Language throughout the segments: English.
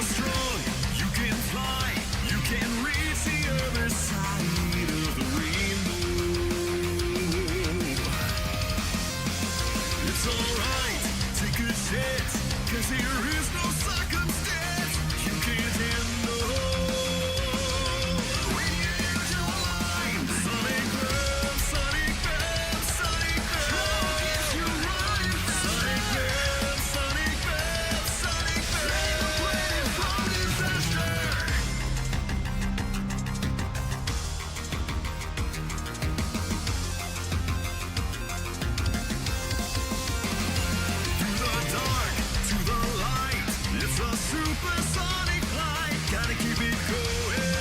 strong, you can fly, you can reach the other side of the rainbow. It's alright, take a chance, 'cause there is no circumstance you can't handle. When you use your line, Sonic Boom, Sonic Boom, Sonic Boom. If you run Sonic Boom, Sonic Boom, Sonic Boom. Save the planet from disaster. Through the dark, to the light, it's a supersonic flight. Gotta keep it going.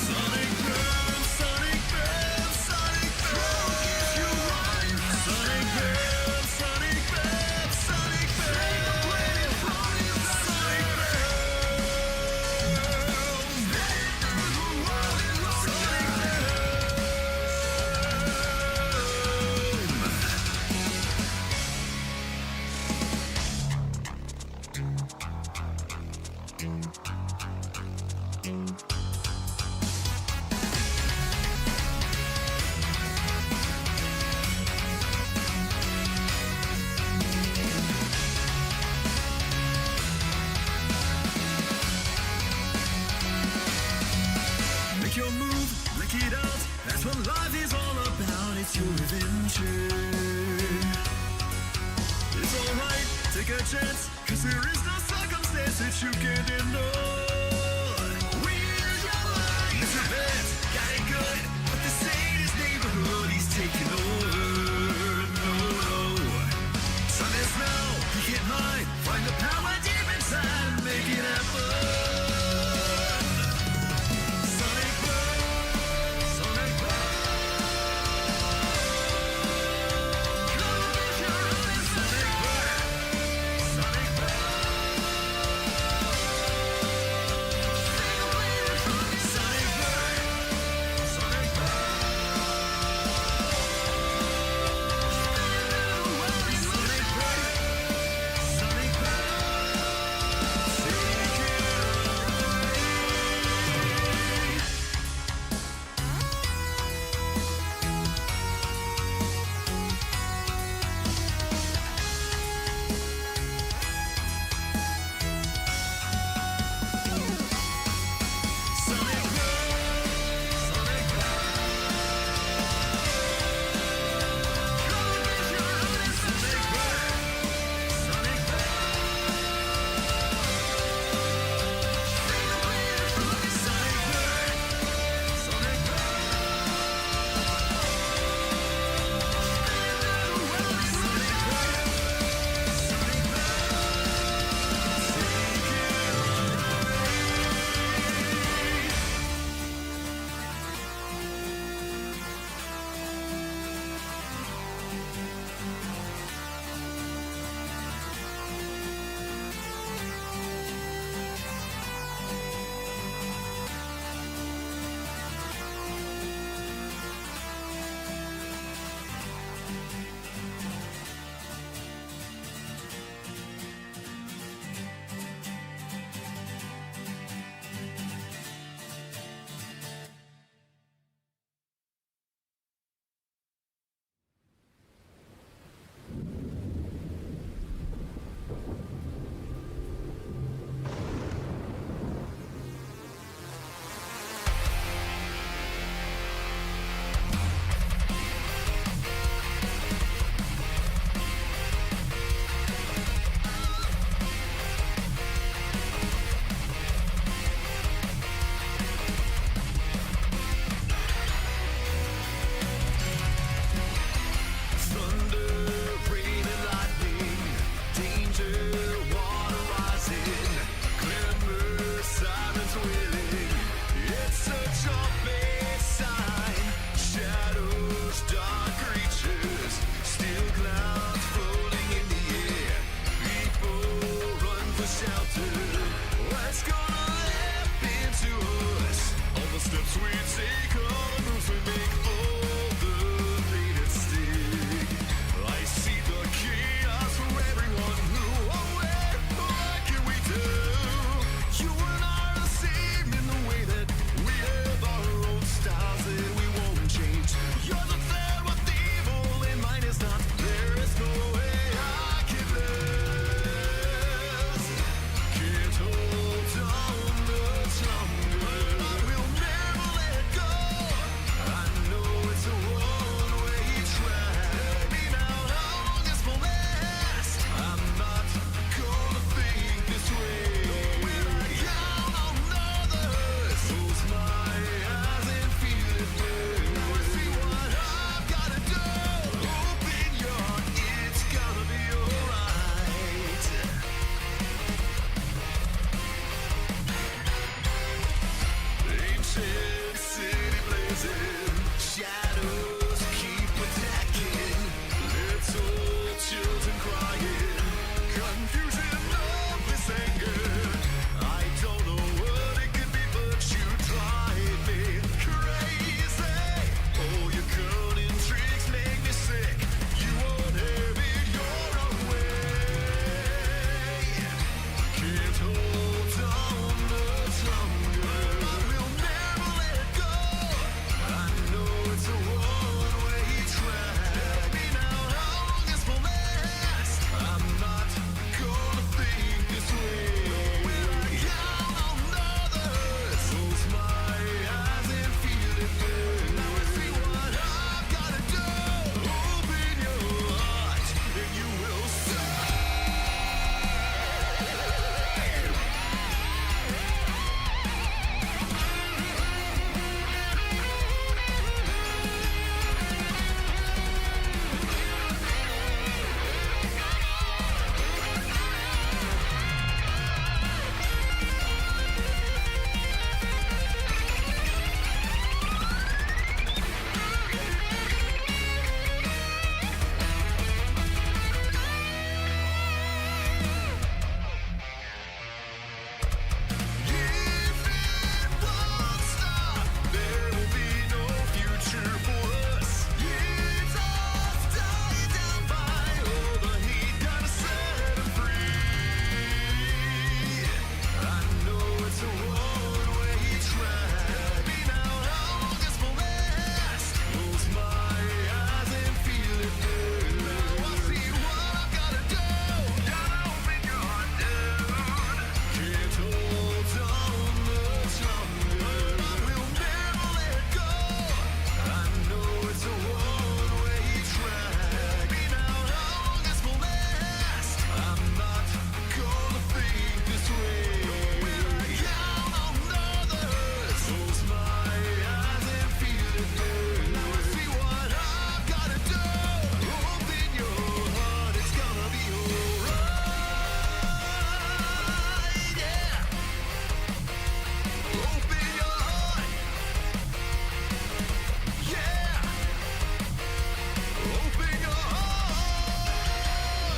Sonic Boom, Sonic Boom, Sonic Boom. If you run Sonic Boom, Sonic Boom, Sonic Boom. Save the planet from disaster. Sonic Boom. Sonic Make your move, break it out. That's what life is all about. It's your adventure. It's alright, take a chance, 'cause there is no circumstance that you can't ignore. Where's your life? It's your best, got it good, but the sadist neighborhood, he's taking over. No, no. Sun is now, he can hide, find the power deep inside and make it happen. Sonic Boom, Sonic Boom. Come get your own Sonic Boom, Sonic Boom. Save the planet from Sonic Boom, Sonic Boom. Sonic Boom, Sonic Boom.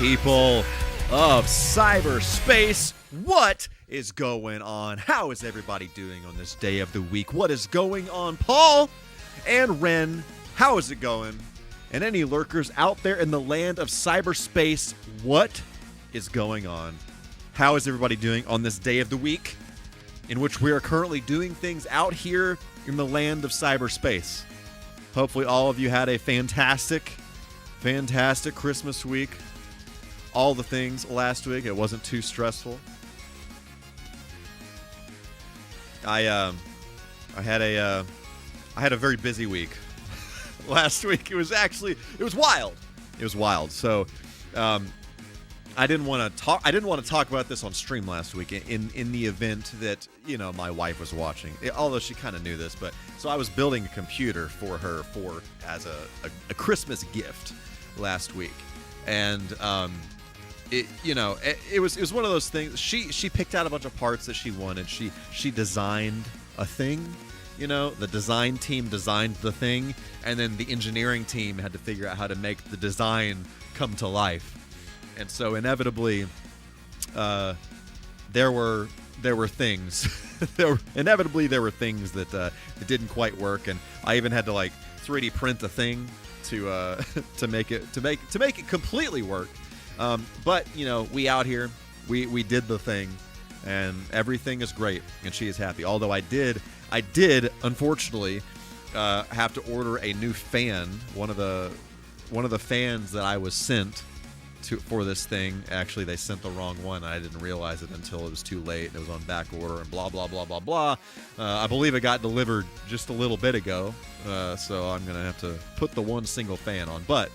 people of cyberspace. What is going on? How is everybody doing on this day of the week? What is going on, Paul and Ren? How is it going? And any lurkers out there in the land of cyberspace, what is going on? How is everybody doing on this day of the week in which we are currently doing things out here in the land of cyberspace? Hopefully all of you had a fantastic Christmas week. All the things last week. It wasn't too stressful. I had a very busy week last week. It was wild. It was wild. So I didn't want to talk about this on stream last week in the event that, my wife was watching. Although she kind of knew this, but so I was building a computer for her as a Christmas gift last week. And it was one of those things. She picked out a bunch of parts that she wanted. She designed a thing. The design team designed the thing, and then the engineering team had to figure out how to make the design come to life. And so inevitably, there were things. There were things that didn't quite work, and I even had to 3D print the thing to make it completely work. But we out here, we did the thing, and everything is great, and she is happy. Although I did unfortunately have to order a new fan. One of the fans that I was sent for this thing, actually they sent the wrong one. I didn't realize it until it was too late. It was on back order and blah blah blah blah blah. I believe it got delivered just a little bit ago, so I'm gonna have to put the one single fan on. But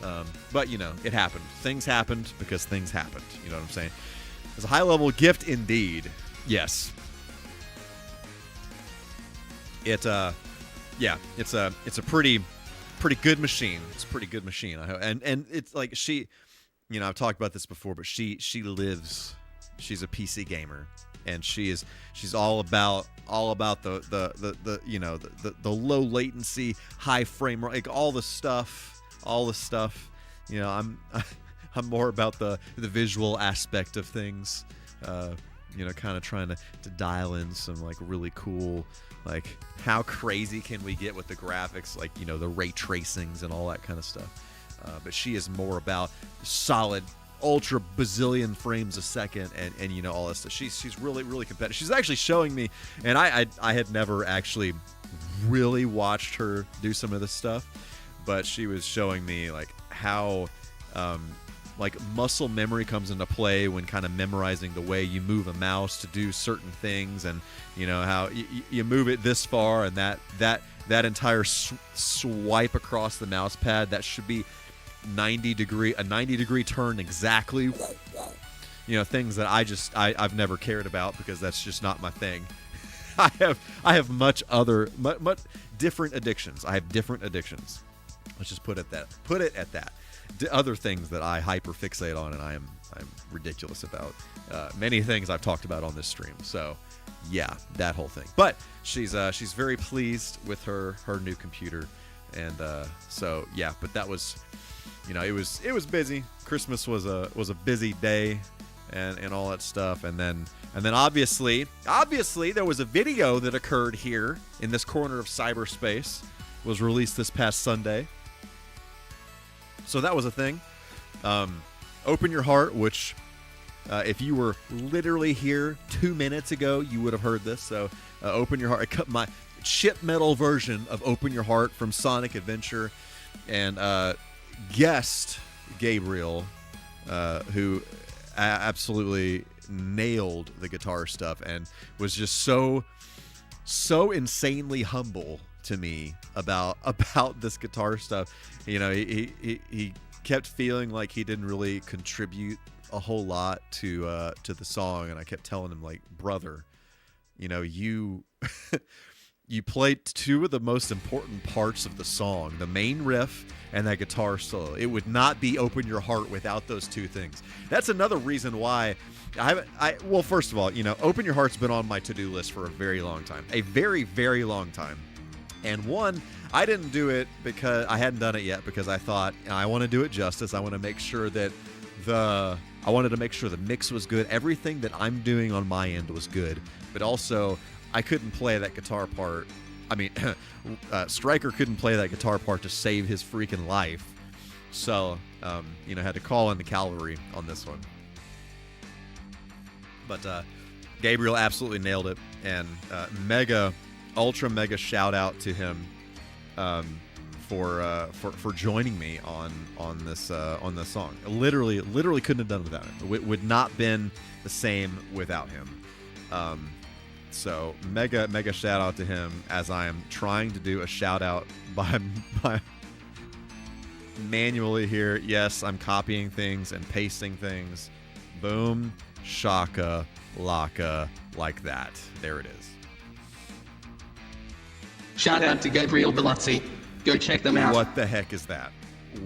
it happened. Things happened because things happened. You know what I'm saying? It's a high-level gift indeed. Yes. It's a pretty good machine. It's a pretty good machine. And it's like she, I've talked about this before, but she lives. She's a PC gamer, and she's all about the low latency, high frame rate, all the stuff. I'm more about the visual aspect of things. Kind of trying to dial in some really cool, how crazy can we get with the graphics, the ray tracings and all that kind of stuff. But she is more about solid, ultra bazillion frames a second and all that stuff. She's really, really competitive. She's actually showing me, and I had never actually really watched her do some of this stuff, but she was showing me how muscle memory comes into play when kind of memorizing the way you move a mouse to do certain things, and how you move it this far, and that entire swipe across the mouse pad, that should be a 90 degree turn exactly. Things that I've never cared about because that's just not my thing. I have much different addictions. I have different addictions. Let's just put it at that. Other things that I hyperfixate on, and I'm ridiculous about. Many things I've talked about on this stream. So, yeah, that whole thing. But she's very pleased with her new computer, and so yeah. But that was, it was busy. Christmas was a busy day, and all that stuff. And then obviously there was a video that occurred here in this corner of cyberspace. Was released this past Sunday. So that was a thing. Open Your Heart, which if you were literally here 2 minutes ago, you would have heard this. So Open Your Heart. I cut my chip metal version of Open Your Heart from Sonic Adventure. And guest Gabriel, who absolutely nailed the guitar stuff and was just so insanely humble to me about this guitar stuff. He kept feeling like he didn't really contribute a whole lot to the song, and I kept telling him, brother, you you played two of the most important parts of the song, the main riff and that guitar solo. It would not be Open Your Heart without those two things. That's another reason why well, first of all, Open Your Heart's been on my to-do list for a very long time. A very, very long time. And one, I didn't do it because I hadn't done it yet because I thought I want to do it justice. I want to make sure that I wanted to make sure the mix was good. Everything that I'm doing on my end was good, but also I couldn't play that guitar part. I mean, Stryker couldn't play that guitar part to save his freaking life. So, had to call in the cavalry on this one. But Gabriel absolutely nailed it, and ultra mega shout out to him for joining me on this song. Literally couldn't have done it without him. It would not been the same without him. So mega shout out to him, as I am trying to do a shout out by manually here. Yes, I'm copying things and pasting things. Boom, shaka, laka, like that. There it is. Shout out to Gabriel Belazzi. Go check them out. What the heck is that?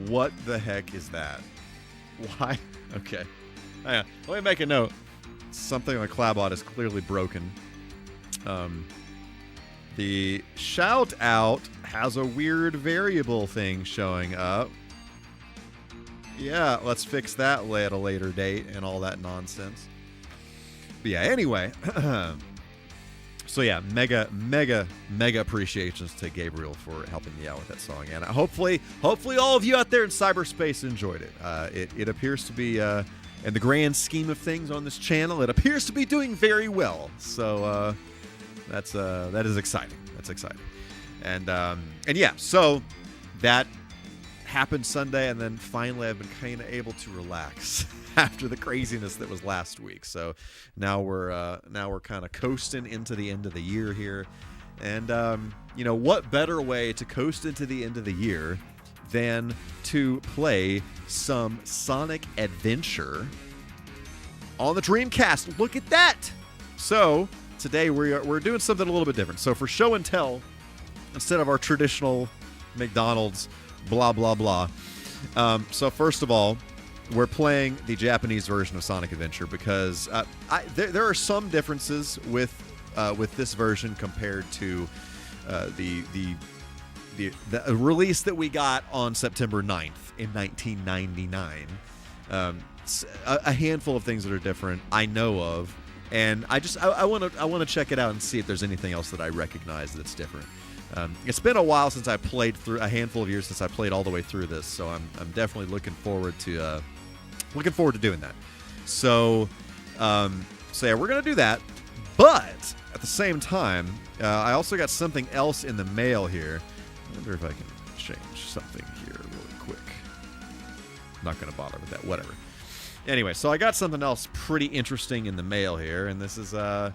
What the heck is that? Why? Okay. Hang on. Let me make a note. Something on the Clabot is clearly broken. The shout out has a weird variable thing showing up. Yeah, let's fix that at a later date and all that nonsense. But yeah, anyway. So yeah, mega appreciations to Gabriel for helping me out with that song, and hopefully all of you out there in cyberspace enjoyed it. It appears to be, in the grand scheme of things on this channel, it appears to be doing very well. So that is exciting. That's exciting, and yeah, so that happened Sunday, and then finally I've been kind of able to relax after the craziness that was last week. So now we're kind of coasting into the end of the year here, and what better way to coast into the end of the year than to play some Sonic Adventure on the Dreamcast? Look at that! So today we're doing something a little bit different. So for show and tell, instead of our traditional McDonald's blah blah blah, so first of all, we're playing the Japanese version of Sonic Adventure because there are some differences with this version compared to the release that we got on September 9th in 1999. A handful of things that are different I know of, and I want to check it out and see if there's anything else that I recognize that's different. It's been a while since I played through, a handful of years since I played all the way through this, so I'm definitely looking forward to doing that. So yeah, we're gonna do that, but at the same time, I also got something else in the mail here. I wonder if I can change something here really quick. I'm not gonna bother with that. Whatever. Anyway, so I got something else pretty interesting in the mail here, and this is a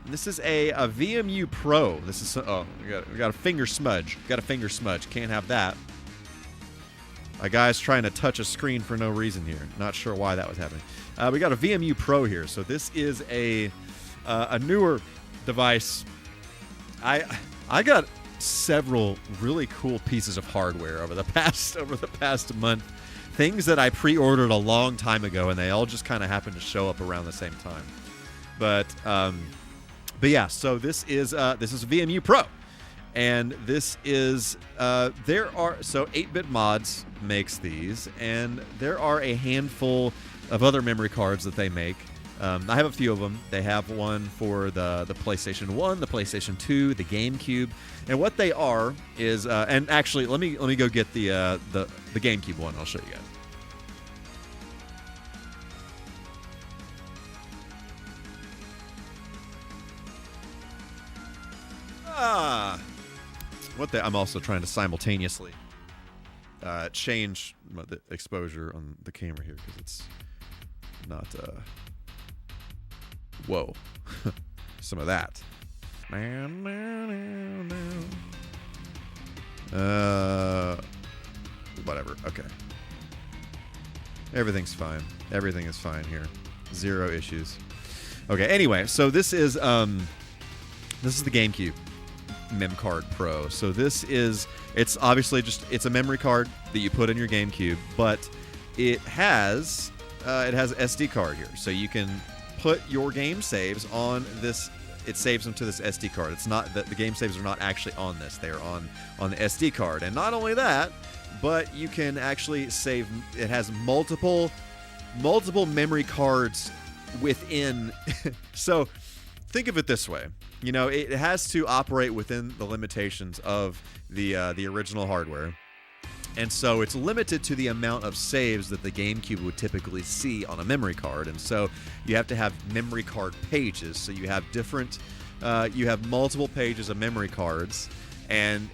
VMUPro. This is we got a finger smudge. Got a finger smudge. Can't have that. A guy's trying to touch a screen for no reason here. Not sure why that was happening. We got a VMUPro here. So this is a newer device. I got several really cool pieces of hardware over the past month. Things that I pre-ordered a long time ago, and they all just kind of happened to show up around the same time. But yeah, so this is a VMUPro, and this is 8-Bit Mods makes these, and there are a handful of other memory cards that they make. I have a few of them. They have one for the PlayStation 1, the PlayStation 2, the GameCube, and what they are is and actually let me go get the GameCube one. I'll show you guys. I'm also trying to simultaneously change the exposure on the camera here because it's not whoa. Some of that. Whatever. Okay. Everything's fine. Everything is fine here. Zero issues. Okay, anyway, so this is the GameCube Mem Card Pro. So it's obviously it's a memory card that you put in your GameCube, but it has an SD card here. So you can put your game saves on this. It saves them to this SD card. It's not that the game saves are not actually on this. They're on the SD card. And not only that, but you can actually save. It has multiple multiple memory cards within. So think of it this way. You know, it has to operate within the limitations of the original hardware. And so it's limited to the amount of saves that the GameCube would typically see on a memory card. And so you have to have memory card pages. So you have different, you have multiple pages of memory cards. And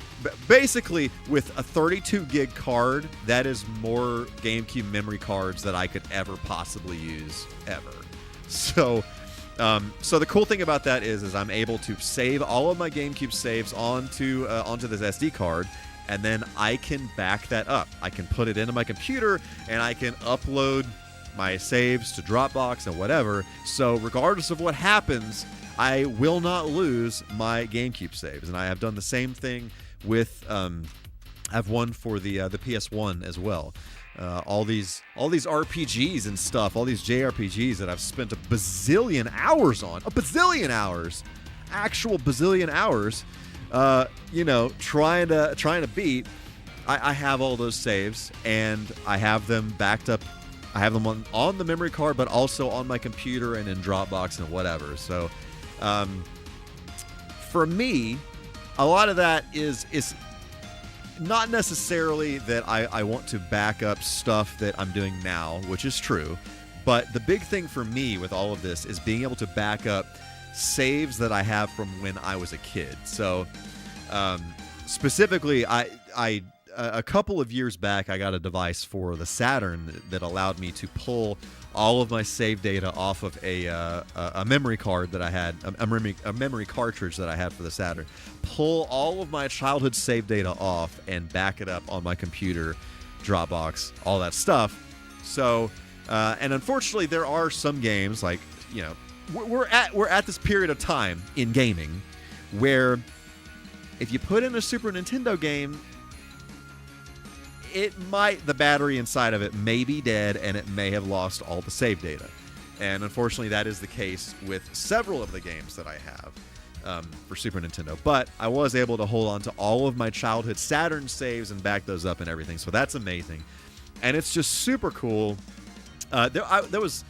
basically, with a 32 gig card, that is more GameCube memory cards that I could ever possibly use, ever. So, so the cool thing about that is I'm able to save all of my GameCube saves onto this SD card. And then I can back that up. I can put it into my computer, and I can upload my saves to Dropbox and whatever. So regardless of what happens, I will not lose my GameCube saves. And I have done the same thing with, I've one for the PS1 as well. All these RPGs and stuff, all these JRPGs that I've spent a bazillion hours on, actual bazillion hours. You know, trying to beat. I have all those saves, and I have them backed up. I have them on the memory card, but also on my computer and in Dropbox and whatever. So, for me, a lot of that is not necessarily that I want to back up stuff that I'm doing now, which is true. But the big thing for me with all of this is being able to back up saves that I have from when I was a kid. So specifically, I a couple of years back, I got a device for the Saturn that allowed me to pull all of my save data off of a memory card that I had, a memory cartridge that I had for the Saturn. Pull all of my childhood save data off and back it up on my computer, Dropbox, all that stuff. So, and unfortunately, there are some games like, you know, we're at this period of time in gaming where if you put in a Super Nintendo game, the battery inside of it may be dead, and it may have lost all the save data. And unfortunately, that is the case with several of the games that I have for Super Nintendo. But I was able to hold on to all of my childhood Saturn saves and back those up and everything. So that's amazing. And it's just super cool. There was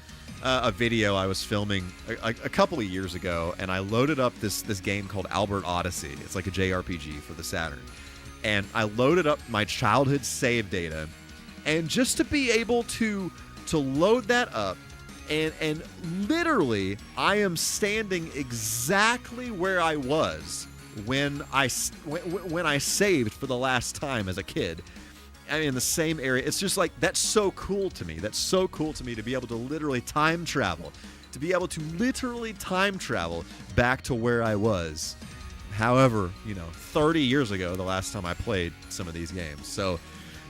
a video I was filming a couple of years ago, and I loaded up this game called Albert Odyssey. It's like a JRPG for the Saturn. And I loaded up my childhood save data, and just to be able to load that up, and literally I am standing exactly where I was when I saved for the last time as a kid. I mean, in the same area. It's just like, that's so cool to me. That's so cool to me to be able to literally time travel. To be able to literally time travel back to where I was. However, 30 years ago, the last time I played some of these games. So,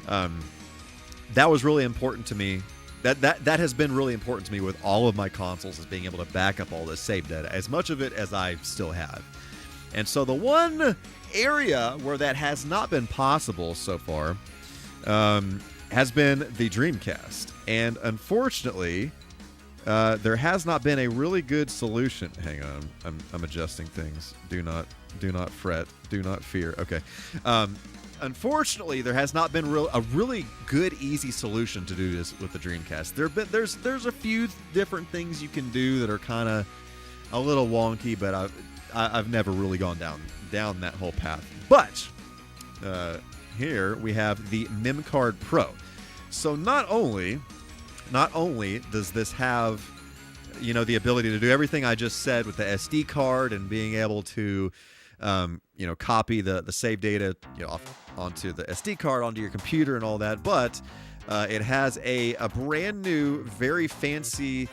that was really important to me. That has been really important to me with all of my consoles, is being able to back up all this save data, as much of it as I still have. And so the one area where that has not been possible so far has been the Dreamcast. And unfortunately, there has not been a really good solution. Hang on, I'm adjusting things. Do not fret. Do not fear. Okay. Unfortunately, there has not been a really good, easy solution to do this with the Dreamcast. There's a few different things you can do that are kind of a little wonky, but I've never really gone down that whole path. But here we have the MKTV. So not only does this have the ability to do everything I just said with the SD card and being able to copy the save data onto the SD card, onto your computer and all that, but it has a brand new, very fancy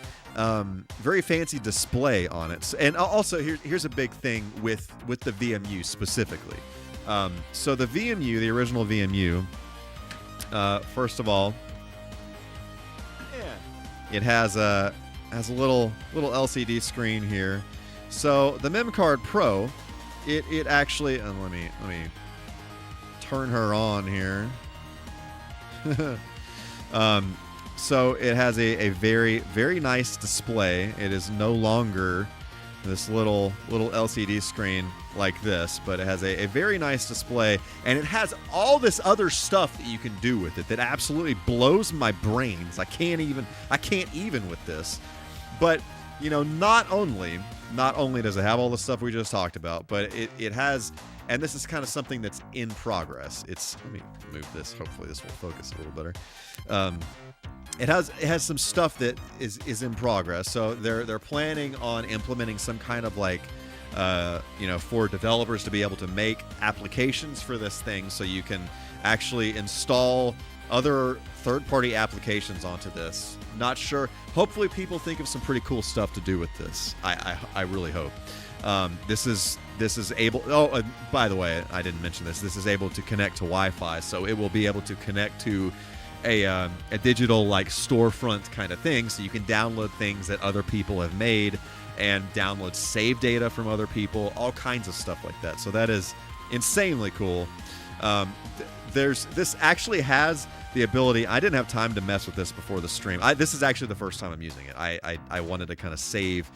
display on it. And also, here's a big thing with the VMU specifically. So the VMU, the original VMU, first of all, it has a little LCD screen here. So the MKTV, it actually, and let me turn her on here. So it has a very, very nice display. It is no longer this little LCD screen like this, but it has a very nice display, and it has all this other stuff that you can do with it that absolutely blows my brains. I can't even with this. But not only does it have all the stuff we just talked about, but it has, and this is kind of something that's in progress. Let me move this. Hopefully this will focus a little better. It has some stuff that is in progress. So they're planning on implementing some kind of for developers to be able to make applications for this thing, so you can actually install other third-party applications onto this. Not sure. Hopefully people think of some pretty cool stuff to do with this. I really hope. This is able. Oh, by the way, I didn't mention this. This is able to connect to Wi-Fi, so it will be able to connect to a digital storefront kind of thing, so you can download things that other people have made and download save data from other people, all kinds of stuff like that. So that is insanely cool. This actually has the ability. I didn't have time to mess with this before the stream. This is actually the first time I'm using it. I wanted to kind of save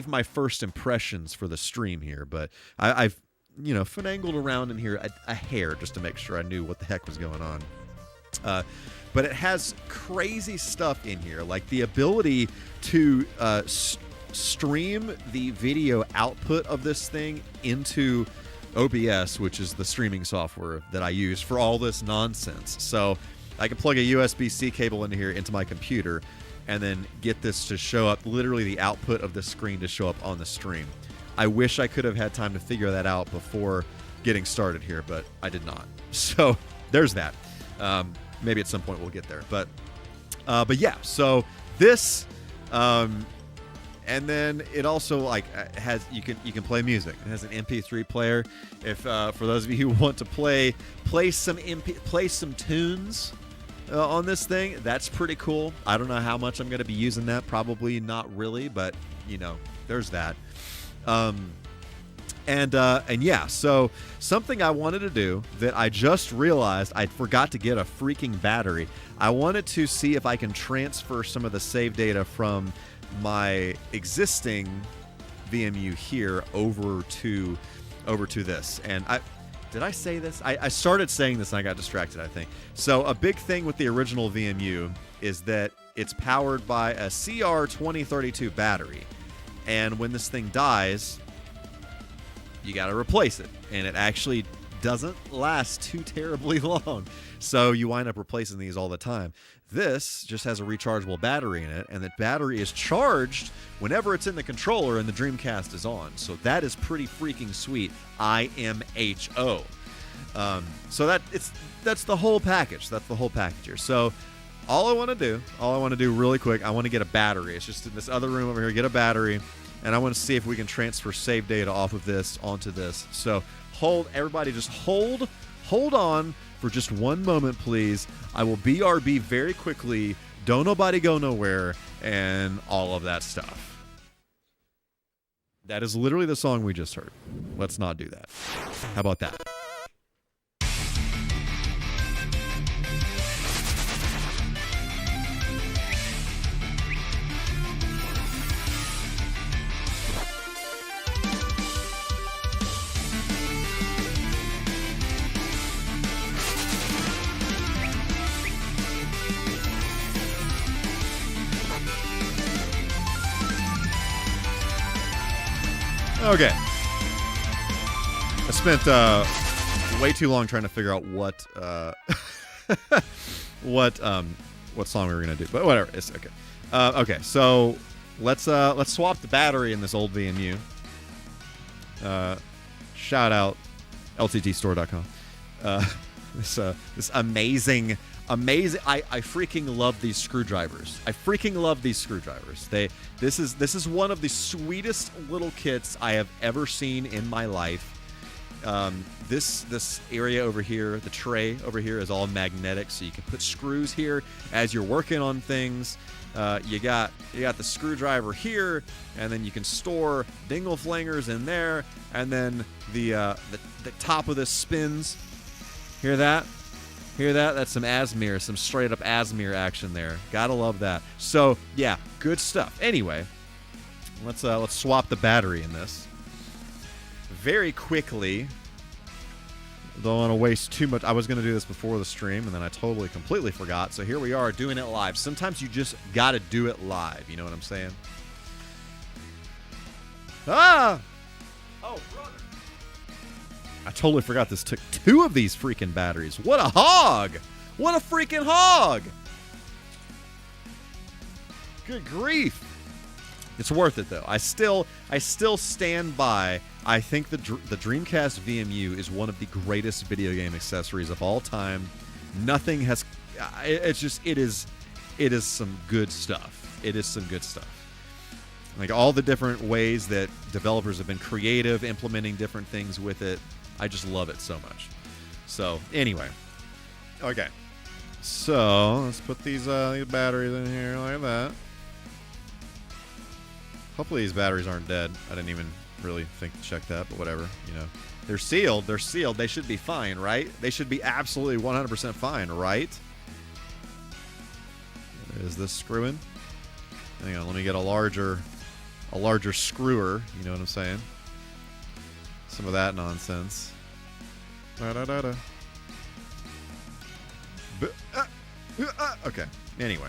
my first impressions for the stream here, but I've finagled around in here a hair just to make sure I knew what the heck was going on. But it has crazy stuff in here, like the ability to stream the video output of this thing into OBS, which is the streaming software that I use for all this nonsense. So I can plug a USB-C cable into here into my computer and then get this to show up, literally the output of the screen to show up on the stream. I wish I could have had time to figure that out before getting started here, but I did not. So there's that. Maybe at some point we'll get there. But yeah, so this, and then it also has you can play music. It has an MP3 player. If for those of you who want to play some tunes on this thing, that's pretty cool. I don't know how much I'm going to be using that. Probably not really, but there's that. And yeah, so something I wanted to do that I just realized I forgot to get a freaking battery. I wanted to see if I can transfer some of the save data from my existing VMU here over to this. And did I say this? I started saying this and I got distracted, I think. So a big thing with the original VMU is that it's powered by a CR2032 battery. And when this thing dies, you got to replace it. And it actually doesn't last too terribly long. So you wind up replacing these all the time. This just has a rechargeable battery in it, and that battery is charged whenever it's in the controller and the Dreamcast is on. So that is pretty freaking sweet. IMHO. So that's the whole package. That's the whole package here. So all I want to do really quick, I want to get a battery. It's just in this other room over here, get a battery, and I want to see if we can transfer save data off of this onto this. So everybody just hold on for just one moment, please. I will BRB very quickly. Don't nobody go nowhere, and all of that stuff. That is literally the song we just heard. Let's not do that. How about that? Okay. I spent way too long trying to figure out what song we were gonna do, but whatever. It's okay. Okay, so let's swap the battery in this old VMU. Shout out lttstore.com. This amazing. I freaking love these screwdrivers. This is one of the sweetest little kits I have ever seen in my life. This area over here, the tray over here, is all magnetic, so you can put screws here as you're working on things. You got the screwdriver here, and then you can store dingle flangers in there, and then the top of this spins. Hear that? That's some Asmir, some straight up Asmir action there. Gotta love that. So yeah, good stuff. Anyway, Let's swap the battery in this very quickly. Don't want to waste too much. I was going to do this before the stream, and then I totally, completely forgot. So here we are doing it live. Sometimes you just got to do it live. You know what I'm saying? Ah! Oh, brother. I totally forgot this took 2 of these freaking batteries. What a hog! What a freaking hog! Good grief. It's worth it, though. I still stand by. I think the Dreamcast VMU is one of the greatest video game accessories of all time. Nothing has. It is some good stuff. It is some good stuff. Like all the different ways that developers have been creative, implementing different things with it. I just love it so much. So anyway, okay. So let's put these batteries in here like that. Hopefully these batteries aren't dead. I didn't even really think to check that, but whatever. You know, they're sealed. They're sealed. They should be fine, right? They should be absolutely 100% fine, right? Is this screwing? Hang on, let me get a larger screwer. You know what I'm saying? Some of that nonsense. Da-da-da-da. Okay. Anyway.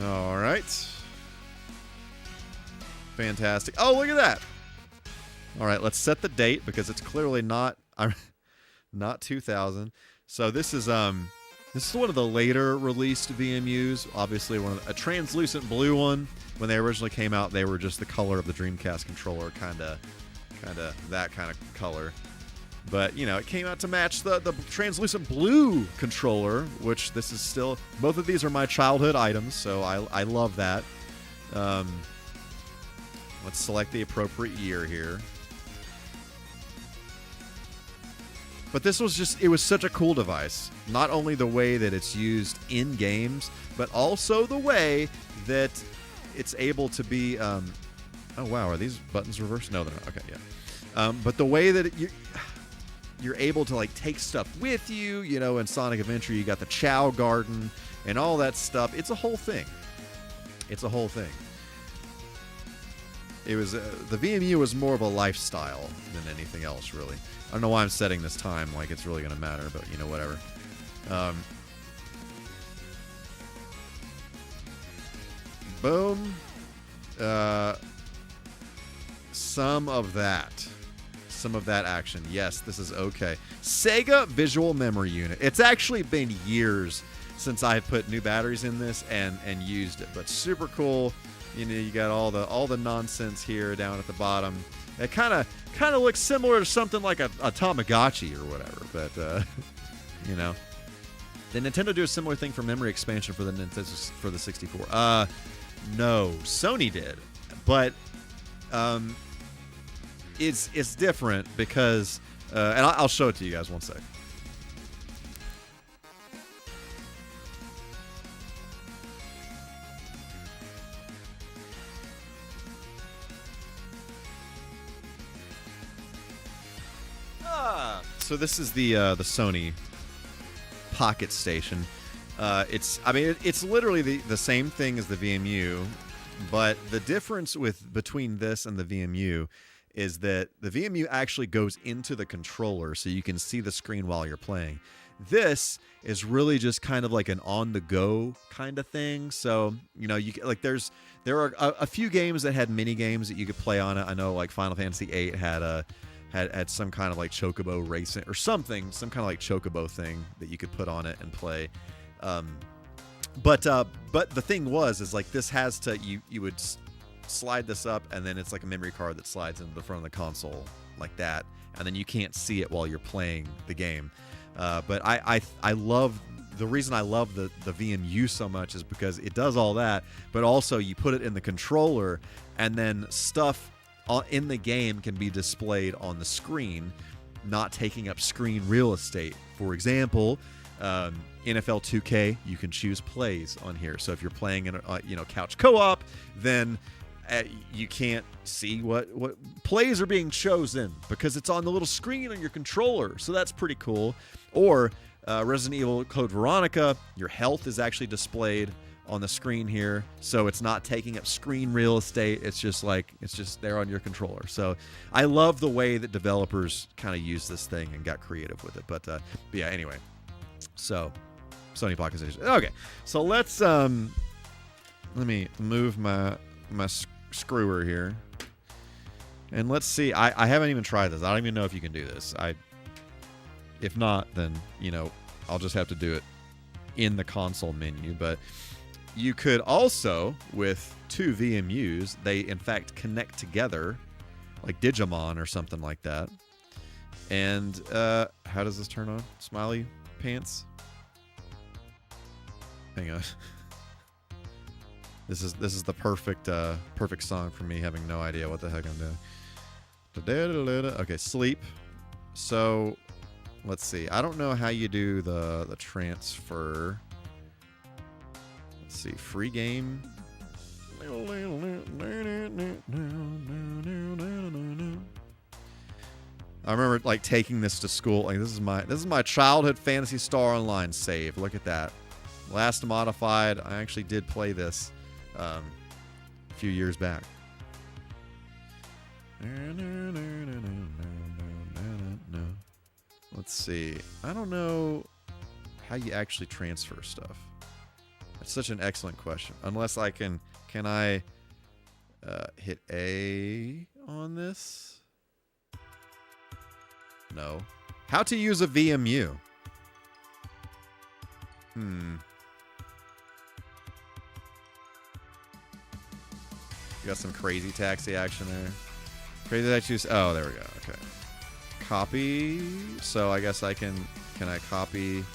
All right. Fantastic. Oh, look at that. All right, let's set the date because it's clearly not 2000. So this is one of the later released VMUs. Obviously, a translucent blue one. When they originally came out, they were just the color of the Dreamcast controller, kind of that kind of color. But you know, it came out to match the translucent blue controller, which this is still. Both of these are my childhood items, so I love that. Let's select the appropriate year here. But this was it was such a cool device. Not only the way that it's used in games, but also the way that it's able to be... oh, wow. Are these buttons reversed? No, they're not. Okay, yeah. But the way that you're able to, like, take stuff with you, you know, in Sonic Adventure, you got the Chow Garden and all that stuff. It's a whole thing. It's a whole thing. It was the VMU was more of a lifestyle than anything else, really. I don't know why I'm setting this time like it's really going to matter, but you know, whatever. Boom. Some of that action. Yes, this is okay. Sega Visual Memory Unit. It's actually been years since I've put new batteries in this and used it, but super cool. You know, you got all the nonsense here down at the bottom. It kind of looks similar to something like a Tamagotchi or whatever, but you know. Did Nintendo do a similar thing for memory expansion for the 64? No, Sony did, but it's different because and I'll show it to you guys one sec. So this is the Sony Pocket Station. It's literally the same thing as the VMU, but the difference between this and the VMU is that the VMU actually goes into the controller so you can see the screen while you're playing. This is really just kind of like an on-the-go kind of thing. So, you know, there are a few games that had mini games that you could play on it. I know like Final Fantasy VIII had some kind of like chocobo racing or something, some kind of like chocobo thing that you could put on it and play. But the thing is like this has to you would slide this up and then it's like a memory card that slides into the front of the console like that, and then you can't see it while you're playing the game. But I love the reason I love the VMU so much is because it does all that, but also you put it in the controller and then stuff in the game can be displayed on the screen, not taking up screen real estate. For example, NFL 2K, you can choose plays on here. So if you're playing in a couch co-op, then you can't see what plays are being chosen because it's on the little screen on your controller. So that's pretty cool. Or Resident Evil Code Veronica, your health is actually displayed on the screen here, so it's not taking up screen real estate. It's just there on your controller. So I love the way that developers kind of use this thing and got creative with it. But yeah, anyway. So Sony Pocket Station. Okay, so let's let me move my screwer here, and let's see. I haven't even tried this. I don't even know if you can do this. If not, then I'll just have to do it in the console menu. But you could also, with two VMUs, they in fact connect together, like Digimon or something like that. And how does this turn on? Smiley pants. Hang on. This is the perfect song for me, having no idea what the heck I'm doing. Okay, sleep. So let's see. I don't know how you do the transfer. Let's see. Free game. I remember like taking this to school. Like this is my childhood Phantasy Star Online save. Look at that. Last modified. I actually did play this a few years back. Let's see. I don't know how you actually transfer stuff. That's such an excellent question. Unless I can I hit A on this? No. How to use a VMU? You got some crazy taxi action there. Crazy taxi. Oh, there we go. Okay. Copy. So I guess I can I copy?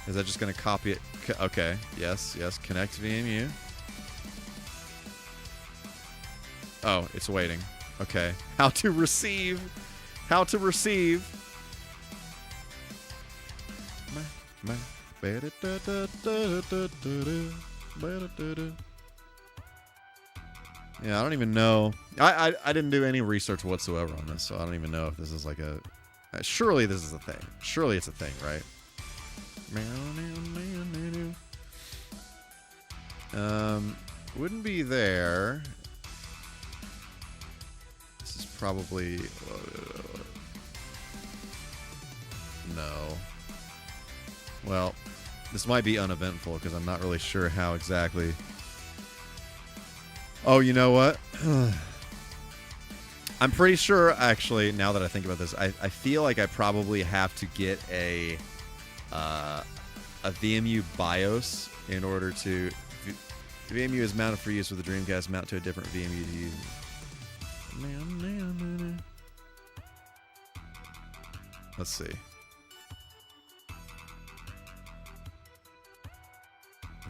Is that just going to copy it? Okay. Yes. Connect VMU. Oh, it's waiting. Okay. How to receive. Yeah, I don't even know. I didn't do any research whatsoever on this, so I don't even know if this is like a... surely this is a thing. Surely it's a thing, right? Wouldn't be there. This is probably... no. Well, this might be uneventful because I'm not really sure how exactly... Oh, you know what? I'm pretty sure, actually, now that I think about this, I feel like I probably have to get a VMU BIOS in order to... The VMU is mounted for use with the Dreamcast. Mount to a different VMU to use. Let's see.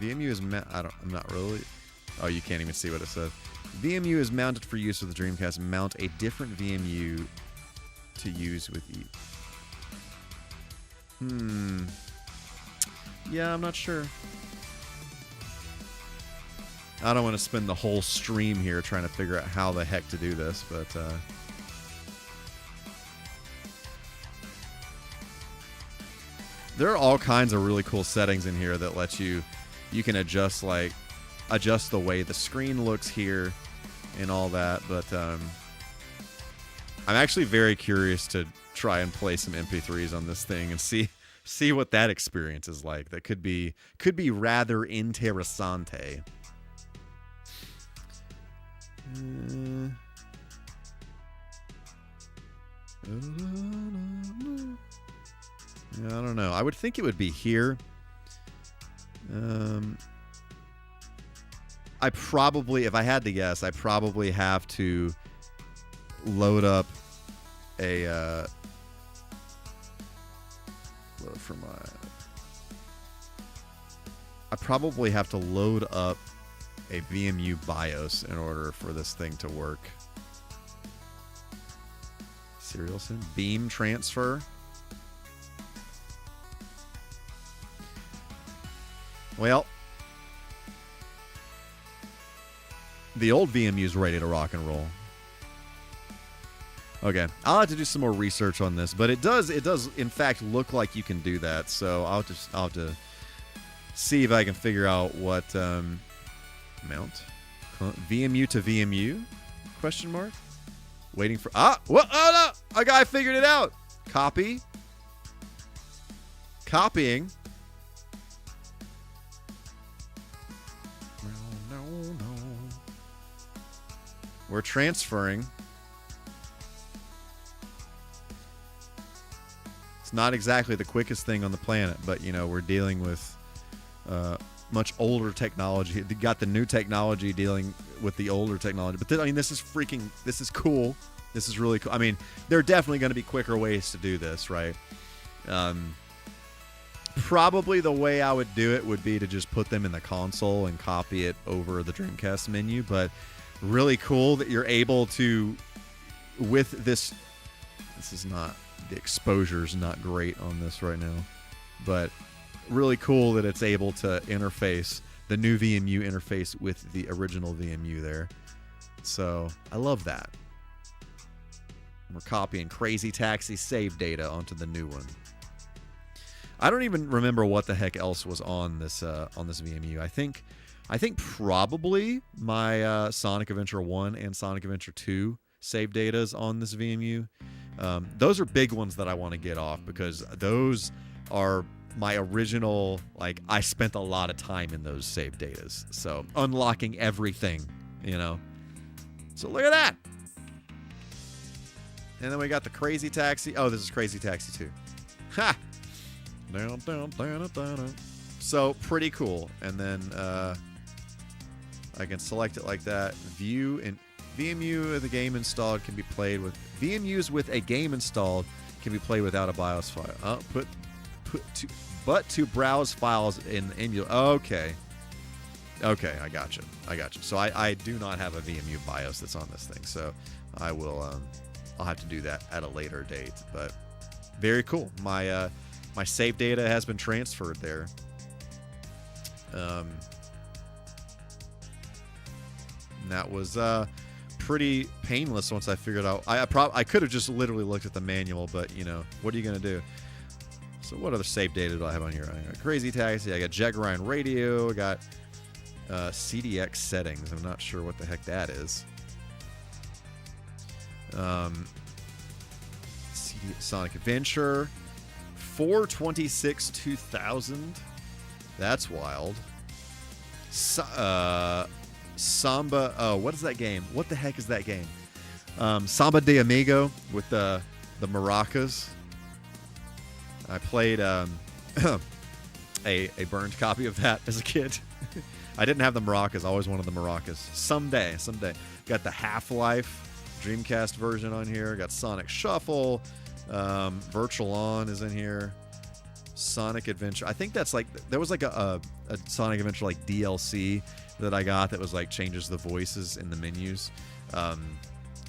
VMU is I'm not really... Oh, you can't even see what it says. VMU is mounted for use with the Dreamcast. Mount a different VMU to use with each. Yeah, I'm not sure. I don't want to spend the whole stream here trying to figure out how the heck to do this, but... there are all kinds of really cool settings in here that let you can adjust the way the screen looks here and all that, but I'm actually very curious to try and play some MP3s on this thing and see what that experience is like. That could be rather interessante. I don't know. I would think it would be here. I probably, if I had to guess, I probably have to load up a I probably have to load up a VMU BIOS in order for this thing to work. Serial sim? Beam transfer? Well, the old VMU is ready to rock and roll. Okay, I'll have to do some more research on this, but it does in fact look like you can do that. So I'll have to see if I can figure out what mount VMU to VMU question mark. Waiting for what? Oh no! A guy figured it out. Copying. No. We're transferring. It's not exactly the quickest thing on the planet, but we're dealing with much older technology. They got the new technology dealing with the older technology. But this is cool. This is really cool. I mean, there are definitely going to be quicker ways to do this, right? Probably the way I would do it would be to just put them in the console and copy it over the Dreamcast menu. But really cool that you're able to, with this is not, the exposure's not great on this right now, but really cool that it's able to interface the new VMU interface with the original VMU there. So I love that. We're copying Crazy Taxi save data onto the new one. I don't even remember what the heck else was on this VMU. I think probably my Sonic Adventure 1 and Sonic Adventure 2 save datas on this VMU. Those are big ones that I want to get off because those are my original, like, I spent a lot of time in those save datas. So unlocking everything, So look at that. And then we got the Crazy Taxi. Oh, this is Crazy Taxi 2. Ha! So pretty cool. And then I can select it like that. View and VMU with a game installed can be played with VMUs with a game installed can be played without a BIOS file. To browse files in emulator. Okay, I got you. So I do not have a VMU BIOS that's on this thing, so I will. I'll have to do that at a later date. But very cool. My save data has been transferred there. And that was pretty painless once I figured out. I could have just literally looked at the manual, but what are you gonna do? So what other save data do I have on here? I got Crazy Taxi. I got Jet Grind Radio. I got CDX settings. I'm not sure what the heck that is. Sonic Adventure 4/26/2000. That's wild. Samba. Oh, what is that game? What the heck is that game? Samba de Amigo with the maracas. I played a burned copy of that as a kid. I didn't have the maracas. I always wanted the maracas. Someday. Got the Half-Life Dreamcast version on here. Got Sonic Shuffle. Virtual On is in here. Sonic Adventure. I think that's like, there was like a Sonic Adventure like DLC that I got that was like changes the voices in the menus.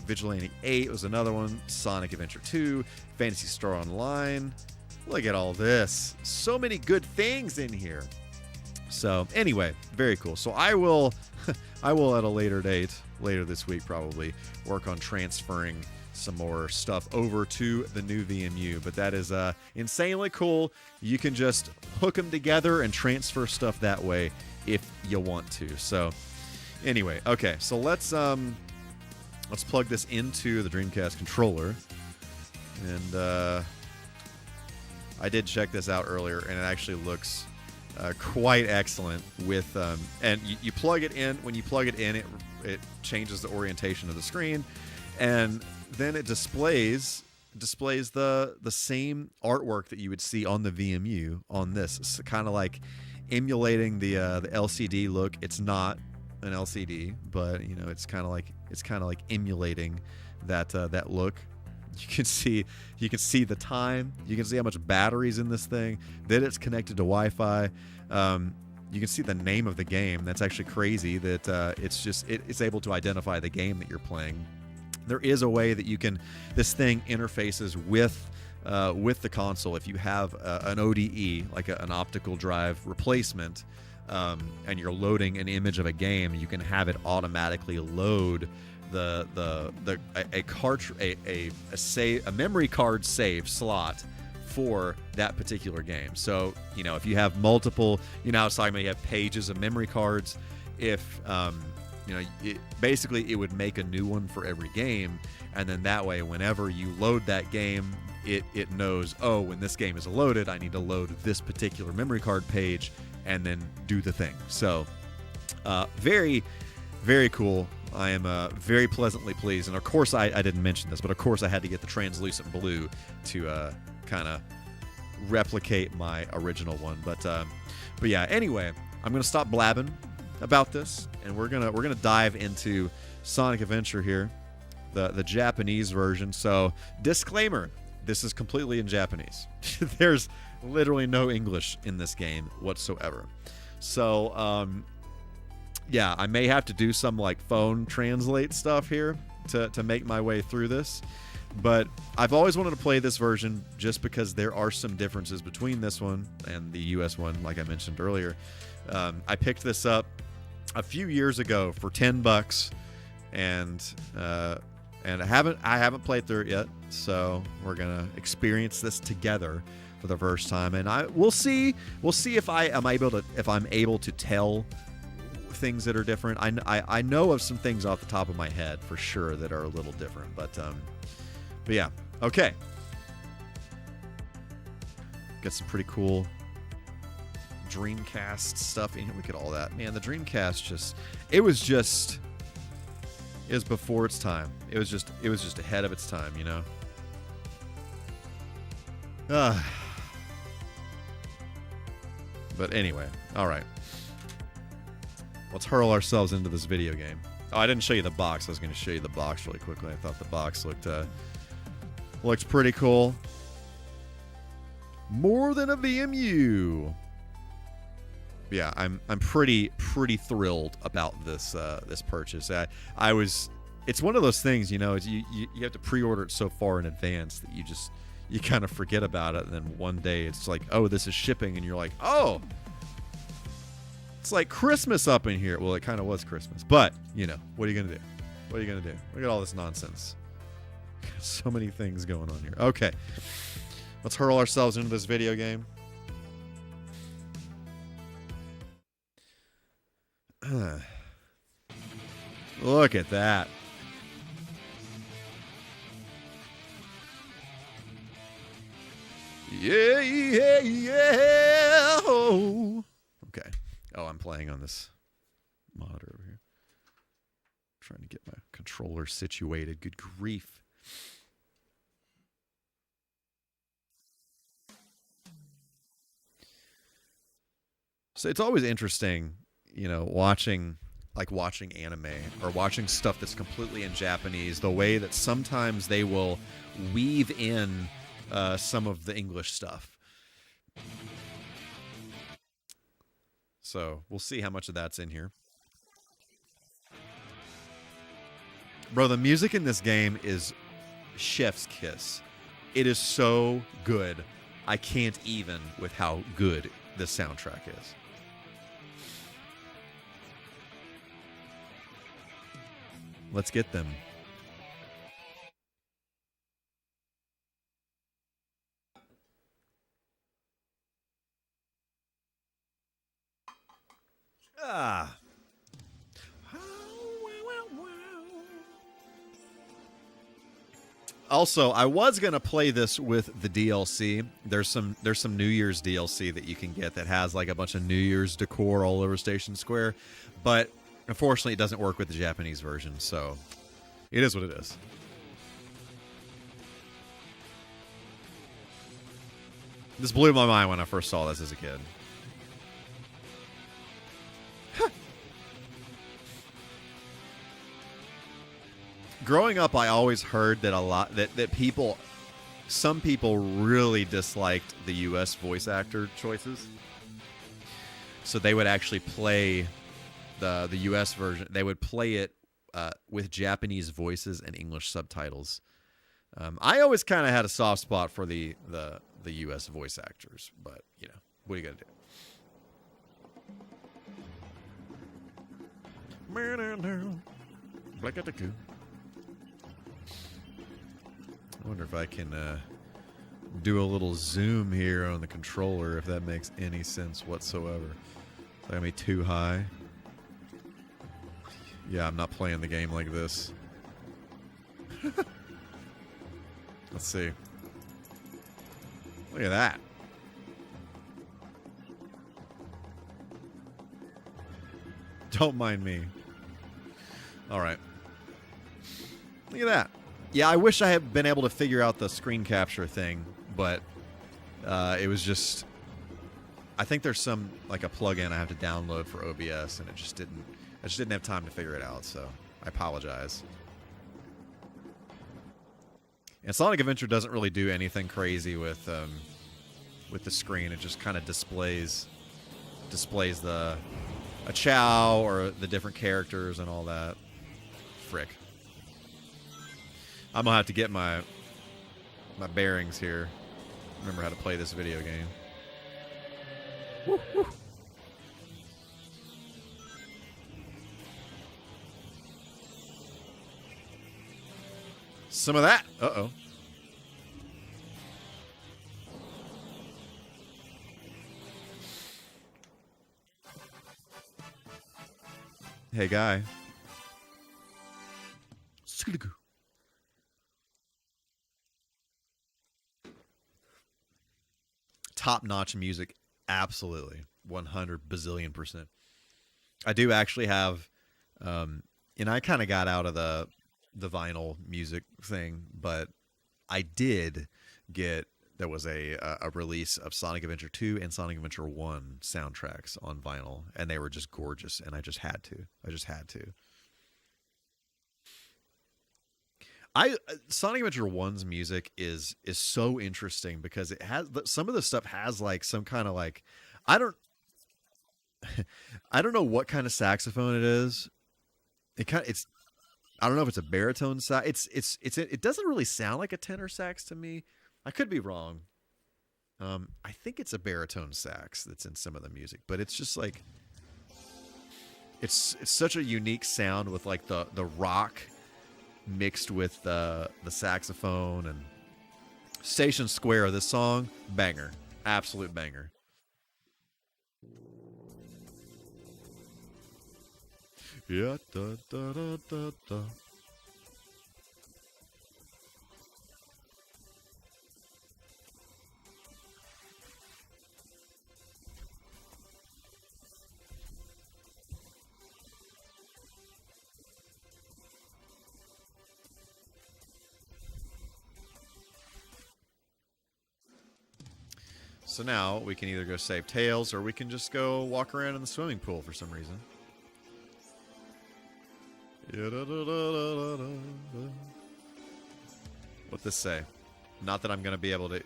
Vigilante 8 was another one. Sonic Adventure 2. Phantasy Star Online. Look at all this. So many good things in here. So anyway, very cool. So I will at a later date, later this week probably, work on transferring some more stuff over to the new VMU. But that is insanely cool. You can just hook them together and transfer stuff that way if you want to. So anyway, okay. So let's plug this into the Dreamcast controller. And I did check this out earlier, and it actually looks quite excellent. With and you plug it in. When you plug it in, it changes the orientation of the screen, and then it displays the same artwork that you would see on the VMU on this. It's kind of like emulating the LCD look. It's not an LCD, but it's kind of like emulating that look. You can see the time. You can see how much battery's in this thing. That it's connected to Wi-Fi. You can see the name of the game. That's actually crazy. That it's able to identify the game that you're playing. There is a way that you can. This thing interfaces with the console. If you have an ODE, like an optical drive replacement, and you're loading an image of a game, you can have it automatically load a memory card save slot for that particular game. So, you know, if you have multiple, you know, I was talking about you have pages of memory cards. If, you know, basically it would make a new one for every game. And then that way, whenever you load that game, it knows, oh, when this game is loaded, I need to load this particular memory card page and then do the thing. So, very, very cool. I am very pleasantly pleased. And of course, I didn't mention this, but of course I had to get the translucent blue to kind of replicate my original one. But yeah, anyway, I'm going to stop blabbing about this, and we're gonna dive into Sonic Adventure here, the Japanese version. So, disclaimer, this is completely in Japanese. There's literally no English in this game whatsoever. So, yeah, I may have to do some like phone translate stuff here to make my way through this. But I've always wanted to play this version just because there are some differences between this one and the US one, like I mentioned earlier. I picked this up a few years ago for $10, and I haven't played through it yet. So we're gonna experience this together for the first time, and we'll see if I'm able to tell things that are different. I know of some things off the top of my head for sure that are a little different, but yeah, okay. Got some pretty cool Dreamcast stuff in here. Look at all that, man. The Dreamcast it was before its time. It was just ahead of its time, you know. But anyway, all right. Let's hurl ourselves into this video game. Oh, I didn't show you the box. I was going to show you the box really quickly. I thought the box looked pretty cool. More than a VMU. Yeah, I'm pretty thrilled about this purchase. It's one of those things, you know, you have to pre-order it so far in advance that you kind of forget about it, and then one day it's like, oh, this is shipping, and you're like, oh, it's like Christmas up in here. Well, it kind of was Christmas, but you know, what are you gonna do? What are you gonna do? Look at all this nonsense. So many things going on here. Okay, let's hurl ourselves into this video game. Look at that. Yeah, yeah, yeah. Oh. Okay. Oh, I'm playing on this monitor over here. Trying to get my controller situated. Good grief. So it's always interesting, you know, watching anime or watching stuff that's completely in Japanese, the way that sometimes they will weave in some of the English stuff. So we'll see how much of that's in here. Bro, the music in this game is chef's kiss. It is so good. I can't even with how good this soundtrack is. Let's get them. Also, I was gonna play this with the DLC. There's some New Year's DLC that you can get that has like a bunch of New Year's decor all over Station Square, but unfortunately, it doesn't work with the Japanese version, so it is what it is. This blew my mind when I first saw this as a kid. Growing up, I always heard that some people really disliked the U.S. voice actor choices. So they would actually play the U.S. version. They would play it with Japanese voices and English subtitles. I always kind of had a soft spot for the U.S. voice actors, but you know, what are you gonna do? I wonder if I can do a little zoom here on the controller if that makes any sense whatsoever. Is that gonna be too high? Yeah, I'm not playing the game like this. Let's see. Look at that. Don't mind me. All right. Look at that. Yeah, I wish I had been able to figure out the screen capture thing, but it was just... I think there's some, like a plugin I have to download for OBS, and I just didn't have time to figure it out, so I apologize. And Sonic Adventure doesn't really do anything crazy with the screen. It just kind of displays a chow or the different characters and all that. Frick. I'm gonna have to get my bearings here. Remember how to play this video game. Woo, woo. Some of that. Uh-oh. Hey, guy. Top-notch music. Absolutely. 100 bazillion %. I do actually have, and I kind of got out of the vinyl music thing, but I did get, there was a release of Sonic Adventure 2 and Sonic Adventure 1 soundtracks on vinyl, and they were just gorgeous, and I just had to. Sonic Adventure 1's music is so interesting because it has, some of the stuff has like some kind of like, I don't know what kind of saxophone it is. I don't know if it's a baritone sax. It doesn't really sound like a tenor sax to me. I could be wrong. I think it's a baritone sax that's in some of the music, but it's just like it's such a unique sound with like the rock mixed with the saxophone. And Station Square, this song, banger, absolute banger. Yeah, da, da, da, da, da. So now we can either go save Tails or we can just go walk around in the swimming pool for some reason. What's this say? Not that I'm going to be able to...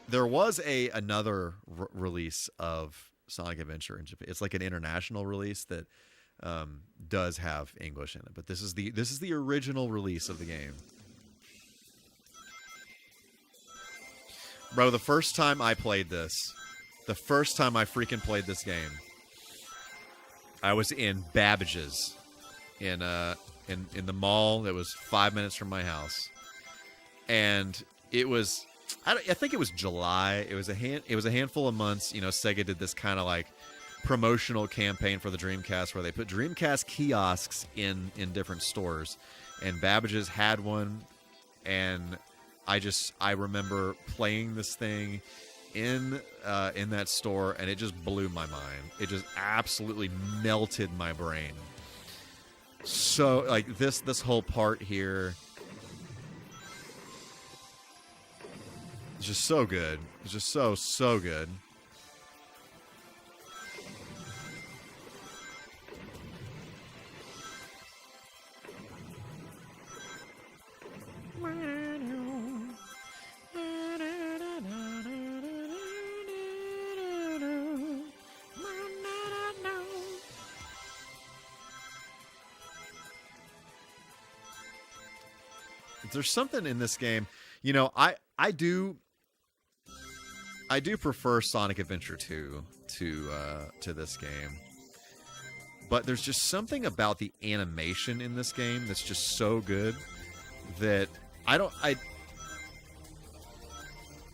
There was another release of Sonic Adventure in Japan. It's like an international release that does have English in it, but this is the original release of the game. Bro, the first time I played this, the first time I freaking played this game, I was in Babbage's in the mall that was 5 minutes from my house, and it was I think it was July. It was a handful of months. You know, Sega did this kind of like promotional campaign for the Dreamcast where they put Dreamcast kiosks in different stores, and Babbage's had one, and I remember playing this thing in that store, and it just blew my mind. It just absolutely melted my brain. So like this whole part here is just so good. It's just so good. There's something in this game, you know, I do prefer Sonic Adventure 2 to this game. But there's just something about the animation in this game that's just so good that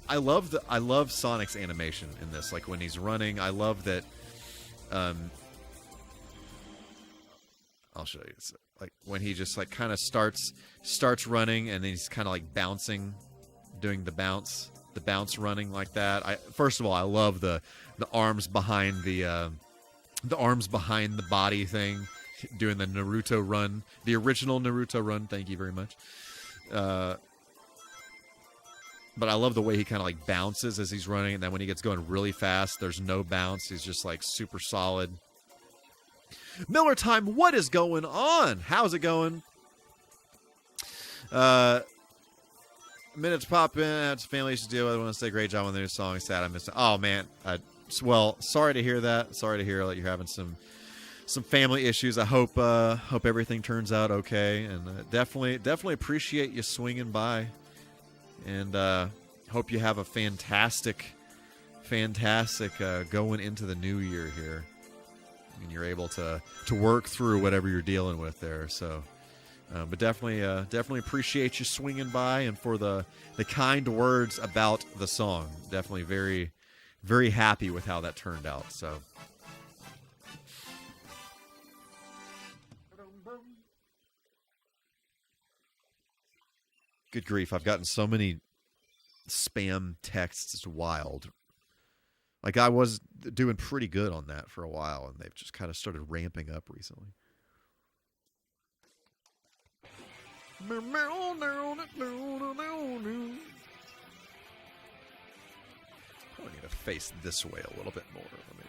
I love Sonic's animation in this. Like when he's running, I love that. I'll show you. So, like when he just like kind of starts running, and then he's kind of like bouncing, doing the bounce running like that. First of all, I love the arms behind the arms behind the body thing, doing the Naruto run, the original Naruto run. Thank you very much. But I love the way he kind of like bounces as he's running, and then when he gets going really fast, there's no bounce. He's just like super solid. Miller Time, what is going on? How's it going? Minutes pop in. It's family issues to deal with. I want to say great job on the new song. Sad I missed it. Oh man. Well, sorry to hear that. Sorry to hear that you're having some family issues. I hope everything turns out okay, and definitely appreciate you swinging by. And hope you have a fantastic going into the new year here. And you're able to work through whatever you're dealing with there. So, but definitely appreciate you swinging by and for the kind words about the song. Definitely very, very happy with how that turned out. So. Good grief, I've gotten so many spam texts. It's wild. Like, I was doing pretty good on that for a while, and they've just kind of started ramping up recently. I need to face this way a little bit more. Let me...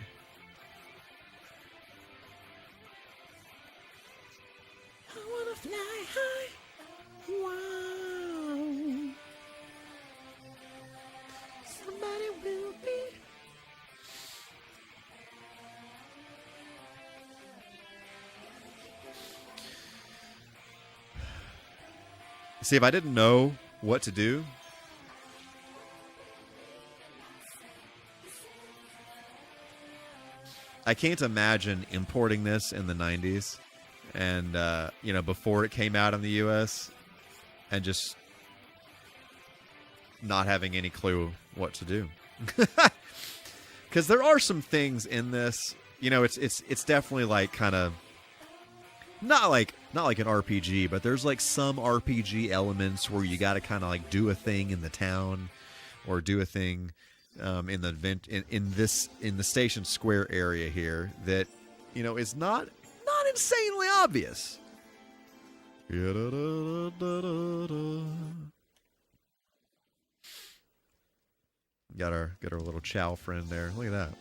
I want to fly high. Wow. Somebody will be. See, if I didn't know what to do, I can't imagine importing this in the 90s and, before it came out in the U.S. and just not having any clue what to do. Because there are some things in this, it's definitely like kind of not like an RPG, but there's like some RPG elements where you got to kind of like do a thing in the town or do a thing in the event in the Station Square area here that is not insanely obvious. Got our little Chow friend there. Look at that.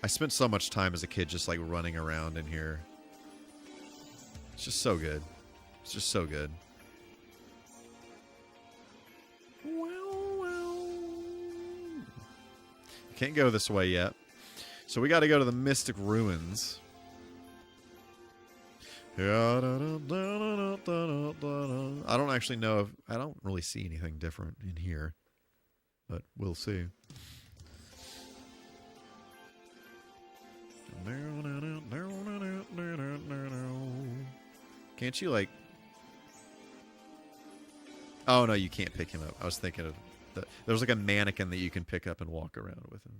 I spent so much time as a kid just like running around in here. It's just so good. It's just so good. Can't go this way yet. So we got to go to the Mystic Ruins. I don't actually know if... I don't really see anything different in here. But we'll see. Can't you, like... Oh, no, you can't pick him up. I was thinking of... There's like a mannequin that you can pick up and walk around with him.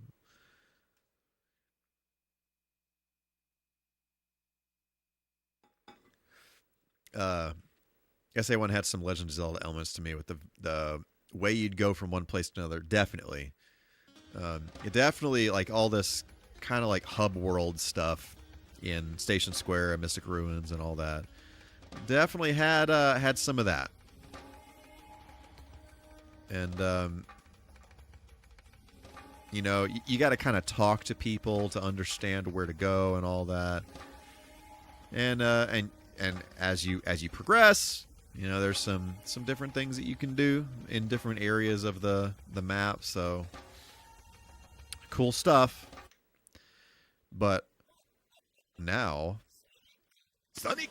SA1 had some Legend of Zelda elements to me with the way you'd go from one place to another. Definitely. It definitely, like, all this kind of like hub world stuff in Station Square and Mystic Ruins and all that. Definitely had some of that. And, you got to kind of talk to people to understand where to go and all that. And as you progress, there's some different things that you can do in different areas of the map. So cool stuff. But now, Sonic.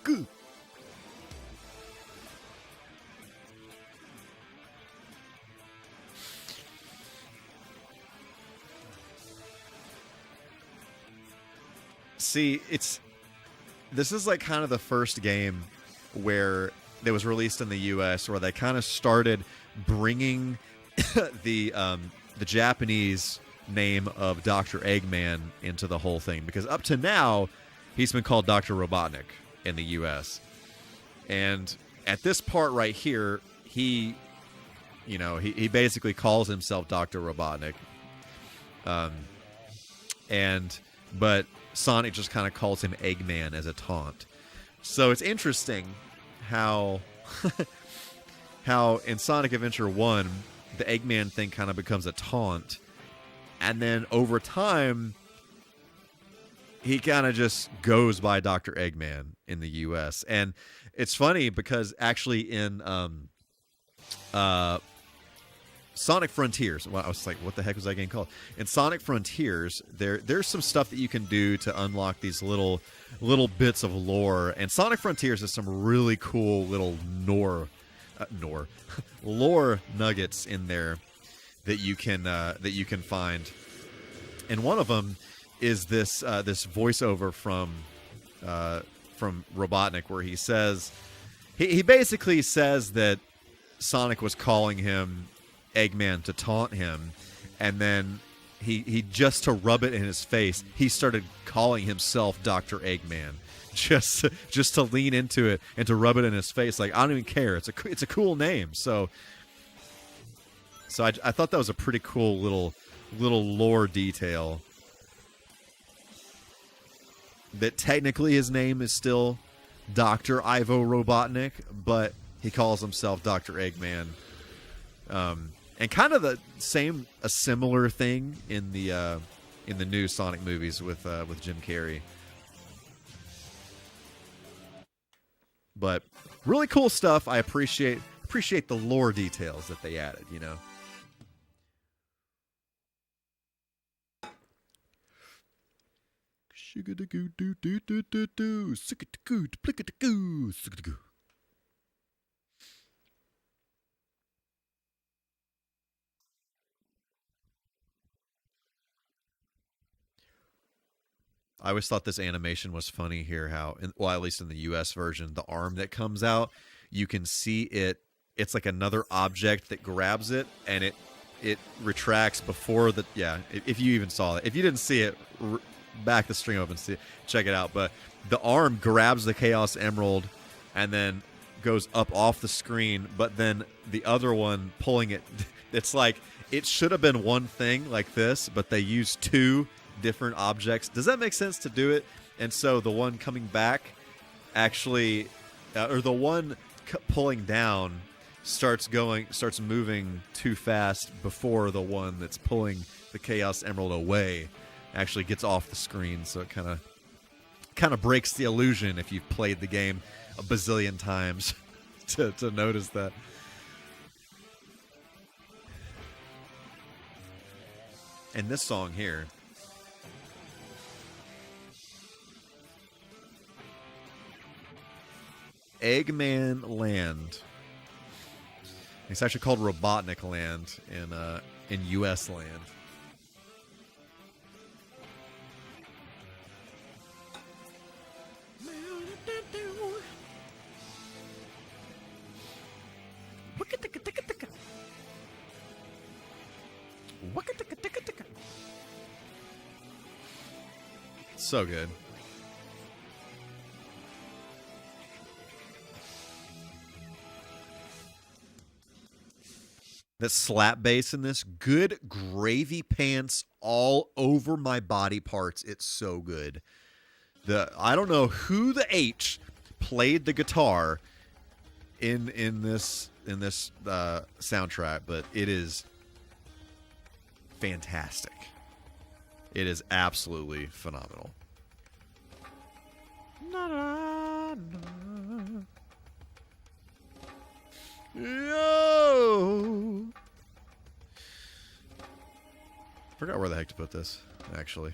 See, this is like kind of the first game where that was released in the U.S. where they kind of started bringing the Japanese name of Dr. Eggman into the whole thing, because up to now he's been called Dr. Robotnik in the U.S. And at this part right here, he basically calls himself Dr. Robotnik. But Sonic just kind of calls him Eggman as a taunt. So it's interesting how in Sonic Adventure 1, the Eggman thing kind of becomes a taunt. And then over time, he kind of just goes by Dr. Eggman in the U.S. And it's funny because actually in Sonic Frontiers, well, I was like, what the heck was that game called? In Sonic Frontiers, there's some stuff that you can do to unlock these little bits of lore. And Sonic Frontiers has some really cool little lore nuggets in there that you can find. And one of them is this voiceover from Robotnik, where he says he basically says that Sonic was calling him Eggman to taunt him, and then he just to rub it in his face, he started calling himself Dr. Eggman, just to lean into it and to rub it in his face. Like, I don't even care. It's a cool name. So I thought that was a pretty cool little lore detail. That technically his name is still Dr. Ivo Robotnik, but he calls himself Dr. Eggman. And kind of a similar thing in the new Sonic movies with Jim Carrey. But really cool stuff. I appreciate the lore details that they added, you know. I always thought this animation was funny here, how, well, at least in the US version, the arm that comes out, you can see it's like another object that grabs it, and it retracts before the, yeah, if you even saw it. If you didn't see it, back the stream up and check it out. But the arm grabs the Chaos Emerald and then goes up off the screen, but then the other one pulling it, it's like, it should have been one thing like this, but they used two different objects. Does that make sense to do it? And so the one coming back actually, or the one pulling down starts moving too fast before the one that's pulling the Chaos Emerald away actually gets off the screen. So it kind of breaks the illusion if you've played the game a bazillion times to notice that. And this song here, Eggman Land. It's actually called Robotnik Land in US land. So good. That slap bass in this, good gravy pants all over my body parts. It's so good. I don't know who the H played the guitar in this soundtrack, but it is fantastic. It is absolutely phenomenal. Yo! Forgot where the heck to put this, actually.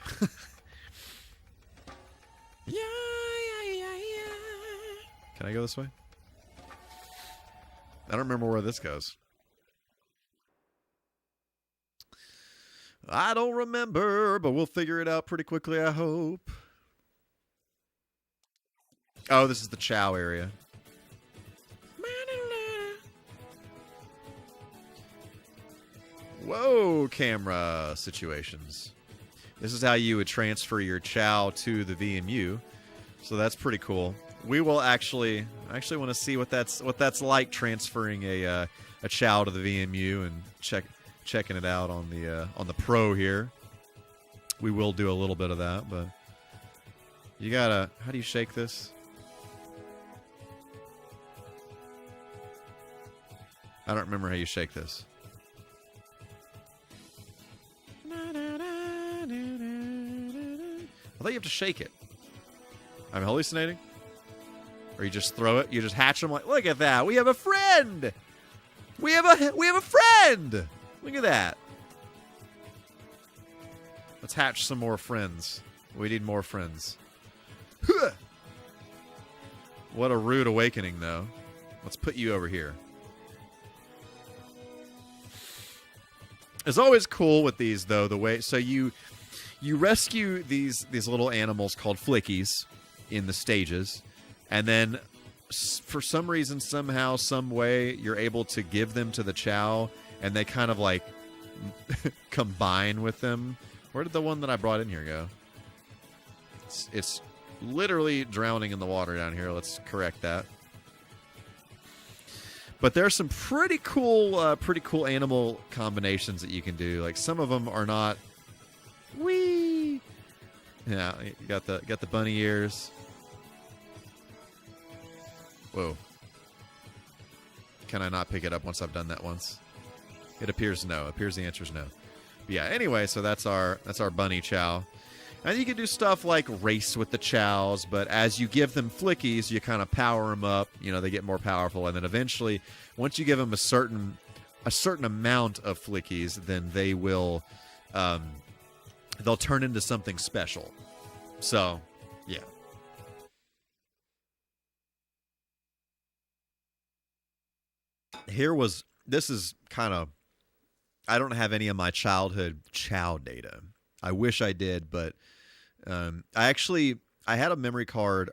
Yeah. Can I go this way? I don't remember where this goes. I don't remember, but we'll figure it out pretty quickly, I hope. Oh, this is the Chow area. Whoa, camera situations. This is how you would transfer your chow to the VMU. So that's pretty cool. We will actually want to see what that's like transferring a chow to the VMU and checking it out on the Pro here. We will do a little bit of that, but you gotta. How do you shake this? I don't remember how you shake this. I thought you have to shake it. I'm hallucinating? Or you just throw it? You just hatch them like, look at that. We have a friend. We have a friend. Look at that. Let's hatch some more friends. We need more friends. What a rude awakening, though. Let's put you over here. It's always cool with these, though, the way... So you rescue these little animals called flickies in the stages, and then for some reason, somehow, some way, you're able to give them to the chow, and they kind of, like, combine with them. Where did the one that I brought in here go? It's literally drowning in the water down here. Let's correct that. But there's some pretty cool animal combinations that you can do. Like, some of them are not... Whee! Yeah, you got the bunny ears. Whoa. Can I not pick it up once I've done that once? It appears no. It appears the answer is no. But yeah, anyway, so that's our bunny chow. And you can do stuff like race with the chows, but as you give them flickies, you kind of power them up. You know, they get more powerful, and then eventually, once you give them a certain amount of flickies, then they will, they'll turn into something special. So, yeah. This is kind of, I don't have any of my childhood chow data. I wish I did, but I had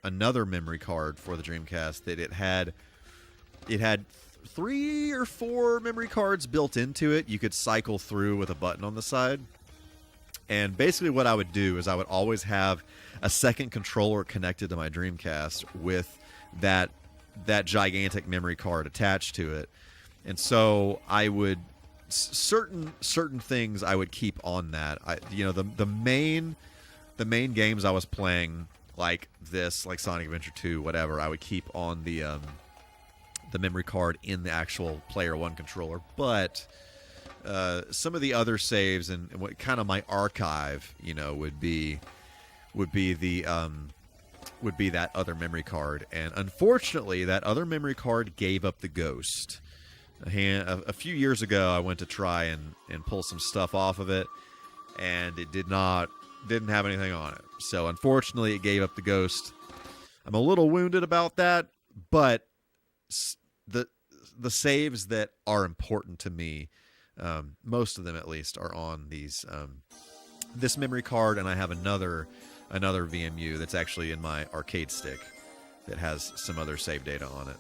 another memory card for the Dreamcast that it had 3 or 4 memory cards built into it. You could cycle through with a button on the side. And basically what I would do is I would always have a second controller connected to my Dreamcast with that gigantic memory card attached to it. And so I would certain things I would keep on that. The main games I was playing, like this, like Sonic Adventure 2, whatever, I would keep on the memory card in the actual Player One controller. But some of the other saves and what kind of my archive, would be that other memory card. And unfortunately, that other memory card gave up the ghost. A few years ago, I went to try and pull some stuff off of it, and it didn't have anything on it. So unfortunately, it gave up the ghost. I'm a little wounded about that, but the saves that are important to me, most of them at least, are on this memory card, and I have another VMU that's actually in my arcade stick that has some other save data on it.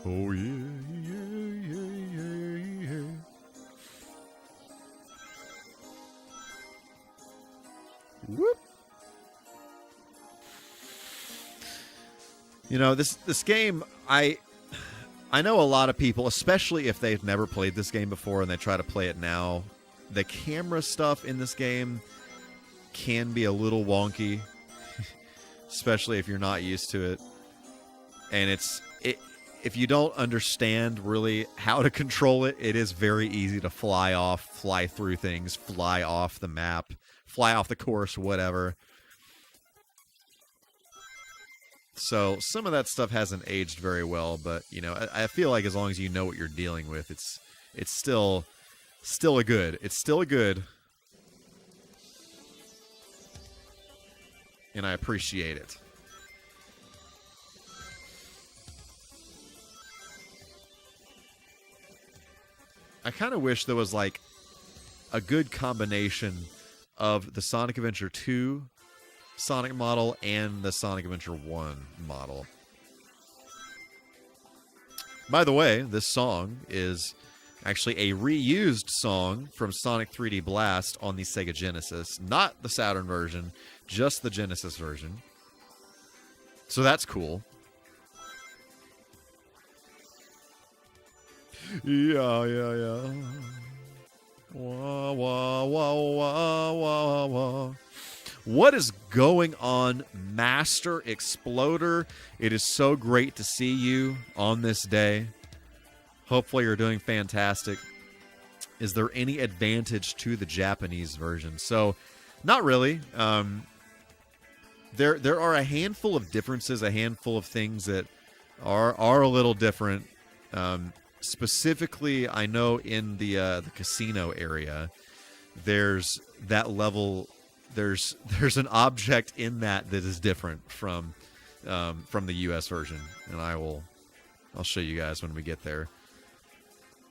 Oh, yeah. Whoop. This game, I know a lot of people, especially if they've never played this game before and they try to play it now, the camera stuff in this game can be a little wonky, especially if you're not used to it. And if you don't understand really how to control it, it is very easy to fly through things, fly off the map, fly off the course, whatever. So some of that stuff hasn't aged very well, but I feel like as long as you know what you're dealing with, it's still a good. It's still a good, and I appreciate it. I kind of wish there was like a good combination of the Sonic Adventure 2 Sonic model and the Sonic Adventure 1 model. By the way, this song is actually a reused song from Sonic 3D Blast on the Sega Genesis. Not the Saturn version, just the Genesis version. So that's cool. Yeah. Wah, wah, wah, wah, wah, wah. What is going on, Master Exploder? It is so great to see you on this day. Hopefully you're doing fantastic. Is there any advantage to the Japanese version? So, not really. There are a handful of differences, a handful of things that are a little different. Specifically, I know in the casino area, there's that level. There's an object in that is different from the U.S. version, and I'll show you guys when we get there.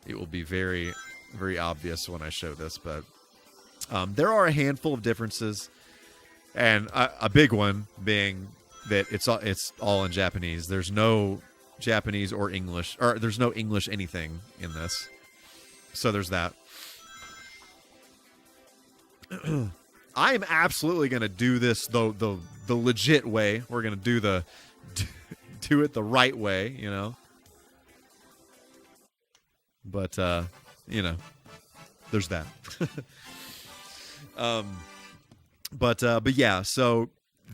It will be very, very obvious when I show this, but there are a handful of differences, and a big one being that it's all in Japanese. There's no Japanese or English, or there's no English anything in this, so there's that. I am absolutely going to do this the legit way. We're going to do it the right way, you know. But there's that. But yeah, so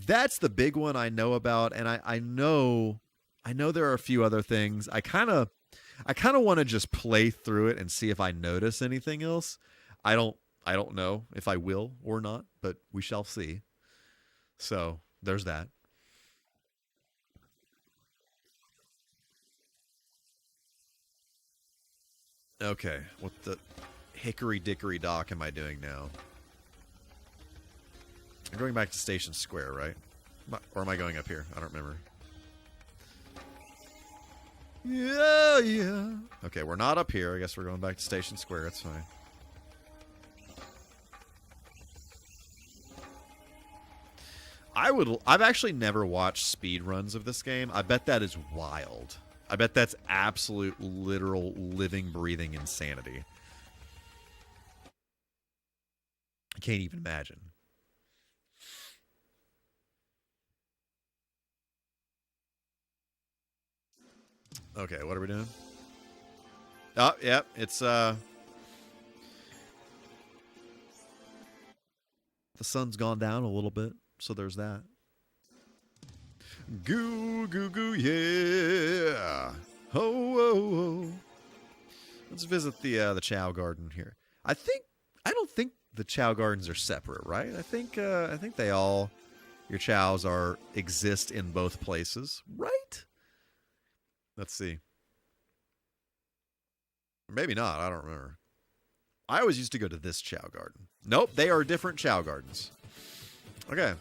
that's the big one I know about, and I know there are a few other things. I kind of want to just play through it and see if I notice anything else. I don't know if I will or not, but we shall see. So there's that. Okay, what the hickory dickory dock am I doing now? I'm going back to Station Square, right? Or am I going up here? I don't remember. Yeah. Okay, we're not up here. I guess we're going back to Station Square. It's fine. I've actually never watched speed runs of this game. I bet that is wild. I bet that's absolute, literal, living, breathing insanity. I can't even imagine. Okay, what are we doing? Oh, yep, it's the sun's gone down a little bit, so there's that. Goo, goo, goo, yeah. Ho, ho, ho. Let's visit the Chow Garden here. I don't think the Chow Gardens are separate, right? I think they all, your Chows exist in both places, right? Let's see. Maybe not. I don't remember. I always used to go to this Chow Garden. Nope, they are different Chow Gardens. Okay.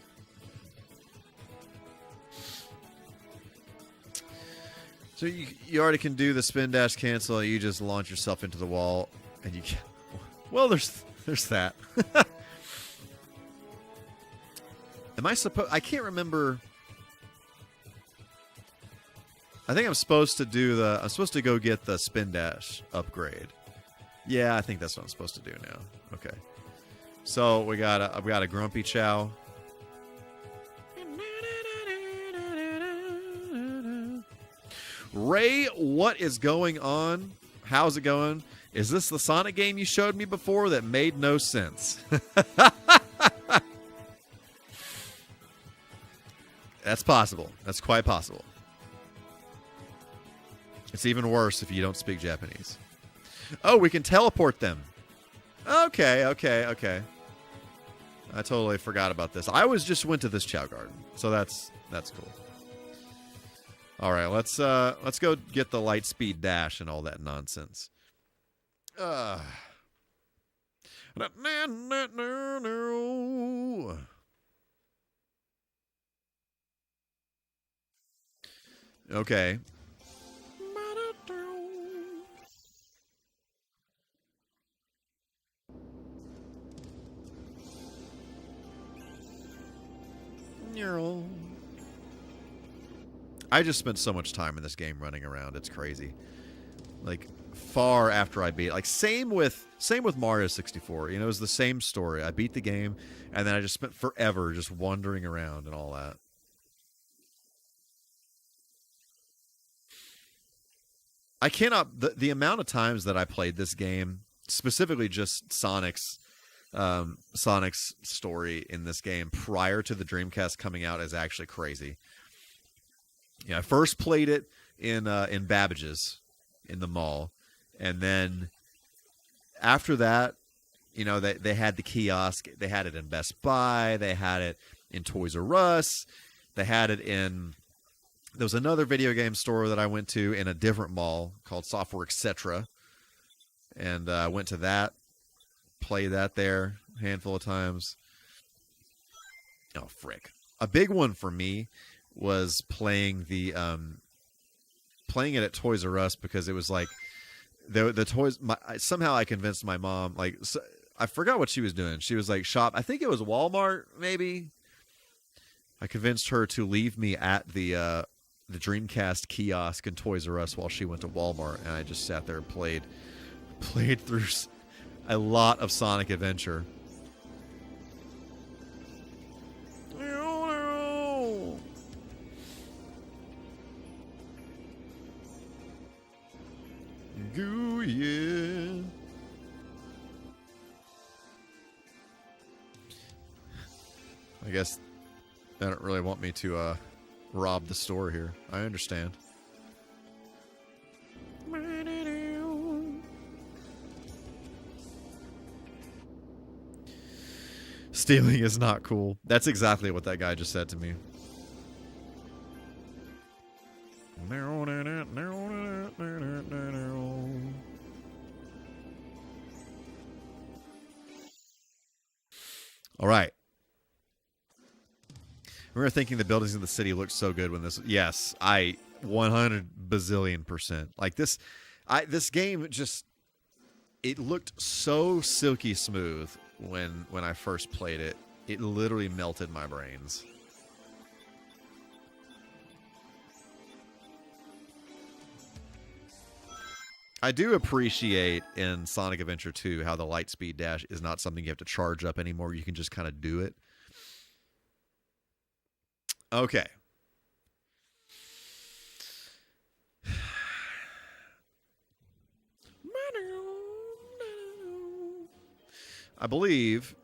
So you already can do the spin dash cancel. You just launch yourself into the wall, and you can. Well, there's that. Am I supposed? I can't remember. I think I'm supposed to do I'm supposed to go get the spin dash upgrade. Yeah, I think that's what I'm supposed to do now. Okay. So I've got a Grumpy Chow. Ray, what is going on? How's it going? Is this the Sonic game you showed me before that made no sense? That's possible. That's quite possible. It's even worse if you don't speak Japanese. Oh, we can teleport them. Okay. I totally forgot about this. I just went to this Chow Garden, so that's cool. All right, let's go get the light speed dash and all that nonsense. Okay. I just spent so much time in this game running around. It's crazy. Like, far after I beat it. Like, same with Mario 64. You know, it was the same story. I beat the game, and then I just spent forever just wandering around and all that. I cannot... The amount of times that I played this game, specifically just Sonic's story in this game prior to the Dreamcast coming out is actually crazy. Yeah, I first played it in Babbage's in the mall, and then after that, you know, they had the kiosk. They had it in Best Buy. They had it in Toys R Us. They had it in... There was another video game store that I went to in a different mall called Software Etc. And I went to that, played that there a handful of times. Oh, frick. A big one for me was playing it at Toys R Us, because it was like the toys. Somehow I convinced my mom, like, I forgot what she was doing. She was like, shop. I think it was Walmart, maybe. I convinced her to leave me at the Dreamcast kiosk in Toys R Us while she went to Walmart, and I just sat there and played through a lot of Sonic Adventure. Goo, yeah. I guess they don't really want me to rob the store here. I understand. Stealing is not cool. That's exactly what that guy just said to me. All right. I remember thinking the buildings in the city looked so good when this... Yes, I 100 bazillion%. Like, this game just... It looked so silky smooth when I first played it. It literally melted my brains. I do appreciate in Sonic Adventure 2 how the Lightspeed Dash is not something you have to charge up anymore. You can just kind of do it. Okay. I believe,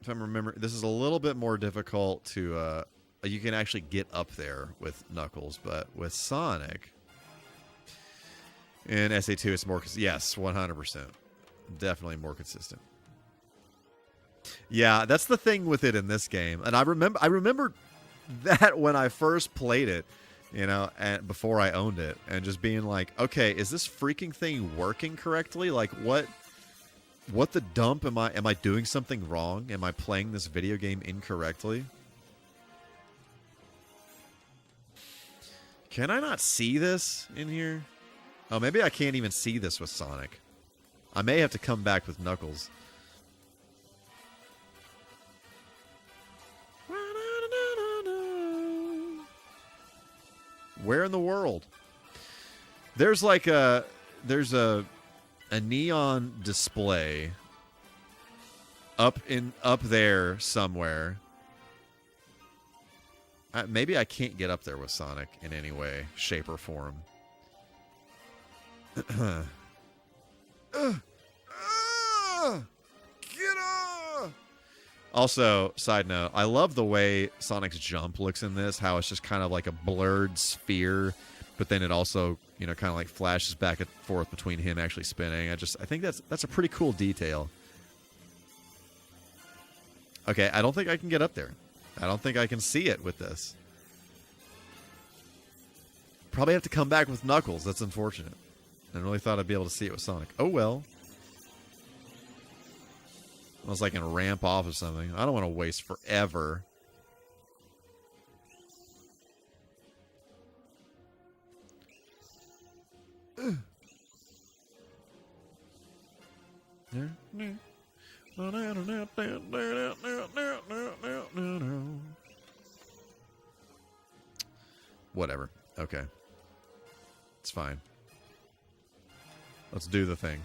if I'm remembering, this is a little bit more difficult to... you can actually get up there with Knuckles, but with Sonic... In SA2, it's more... Yes, 100%. Definitely more consistent. Yeah, that's the thing with it in this game. And I remember that when I first played it, you know, and before I owned it, and just being like, okay, is this freaking thing working correctly? Like, what the dump am I doing something wrong? Am I playing this video game incorrectly? Can I not see this in here? Oh, maybe I can't even see this with Sonic. I may have to come back with Knuckles. Where in the world? There's like a neon display up there somewhere. Maybe I can't get up there with Sonic in any way, shape, or form. Get off! Also, side note, I love the way Sonic's jump looks in this, how it's just kind of like a blurred sphere, but then it also, you know, kind of like flashes back and forth between him actually spinning. I think that's a pretty cool detail. Okay, I don't think I can get up there. I don't think I can see it with this. Probably have to come back with Knuckles. That's unfortunate. I really thought I'd be able to see it with Sonic. Oh, well. Unless I can ramp off of something. I don't want to waste forever. Whatever. Okay. It's fine. Let's do the thing.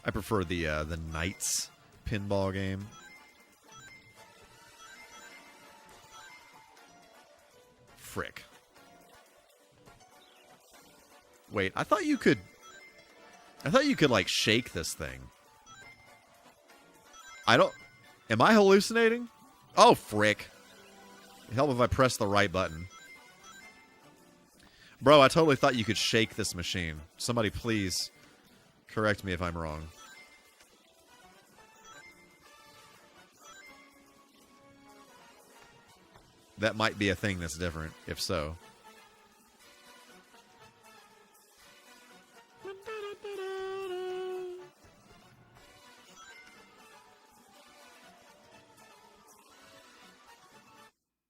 I prefer the Knights pinball game. Frick. Wait, I thought you could like shake this thing. Am I hallucinating? Oh, frick. Help if I press the right button. Bro, I totally thought you could shake this machine. Somebody please correct me if I'm wrong. That might be a thing that's different, if so.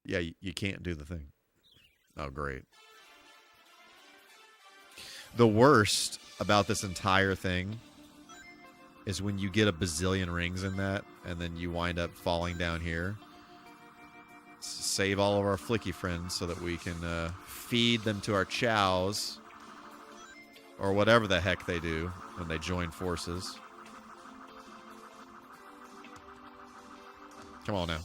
Yeah, you can't do the thing. Oh, great. The worst about this entire thing is when you get a bazillion rings in that, and then you wind up falling down here. Save all of our flicky friends so that we can feed them to our chows. Or whatever the heck they do when they join forces. Come on now.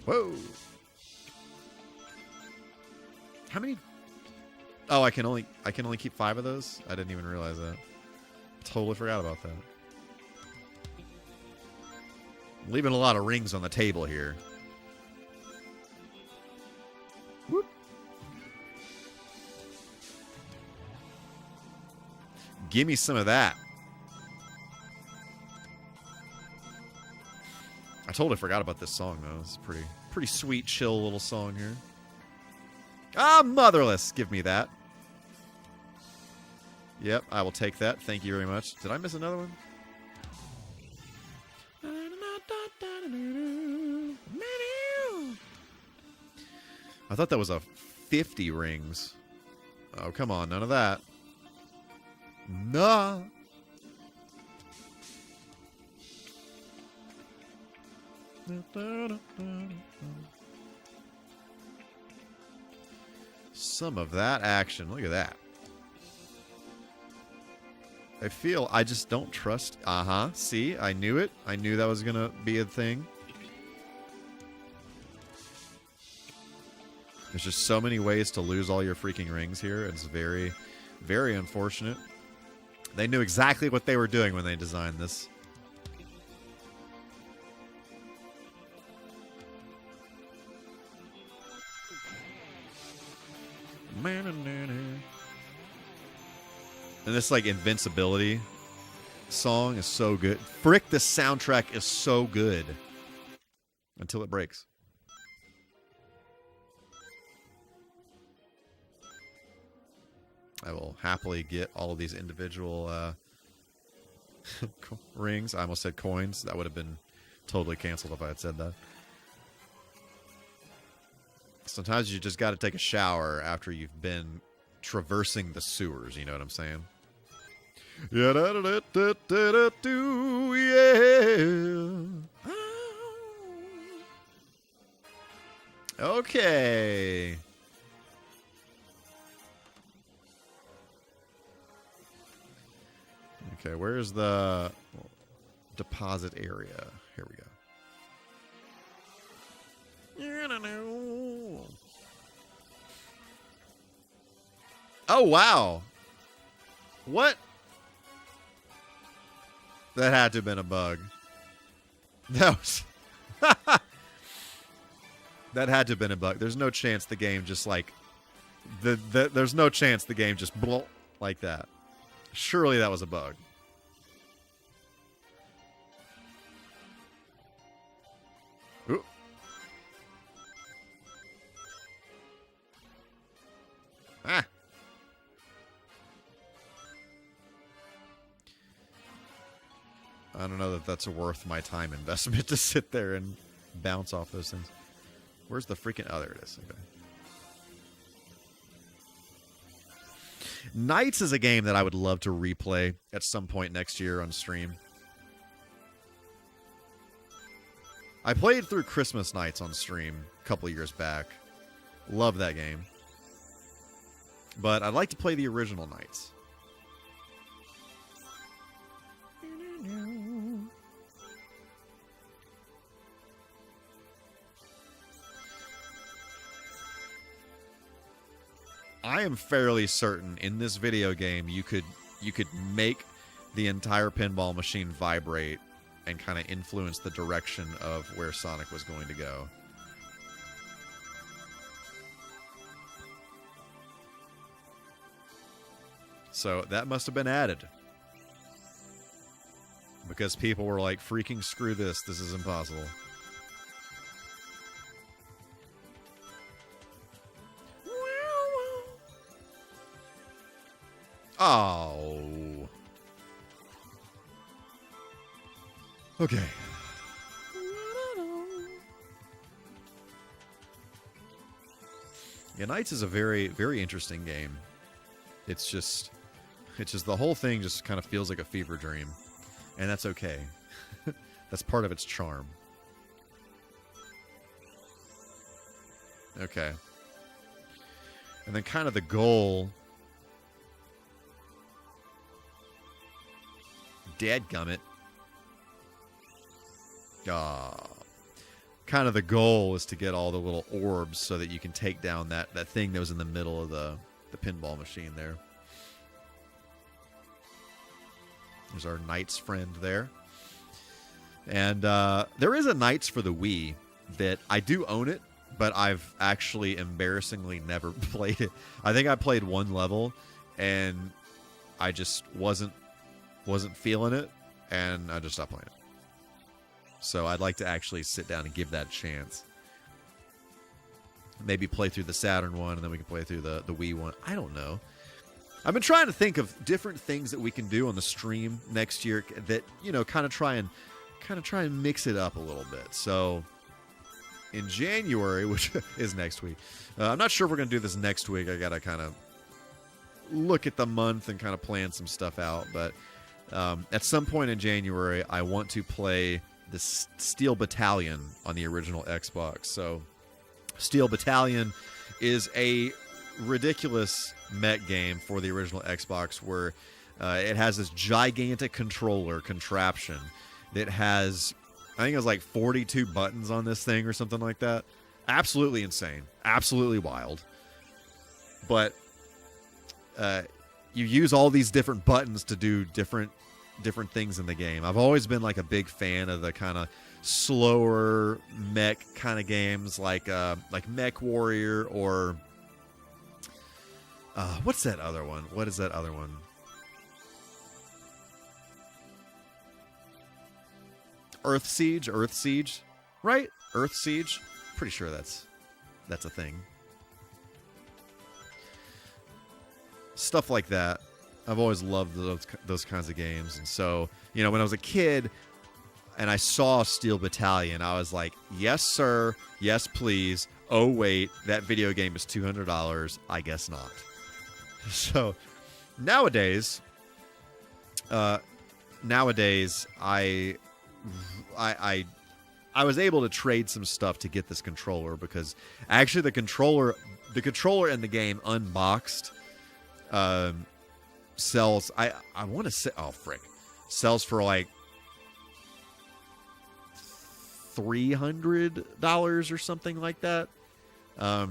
Whoa. How many? Oh, I can only keep 5 of those? I didn't even realize that. Totally forgot about that. I'm leaving a lot of rings on the table here. Whoop. Give me some of that. I totally forgot about this song, though. It's pretty sweet, chill little song here. Ah, Motherless! Give me that. Yep, I will take that. Thank you very much. Did I miss another one? I thought that was a 50 rings. Oh, come on. None of that. Nah. Some of that action. Look at that. I just don't trust. See, I knew it. I knew that was going to be a thing. There's just so many ways to lose all your freaking rings here. It's very, very unfortunate. They knew exactly what they were doing when they designed this. And this, like, invincibility song is so good. Frick, this soundtrack is so good. Until it breaks. I will happily get all of these individual rings. I almost said coins. That would have been totally canceled if I had said that. Sometimes you just got to take a shower after you've been traversing the sewers. You know what I'm saying? Yeah, da, da, da, da, da, da, do, yeah. Okay. Okay, where's the deposit area? Here we go. Oh, wow. What? That had to have been a bug. That was... That had to have been a bug. There's no chance the game just, like... There's no chance the game just... Blah, like that. Surely that was a bug. Ooh. Ah. I don't know that that's worth my time investment to sit there and bounce off those things. Where's the freaking... Oh, there it is. Okay. Knights is a game that I would love to replay at some point next year on stream. I played through Christmas Nights on stream a couple years back. Love that game. But I'd like to play the original Knights. I am fairly certain in this video game you could make the entire pinball machine vibrate and kind of influence the direction of where Sonic was going to go. So that must have been added. Because people were like, freaking screw this. This is impossible. Oh. Okay. Yeah, Knights is a very, very interesting game. It's just the whole thing just kind of feels like a fever dream. And that's okay. That's part of its charm. Okay. And then kind of the goal... Dadgummit. Kind of the goal is to get all the little orbs so that you can take down that thing that was in the middle of the pinball machine there. There's our Knights friend there. And there is a Knights for the Wii that I do own it, but I've actually embarrassingly never played it. I think I played one level, and I just wasn't feeling it, and I just stopped playing it. So I'd like to actually sit down and give that a chance. Maybe play through the Saturn one, and then we can play through the Wii one. I don't know. I've been trying to think of different things that we can do on the stream next year that, you know, kind of try and mix it up a little bit. So in January, which is next week, I'm not sure if we're going to do this next week. I got to kind of look at the month and kind of plan some stuff out, but at some point in January, I want to play the Steel Battalion on the original Xbox. So Steel Battalion is a ridiculous mech game for the original Xbox where it has this gigantic controller contraption that has, I think it was like 42 buttons on this thing or something like that. Absolutely insane. Absolutely wild. But you use all these different buttons to do different things in the game. I've always been like a big fan of the kind of slower mech kind of games like Mech Warrior or what's that other one? What is that other one? Earth Siege, right? Earth Siege. Pretty sure that's a thing. Stuff like that. I've always loved those kinds of games. And so, you know, when I was a kid and I saw Steel Battalion, I was like, yes, sir. Yes, please. Oh, wait, that video game is $200. I guess not. So nowadays, I was able to trade some stuff to get this controller because actually the controller in the game unboxed sells, I want to say, sells for like $300 or something like that. I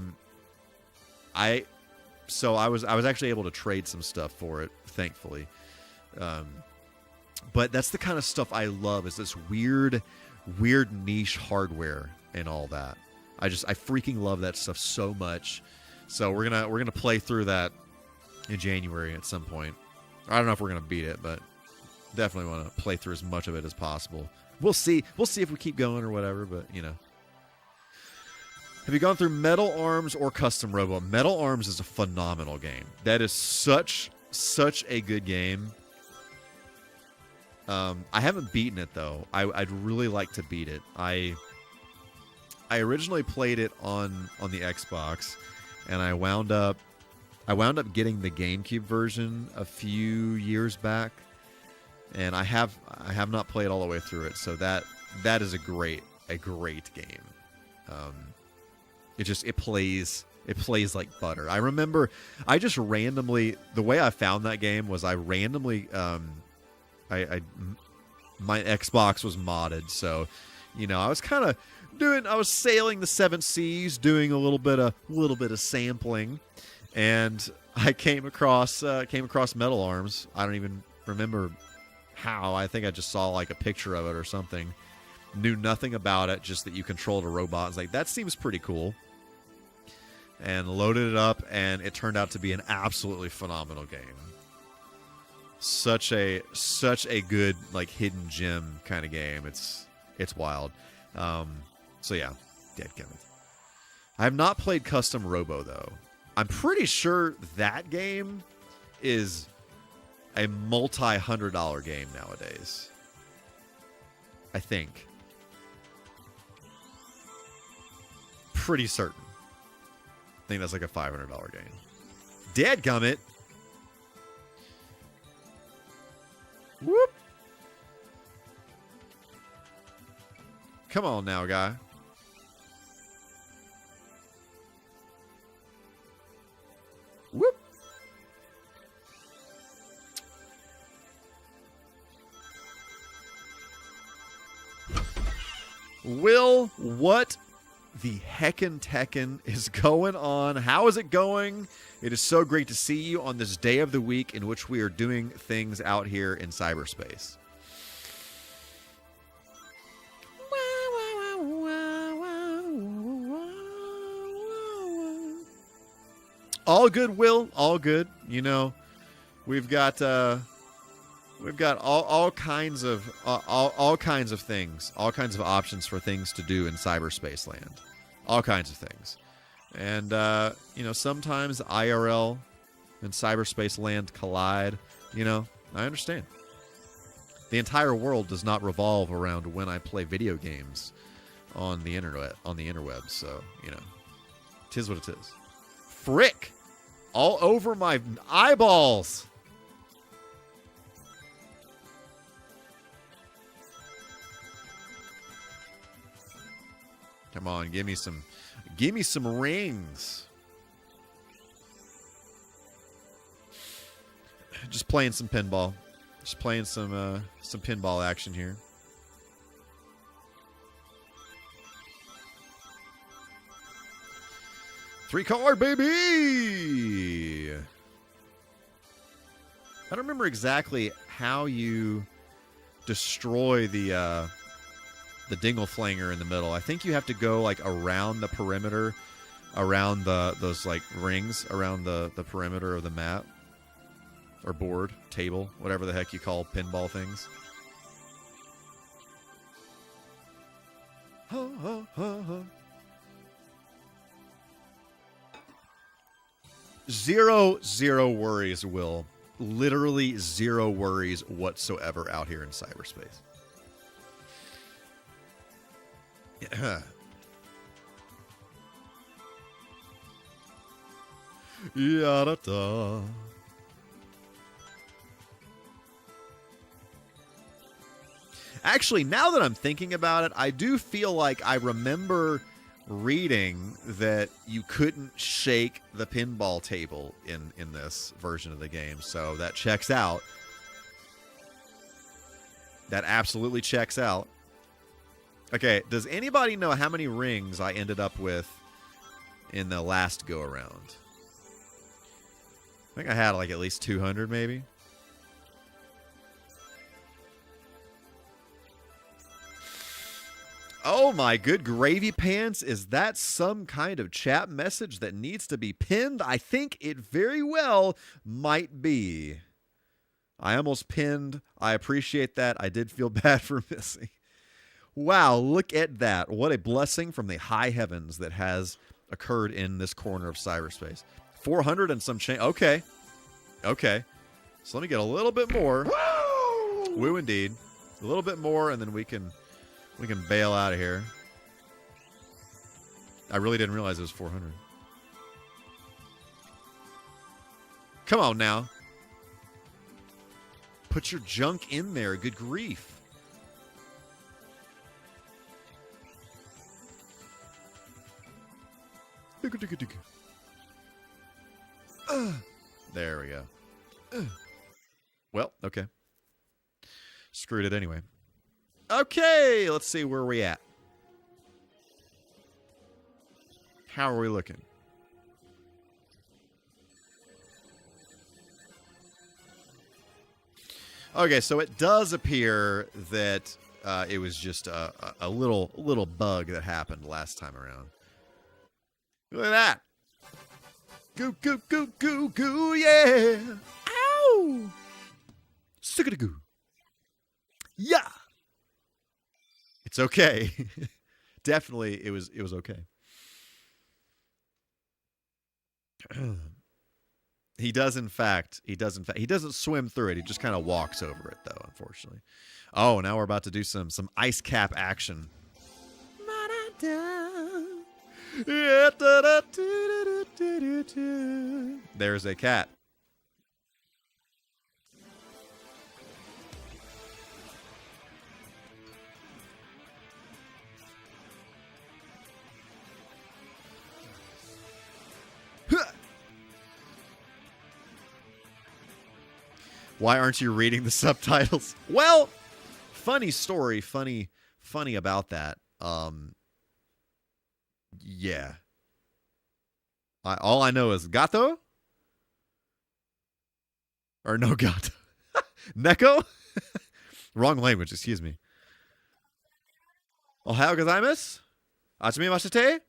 was actually able to trade some stuff for it, thankfully. But that's the kind of stuff I love, is this weird niche hardware and all that. I freaking love that stuff so much. So we're gonna play through that in January at some point. I don't know if we're gonna beat it, but definitely want to play through as much of it as possible. We'll see if we keep going or whatever, but you know. Have you gone through Metal Arms or Custom Robo? Metal Arms is a phenomenal game. That is such a good game. I haven't beaten it though. I'd really like to beat it. I originally played it on the Xbox, and I wound up I wound up getting the GameCube version a few years back, and I have not played all the way through it. So that is a great game. It plays like butter. I remember I just randomly, the way I found that game was I randomly my Xbox was modded, so I was kind of I was sailing the seven seas, doing a little bit of sampling, and I came across Metal Arms. I don't even remember how. I think I just saw like a picture of it or something. Knew nothing about it, just that you controlled a robot. I was like, that seems pretty cool. And loaded it up, and it turned out to be an absolutely phenomenal game. Such a good like hidden gem kind of game. It's wild. So yeah, dadgummit. I have not played Custom Robo though. I'm pretty sure that game is a multi-$100 game nowadays. I think. Pretty certain. I think that's like a $500 game. Dadgummit. Whoop. Come on now, guy. Whoop. Will, what the heckin' Tekken is going on? How is it going? It is so great to see you on this day of the week in which we are doing things out here in cyberspace. All good, Will. All good. We've got all kinds of things, all kinds of options for things to do in cyberspace land, all kinds of things, and sometimes IRL and cyberspace land collide. I understand. The entire world does not revolve around when I play video games on the internet, on the interwebs. So tis what it is. Frick! All over my eyeballs. Come on, give me some rings. Just playing some pinball. Just playing some pinball action here. Three card, baby! I don't remember exactly how you destroy the dingle flanger in the middle. I think you have to go like around the perimeter, around those like rings around the perimeter of the map or board, table, whatever the heck you call pinball things. Ha, ha, ha, ha. Zero worries, Will. Literally zero worries whatsoever out here in cyberspace. Yada-da. Actually, now that I'm thinking about it, I do feel like I remember reading that you couldn't shake the pinball table in this version of the game, so that checks out. That absolutely checks out. Okay, does anybody know how many rings I ended up with in the last go-around? I think I had like at least 200 maybe. Oh my good gravy pants, is that some kind of chat message that needs to be pinned? I think it very well might be. I almost pinned. I appreciate that. I did feel bad for missing. Wow, look at that. What a blessing from the high heavens that has occurred in this corner of cyberspace. 400 and some change. Okay. Okay. So let me get a little bit more. Woo! Woo indeed. A little bit more, and then we can bail out of here. I really didn't realize it was 400. Come on now. Put your junk in there. Good grief. There we go. Well, okay. Screwed it anyway. Okay, let's see where we at. How are we looking? Okay, so it does appear that it was just a little bug that happened last time around. Look at that. Goo, goo, goo, goo, goo, yeah. Ow. Sick-a-da-goo. Yeah. It's okay. Definitely, it was okay. He doesn't swim through it. He just kind of walks over it, though, unfortunately. Oh, now we're about to do some ice cap action. There's a cat. Why aren't you reading the subtitles? Well, funny story, funny about that. Yeah. All I know is gato? Or no gato? Neko? Wrong language, excuse me. Ohayou gozaimasu? Hajimemashite?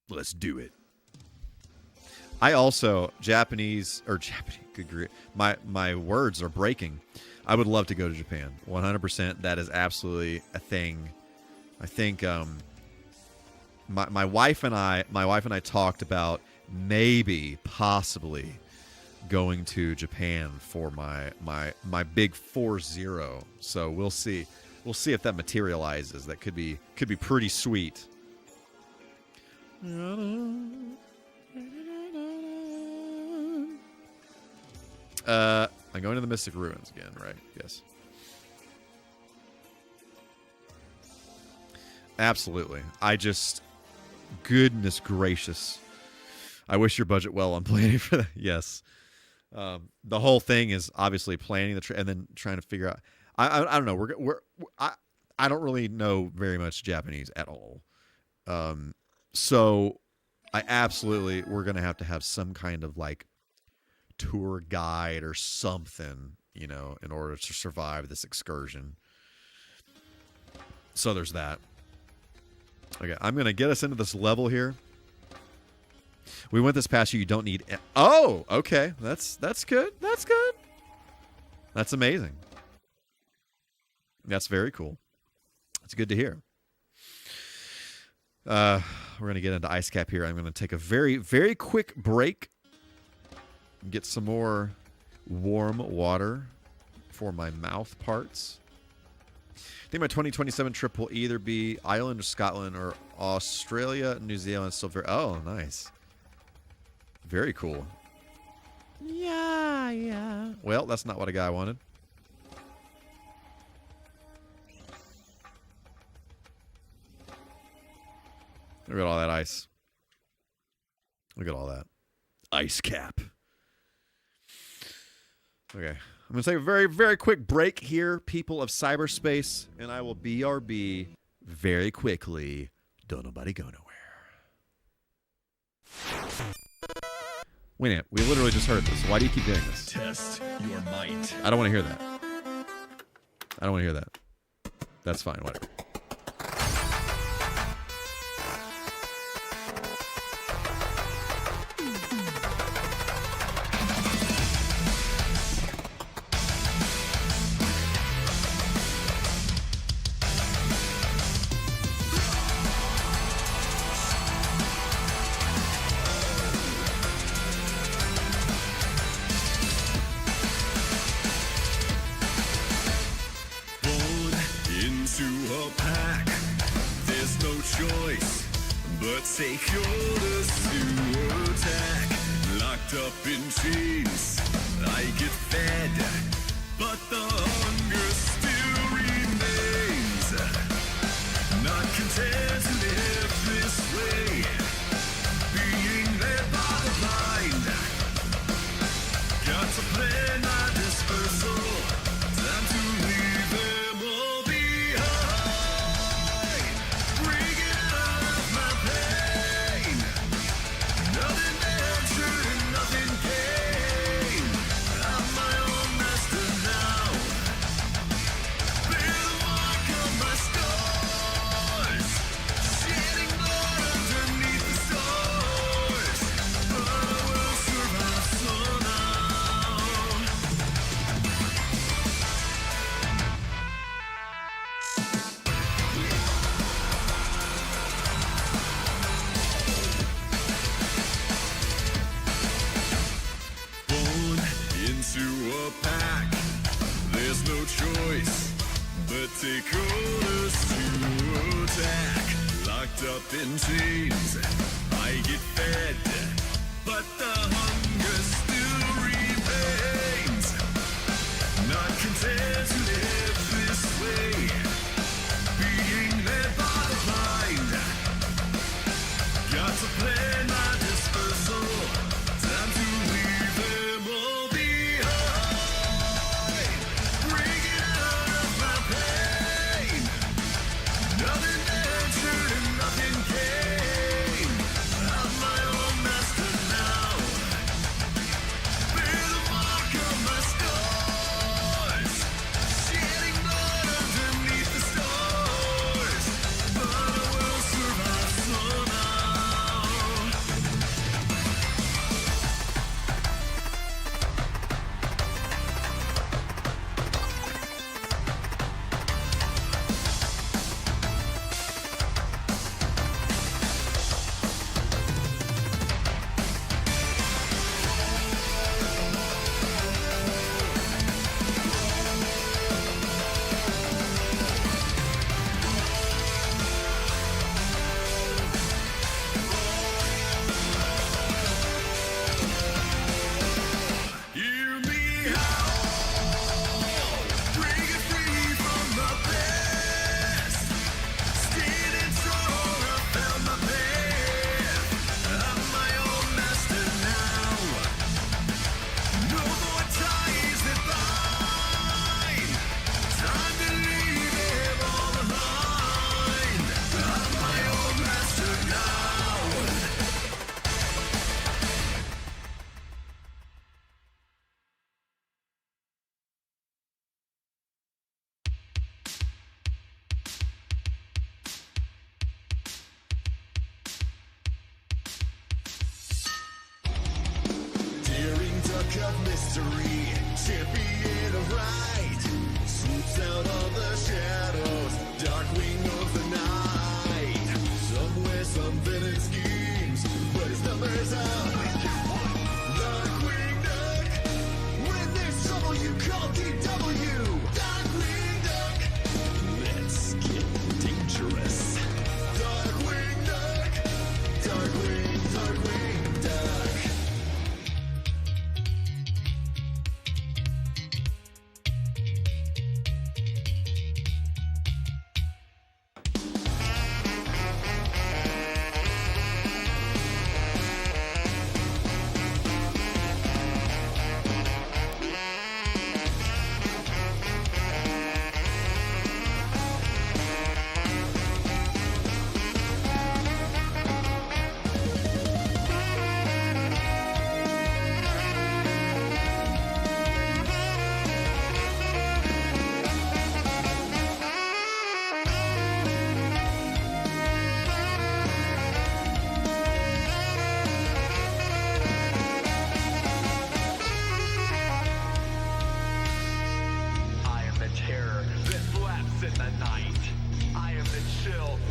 Let's do it. I also good grief. My words are breaking. I would love to go to Japan. 100%. That is absolutely a thing. I think my wife and I talked about possibly going to Japan for my big 4-0. So we'll see. We'll see if that materializes. That could be pretty sweet. I'm going to the Mystic Ruins again, right? Yes. Absolutely. Goodness gracious. I wish your budget well on planning for that. Yes. The whole thing is obviously planning the trip and then trying to figure out. I don't know. I don't really know very much Japanese at all. So we're going to have some kind of like tour guide or something, in order to survive this excursion. So there's that. Okay, I'm going to get us into this level here. We went this past year. You don't need... Oh, okay. That's good. That's good. That's amazing. That's very cool. That's good to hear. We're going to get into ice cap here. I'm going to take a very, very quick break. Get some more warm water for my mouth parts. I think my 2027 trip will either be Ireland or Scotland or Australia, New Zealand. Still very... Oh, nice. Very cool. Yeah. Well, that's not what a guy wanted. Look at all that ice. Look at all that. Ice cap. Okay. I'm going to take a very, very quick break here, people of cyberspace, and I will BRB very quickly. Don't nobody go nowhere. Wait a minute. We literally just heard this. Why do you keep doing this? Test your might. I don't want to hear that. I don't want to hear that. That's fine. Whatever. a pack. There's no choice but take orders to attack. Locked up in chains, I get fed, but the hunger still remains. Not content to live this way, being led by the blind. Got to plan my dispersal, time to leave them all behind. Bringing out my pain, nothing ventured and nothing gained. I'm my own master now, bear the mark of my scars, shedding blood underneath the stars, but I will survive somehow. Born into a pack, there's no choice but take orders to attack. Locked up in chains, I get fed, but the hunger still remains. Not content to live this way, being led by the blind. Got to plan my dispersal, time to leave them all behind. Bringing out my pain, nothing ventured and nothing gained. I'm my own master now, bear the mark of my scars, shedding blood underneath the stars, but I will survive somehow. Hear me howl, break free from the past. Standing strong, I found my path. I'm my own master now. No more ties that bind. Time to leave them all behind. I'm my own master now. Daring duck of mystery, champion of right, swoops out of the shadows, dark wing of the night. Somewhere some villain schemes, but his numbers up. Dark wing duck, when there's trouble you call DW. Dark wing duck, let's get dangerous. Dark wing duck, dark wing duck.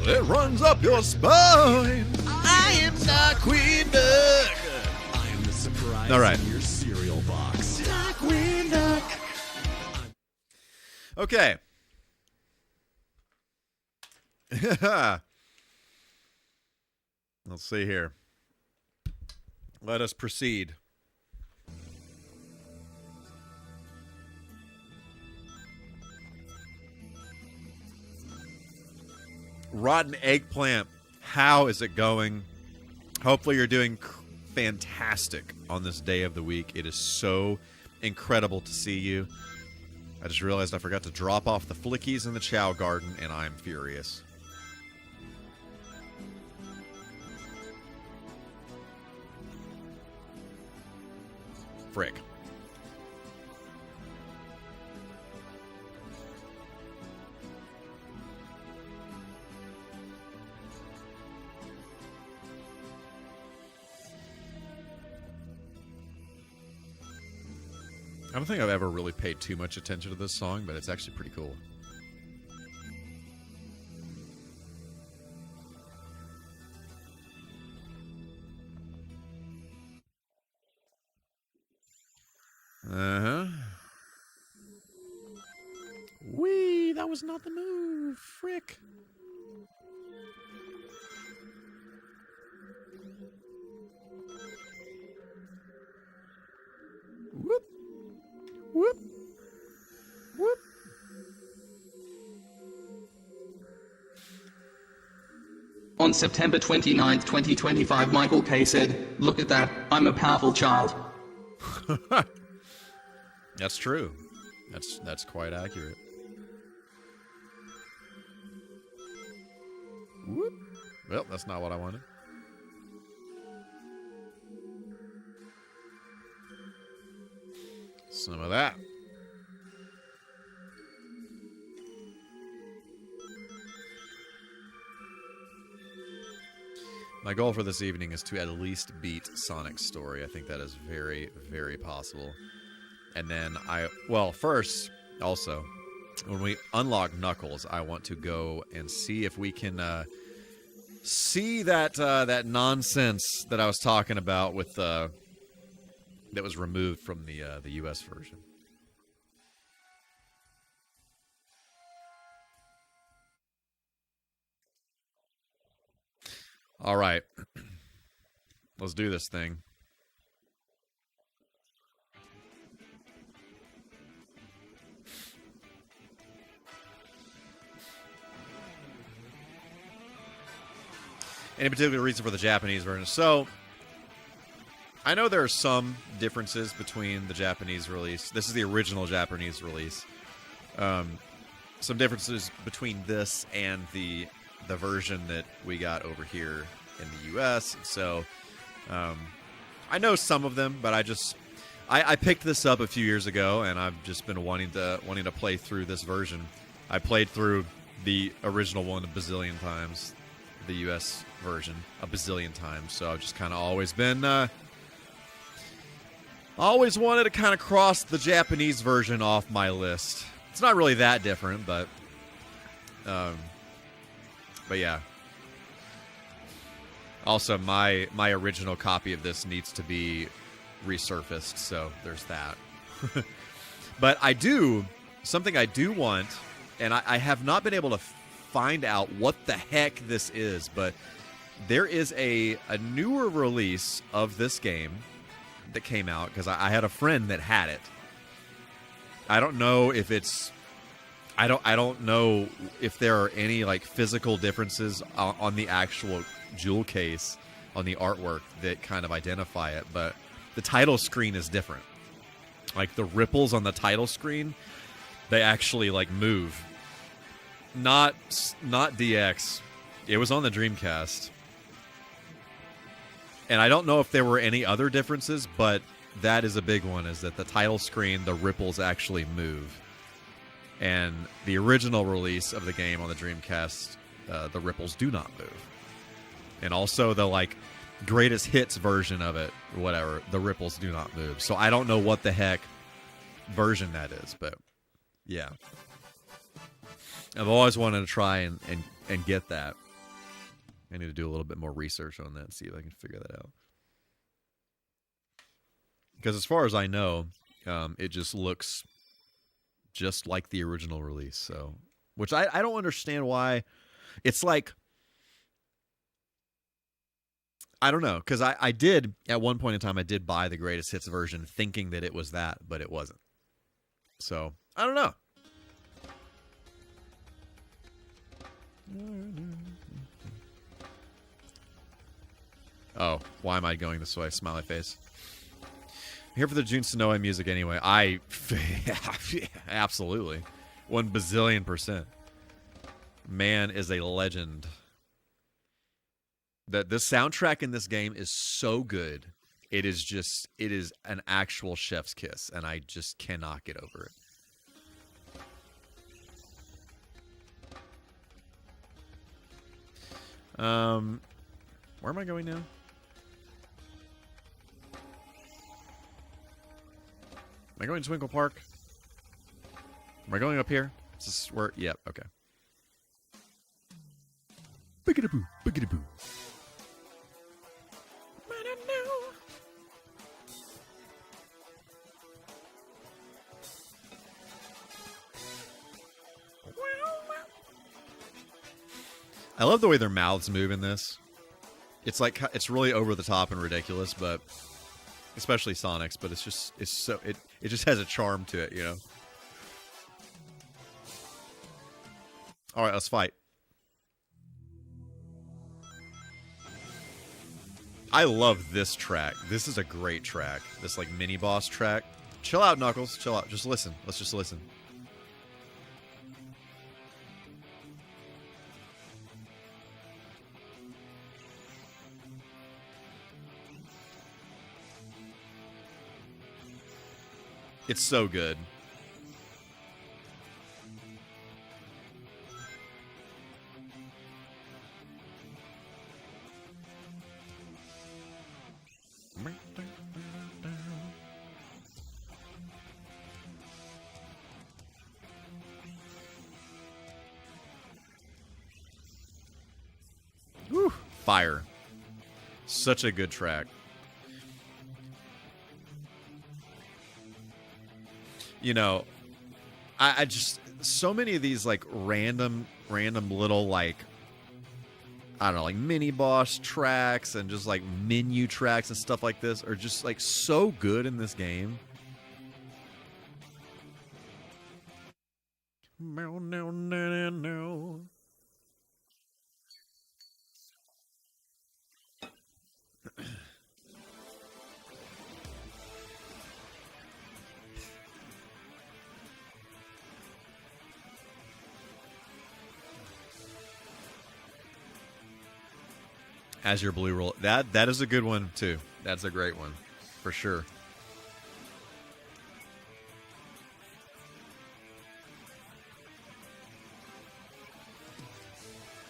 It runs up your spine. I am the Queen Duck. I am the surprise All right. in your cereal box. Okay. Let's see here. Let us proceed. Rotten Eggplant, how is it going? Hopefully you're doing fantastic on this day of the week. It is so incredible to see you. I just realized I forgot to drop off the flickies in the Chow Garden, and I'm furious. Frick. I don't think I've ever really paid too much attention to this song, but it's actually pretty cool. Uh-huh. Whee! That was not the move. Frick. Whoop. Whoop. Whoop. On September 29th, 2025, Michael K. said, "Look at that, I'm a powerful child." That's true. That's quite accurate. Whoop. Well, that's not what I wanted. Some of that. My goal for this evening is to at least beat Sonic's story. I think that is very, very possible. And then first, also, when we unlock Knuckles, I want to go and see if we can see that nonsense that I was talking about with that was removed from the U.S. version. All right, let's do this thing. Any particular reason for the Japanese version? So, I know there are some differences between the Japanese release. This is the original Japanese release. Some differences between this and the version that we got over here in the U.S. So, I know some of them, but I picked this up a few years ago, and I've just been wanting to play through this version. I played through the original one a bazillion times, the U.S. version a bazillion times. So I've just kind of always been, always wanted to kind of cross the Japanese version off my list. It's not really that different, but yeah. Also, my original copy of this needs to be resurfaced, so there's that. But something I do want, and I have not been able to find out what the heck this is, but there is a newer release of this game that came out, because I had a friend that had it. I don't know if it's... I don't know if there are any like physical differences on the actual jewel case, on the artwork that kind of identify it, but the title screen is different. Like the ripples on the title screen, they actually like move. Not DX. It was on the Dreamcast. And I don't know if there were any other differences, but that is a big one, is that the title screen, the ripples actually move. And the original release of the game on the Dreamcast, the ripples do not move. And also the like greatest hits version of it, whatever, the ripples do not move. So I don't know what the heck version that is, but yeah. I've always wanted to try and get that. I need to do a little bit more research on that and see if I can figure that out. Because as far as I know, it just looks just like the original release. So, which I don't understand why It's like, I don't know, because I did, at one point in time, I did buy the greatest hits version thinking that it was that, but it wasn't. So, I don't know. Oh, why am I going this way? Smiley face. Here for the Jun Sonoe music anyway. Absolutely. 1 bazillion%. Man is a legend. The soundtrack in this game is so good. It is an actual chef's kiss, and I just cannot get over it. Where am I going now? Am I going to Twinkle Park? Am I going up here? Is this where? Yep, okay. Biggity-boo, biggity-boo. I love the way their mouths move in this. It's like, it's really over the top and ridiculous, but especially Sonic's, but it's so it just has a charm to it, you know. All right, let's fight. I love this track. This is a great track. This like mini boss track. Chill out, Knuckles. Chill out. Just listen. Let's just listen. It's so good. Woo, fire. Such a good track. You know, I just, so many of these like random little like, I don't know, like mini boss tracks and just like menu tracks and stuff like this are just like so good in this game. No, no, no, no. As your blue roll, that is a good one too. That's a great one, for sure.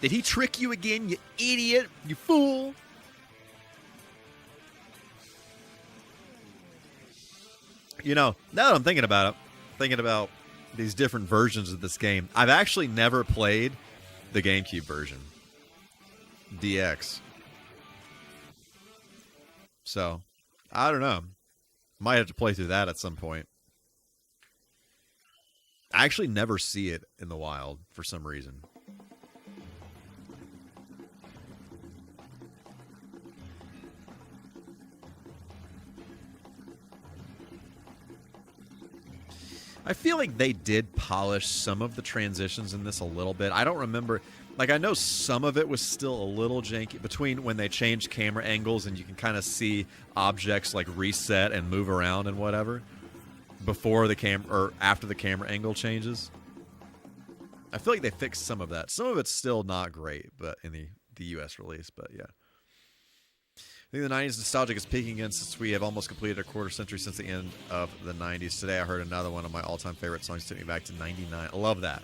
Did he trick you again, you idiot, you fool? You know, now that I'm thinking about these different versions of this game, I've actually never played the GameCube version, DX. So, I don't know. Might have to play through that at some point. I actually never see it in the wild for some reason. I feel like they did polish some of the transitions in this a little bit. I don't remember. Like, I know some of it was still a little janky between when they changed camera angles and you can kind of see objects like reset and move around and whatever before the camera or after the camera angle changes. I feel like they fixed some of that. Some of it's still not great, but in the US release, but yeah. I think the 90s nostalgic is peaking again since we have almost completed a quarter century since the end of the 90s. Today I heard another one of my all-time favorite songs took me back to 99. I love that.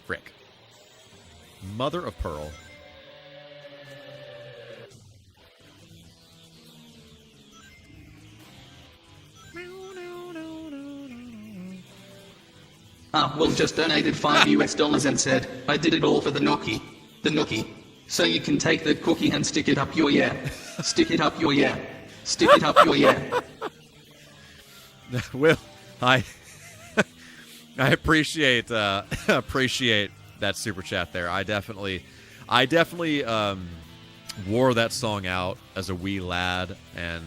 Frick. Mother of Pearl. Will just donated $5 and said, I did it all for the nookie. The nookie. So you can take the cookie and stick it up your yeah. Stick it up your yeah. Stick it up your yeah. Will, I I appreciate appreciate that super chat there. I definitely wore that song out as a wee lad, and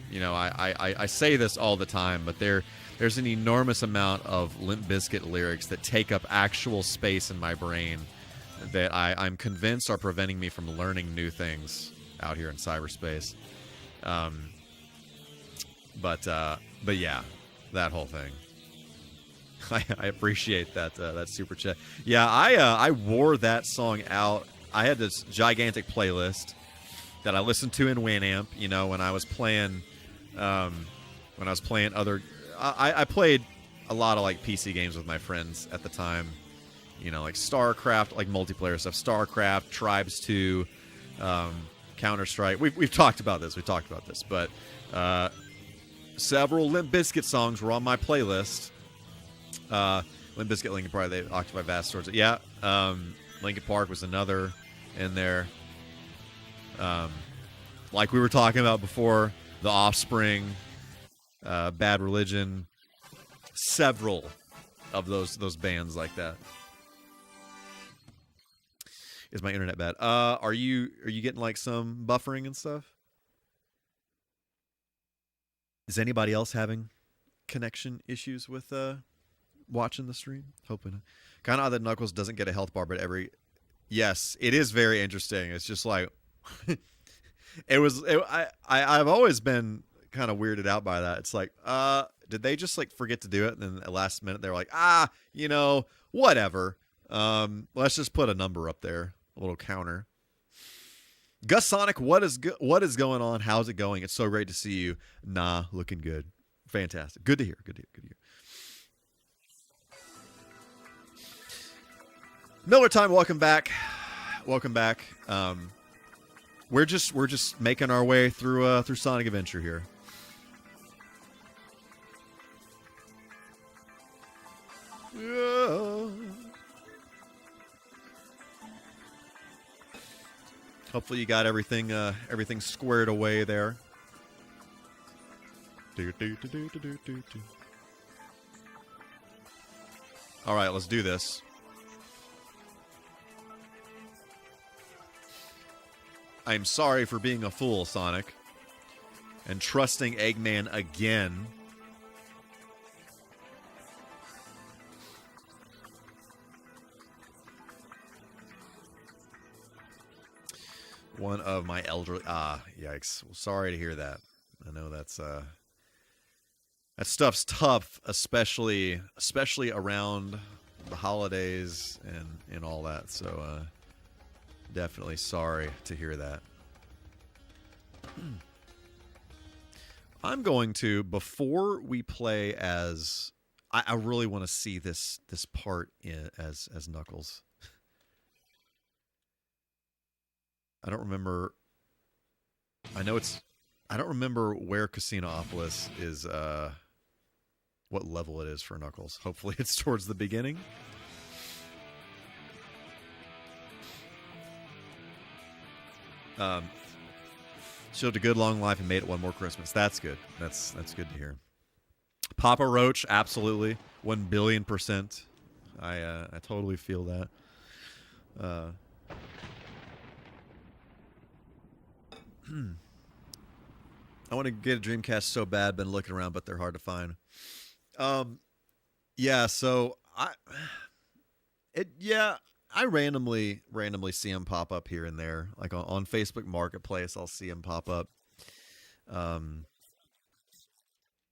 you know, I say this all the time, but there's an enormous amount of Limp Bizkit lyrics that take up actual space in my brain that I'm convinced are preventing me from learning new things out here in cyberspace. But yeah, that whole thing. I appreciate that that super chat. Yeah, I wore that song out. I had this gigantic playlist that I listened to in Winamp. You know, when I was playing other. I played a lot of like PC games with my friends at the time. You know, like StarCraft, like multiplayer stuff. StarCraft, Tribes 2, Counter-Strike. We've talked about this. But several Limp Bizkit songs were on my playlist. Limp Bizkit, Linkin Park, they Occupy Vast Swords. Yeah, Linkin Park was another in there. Like we were talking about before, The Offspring, Bad Religion, several of those bands like that. Is my internet bad? Are you getting like some buffering and stuff? Is anybody else having connection issues with watching the stream? Hoping. Kind of odd that Knuckles doesn't get a health bar, but yes, it is very interesting. It's just like I've always been kind of weirded out by that. It's like, did they just like forget to do it, and then at the last minute they're like, you know, whatever. Let's just put a number up there, a little counter. Gus Sonic, what is going on? How's it going? It's so great to see you. Nah, looking good. Fantastic. Good to hear. Miller Time, welcome back. We're just making our way through Sonic Adventure here. Yeah. Hopefully you got everything squared away there. All right, let's do this. I'm sorry for being a fool, Sonic, and trusting Eggman again. One of my elderly... yikes. Well, sorry to hear that. I know that stuff's tough, especially around the holidays and all that. So, definitely sorry to hear that. I'm going to, before we play as... I really want to see this part as Knuckles. I don't remember. I don't remember where Casinopolis is. What level it is for Knuckles. Hopefully, it's towards the beginning. She lived a good long life and made it one more Christmas. That's good. That's good to hear. Papa Roach, absolutely, 1,000,000,000%. I totally feel that. I want to get a Dreamcast so bad. Been looking around, but they're hard to find. Yeah. So I randomly see them pop up here and there, like on Facebook Marketplace. I'll see them pop up.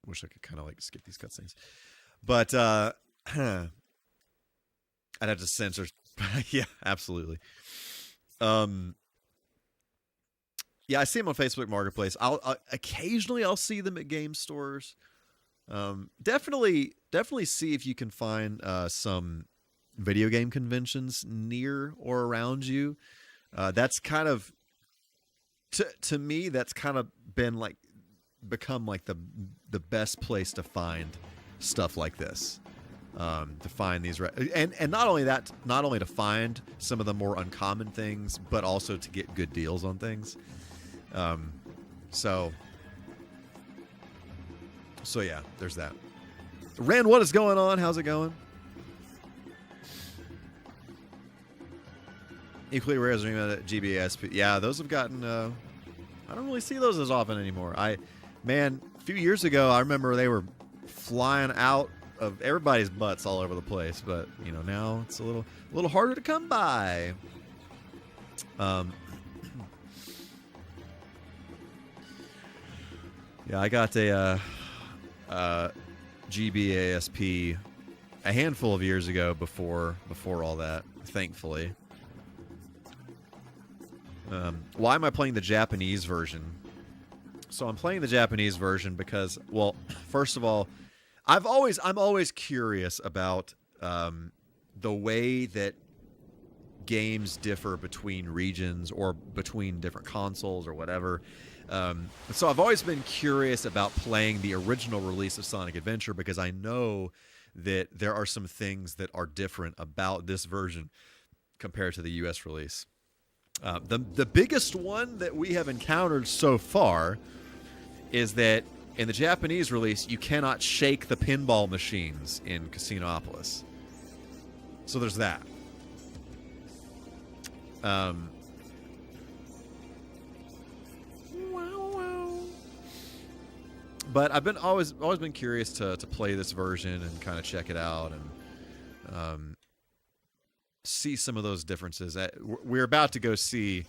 Wish I could kind of like skip these cutscenes, but I'd have to censor. Yeah, absolutely. Yeah, I see them on Facebook Marketplace. I'll occasionally see them at game stores. Definitely see if you can find some video game conventions near or around you. That's kind of to me. That's kind of become like the best place to find stuff like this. To find these and not only to find some of the more uncommon things, but also to get good deals on things. So So yeah, there's that. Ren, what is going on? How's it going? Equally rare as GBASP. Yeah, those have gotten. I don't really see those as often anymore. Man, a few years ago, I remember they were flying out of everybody's butts all over the place. But now it's a little harder to come by. Yeah, I got a GBASP a handful of years ago before all that, thankfully. Why am I playing the Japanese version? So I'm playing the Japanese version because, well, first of all, I'm always curious about the way that games differ between regions or between different consoles or whatever. So I've always been curious about playing the original release of Sonic Adventure because I know that there are some things that are different about this version compared to the US release. The biggest one that we have encountered so far is that in the Japanese release, you cannot shake the pinball machines in Casinopolis. So there's that. But I've been always been curious to play this version and kind of check it out and see some of those differences. We're about to go see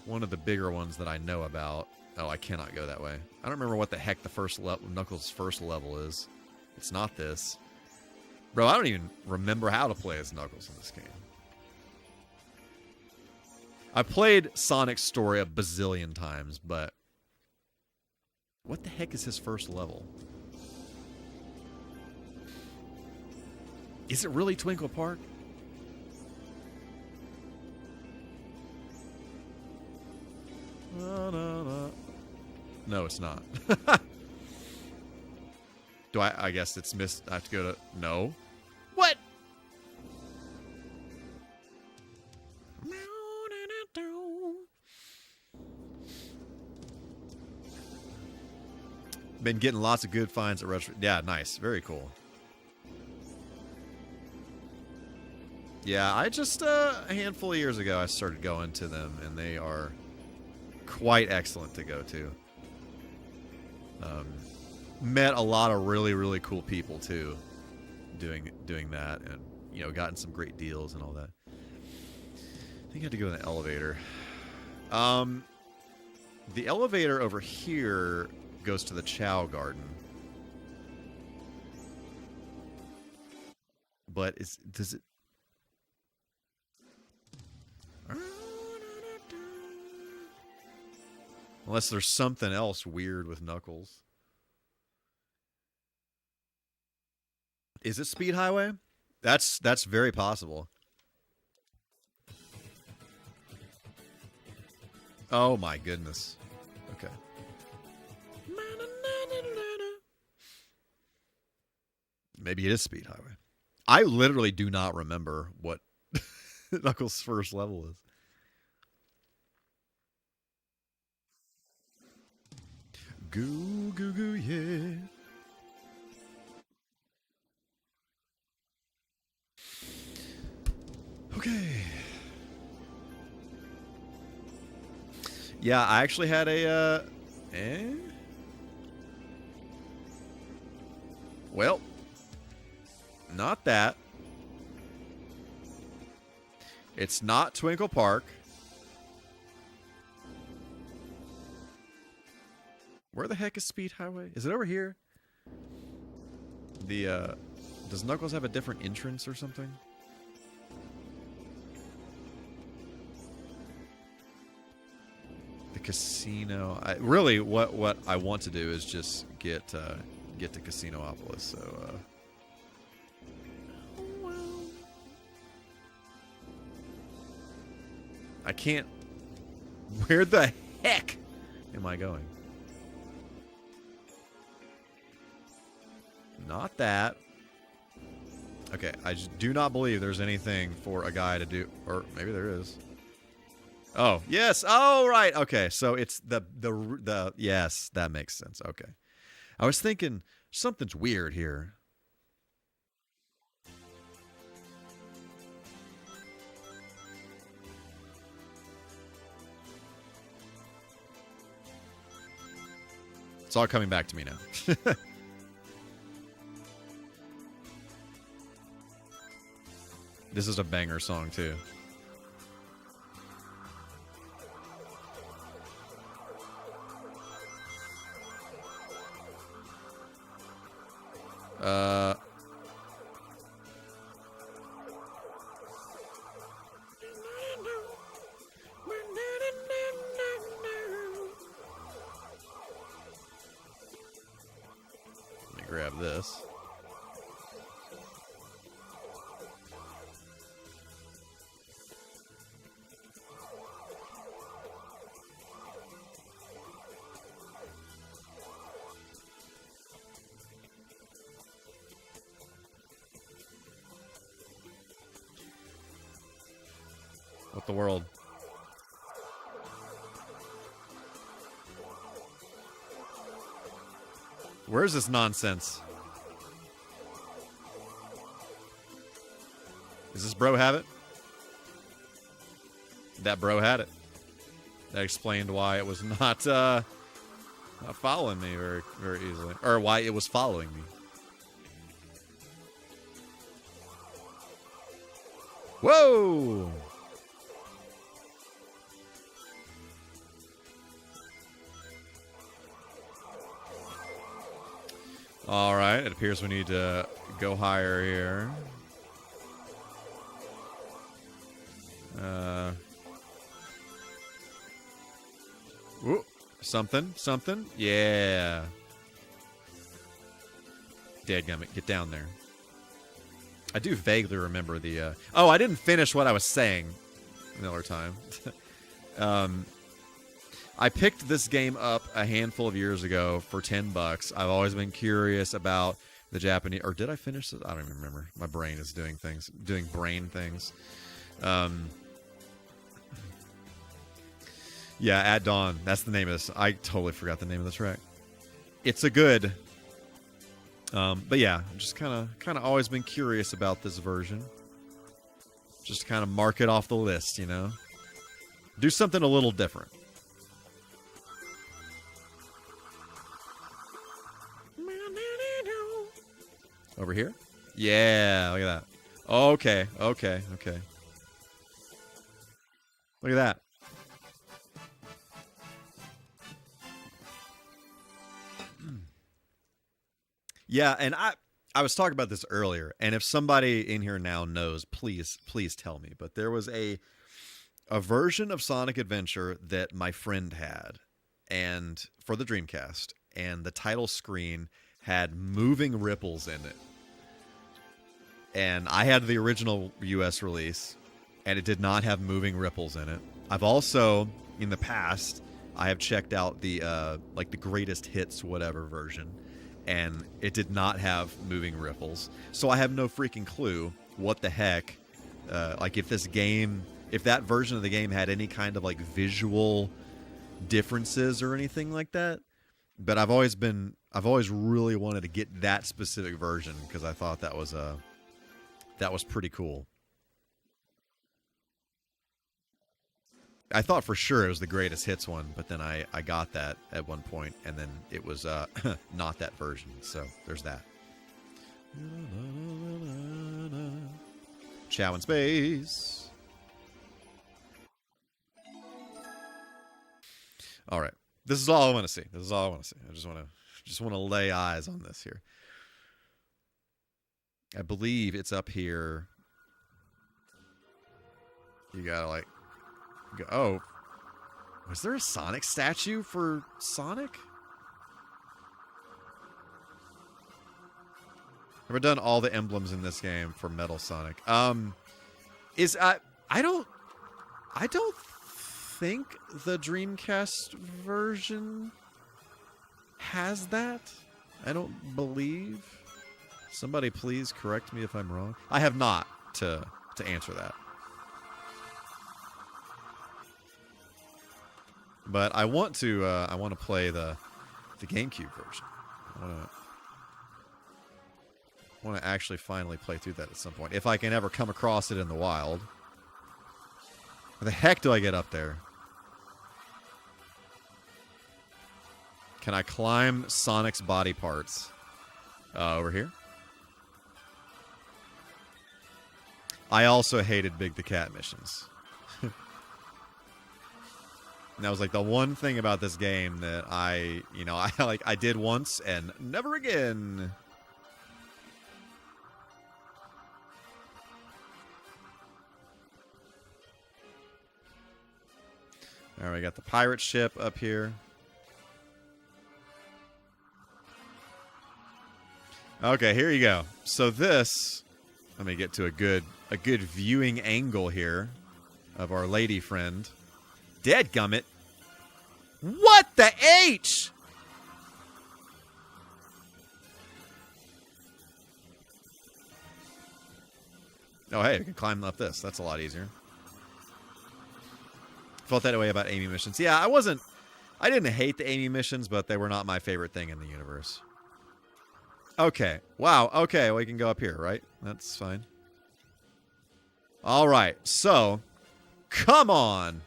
one of the bigger ones that I know about. Oh, I cannot go that way. I don't remember what the heck the first Knuckles' first level is. It's not this. Bro, I don't even remember how to play as Knuckles in this game. I played Sonic's story a bazillion times, but what the heck is his first level? Is it really Twinkle Park? No, it's not. I guess it's missed. I have to go to... No. What? Been getting lots of good finds at restaurants. Yeah, nice. Very cool. Yeah, I just, a handful of years ago, I started going to them, and they are quite excellent to go to. Met a lot of really, really cool people, too, doing that, and, gotten some great deals and all that. I think I had to go in the elevator. The elevator over here goes to the Chow Garden. But does it... Unless there's something else weird with Knuckles. Is it Speed Highway? That's very possible. Oh my goodness. Okay. Maybe it is Speed Highway. I literally do not remember what Knuckles' first level is. Goo, goo, goo, yeah. Okay. Yeah, I actually had a, Well, not that. It's not Twinkle Park. Where the heck is Speed Highway? Is it over here? Does Knuckles have a different entrance or something? The casino. Really, what I want to do is just get to Casinopolis. So. I can't... Where the heck am I going? Not that. Okay, I just do not believe there's anything for a guy to do. Or maybe there is. Oh, yes. Oh, right. Okay, so it's the yes, that makes sense. Okay. I was thinking something's weird here. It's all coming back to me now. This is a banger song, too. Let me grab this. What the world? Where's this nonsense? Does this bro have it? That bro had it. That explained why it was not following me very easily. Or why it was following me. Whoa! All right, it appears we need to go higher here. Ooh, something. Yeah. Dadgummit, get down there. I do vaguely remember the... Oh, I didn't finish what I was saying another time. I picked this game up a handful of years ago for $10. I've always been curious about the Japanese... Or did I finish this? I don't even remember. My brain is doing brain things. Yeah, At Dawn. That's the name of this. I totally forgot the name of the track. It's a good... but yeah, just kind of always been curious about this version. Just to kind of mark it off the list, you know? Do something a little different. Over here? Yeah, look at that. Okay. Look at that. Yeah, and I was talking about this earlier, and if somebody in here now knows, please tell me. But there was a version of Sonic Adventure that my friend had, and for the Dreamcast, and the title screen had moving ripples in it. And I had the original US release, and it did not have moving ripples in it. I've also, in the past, I have checked out the like the greatest hits whatever version, and it did not have moving ripples. So I have no freaking clue what the heck, like if that version of the game had any kind of like visual differences or anything like that. But I've always really wanted to get that specific version because I thought that was pretty cool. I thought for sure it was the greatest hits one, but then I got that at one point, and then it was not that version. So there's that. Chow in space. All right, this is all I want to see. I just want to lay eyes on this here. I believe it's up here. You gotta like go. Oh, was there a Sonic statue for Sonic? I've done all the emblems in this game for Metal Sonic. I don't think the Dreamcast version has that. I don't believe. Somebody please correct me if I'm wrong. I have not to answer that. But I want to play the GameCube version. I want to actually finally play through that at some point. If I can ever come across it in the wild. Where the heck do I get up there? Can I climb Sonic's body parts? Over here? I also hated Big the Cat missions. And that was like the one thing about this game that I did once and never again. All right, we got the pirate ship up here. Okay, here you go. So this, let me get to a good viewing angle here of our lady friend. Dadgummit. What the H? Oh, hey, we can climb up this. That's a lot easier. Felt that way about Amy missions. Yeah, I didn't hate the Amy missions, but they were not my favorite thing in the universe. Okay. Wow. Okay, we can go up here, right? That's fine. All right. So, come on.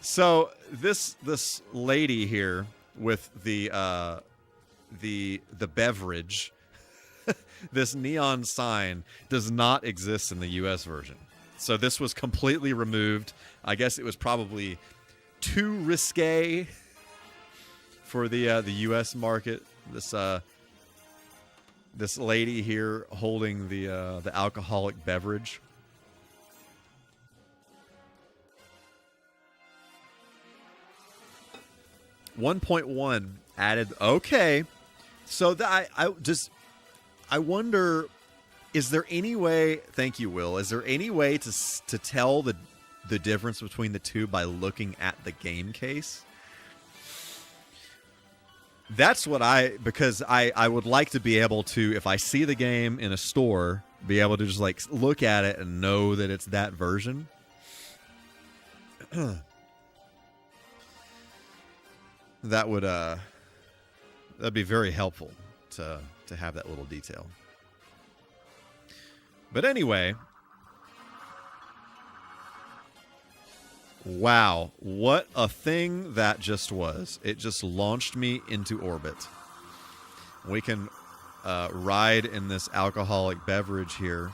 So, this lady here with the beverage, this neon sign does not exist in the US version. So this was completely removed. I guess it was probably too risque for the U.S. market. This lady here holding the alcoholic beverage. .1 added. Okay, so I wonder. Is there any way, thank you, Will, is there any way to tell the difference between the two by looking at the game case? That's what because I would like to be able to, if I see the game in a store, be able to just like look at it and know that it's that version. That'd be very helpful to have that little detail. But anyway, wow, what a thing that just was. It just launched me into orbit. We can ride in this alcoholic beverage here.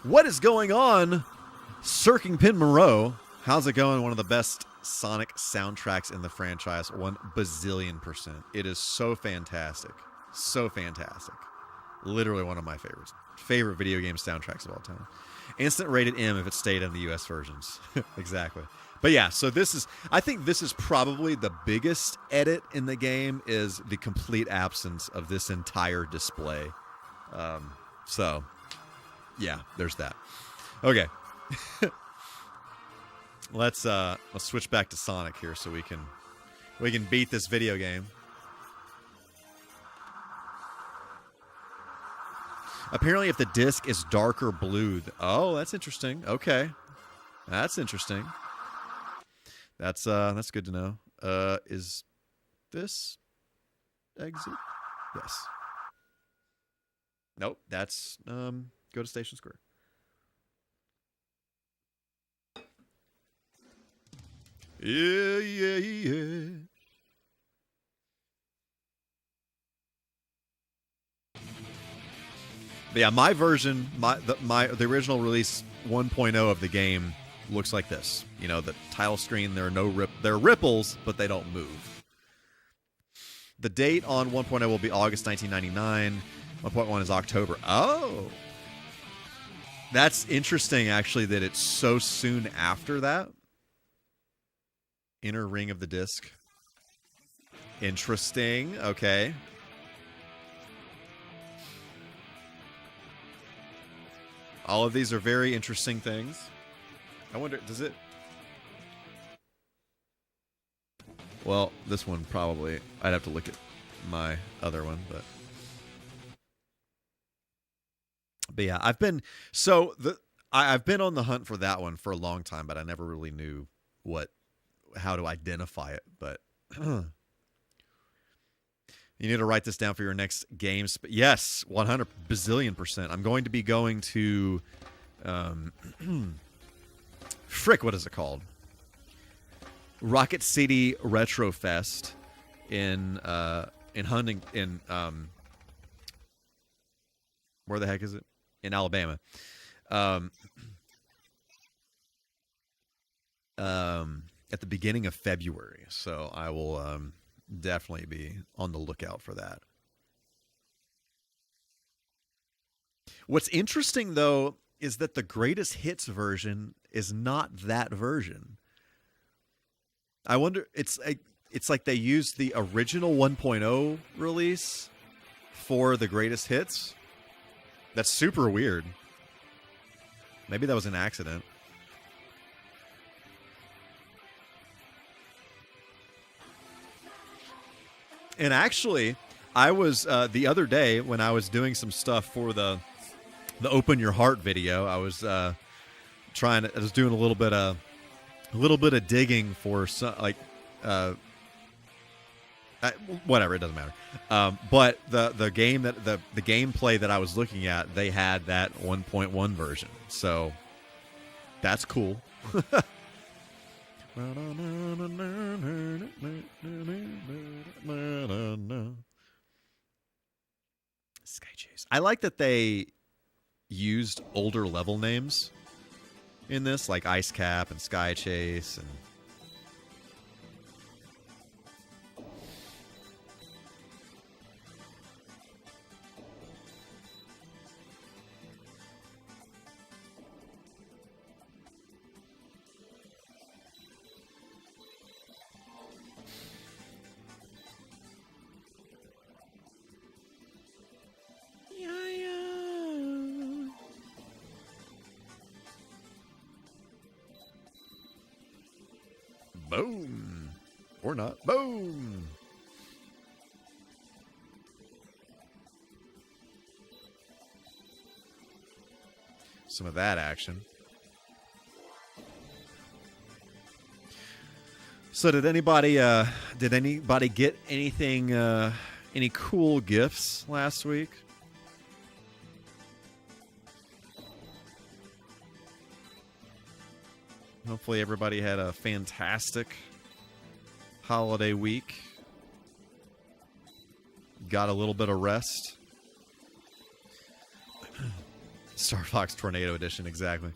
What is going on, Cirking Pin Moreau? How's it going? One of the best Sonic soundtracks in the franchise, 1 bazillion%. It is so fantastic. So fantastic. Literally one of my favorite video game soundtracks of all time. Instant rated M if it stayed in the US versions. Exactly. But yeah, so I think this is probably the biggest edit in the game, is the complete absence of this entire display. So yeah, there's that. Okay. Let's switch back to Sonic here so we can beat this video game. Apparently, if the disc is darker blue, oh, that's interesting. Okay, that's interesting. That's good to know. Is this exit? Yes. Nope. That's go to Station Square. Yeah. But yeah, my version, the original release 1.0 of the game looks like this. You know, the title screen, there are ripples, but they don't move. The date on 1.0 will be August 1999. 1.1 is October. Oh! That's interesting, actually, that it's so soon after that. Inner ring of the disc. Interesting. Okay. All of these are very interesting things. I wonder, does it... Well, this one probably... I'd have to look at my other one, but yeah, I've been... So, I've been on the hunt for that one for a long time, but I never really knew how to identify it. But you need to write this down for your next games. But yes, 100 bazillion%. I'm going to be going to, frick, what is it called? Rocket City Retro Fest in Huntington, where the heck is it? In Alabama. At the beginning of February. So I will definitely be on the lookout for that. What's interesting, though, is that the greatest hits version is not that version. I wonder, it's like they used the original 1.0 release for the greatest hits. That's super weird. Maybe that was an accident. And actually, I was the other day when I was doing some stuff for the Open Your Heart video. I was I was doing a little bit of digging for some whatever, it doesn't matter. But the game that the gameplay that I was looking at, they had that 1.1 version, so that's cool. Sky Chase. I like that they used older level names in this, like Ice Cap and Sky Chase and boom. Or not. Boom. Some of that action. So did anybody get anything any cool gifts last week? Hopefully everybody had a fantastic holiday week. Got a little bit of rest. Star Fox Tornado Edition, exactly.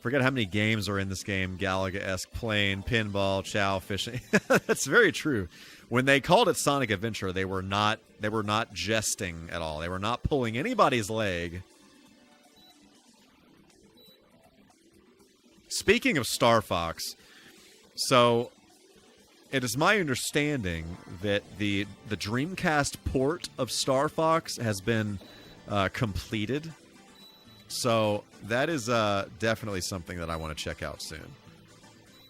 Forget how many games are in this game. Galaga-esque plane, pinball, chow, fishing. That's very true. When they called it Sonic Adventure, they were not jesting at all. They were not pulling anybody's leg. Speaking of Star Fox, so it is my understanding that the Dreamcast port of Star Fox has been completed. So that is definitely something that I want to check out soon,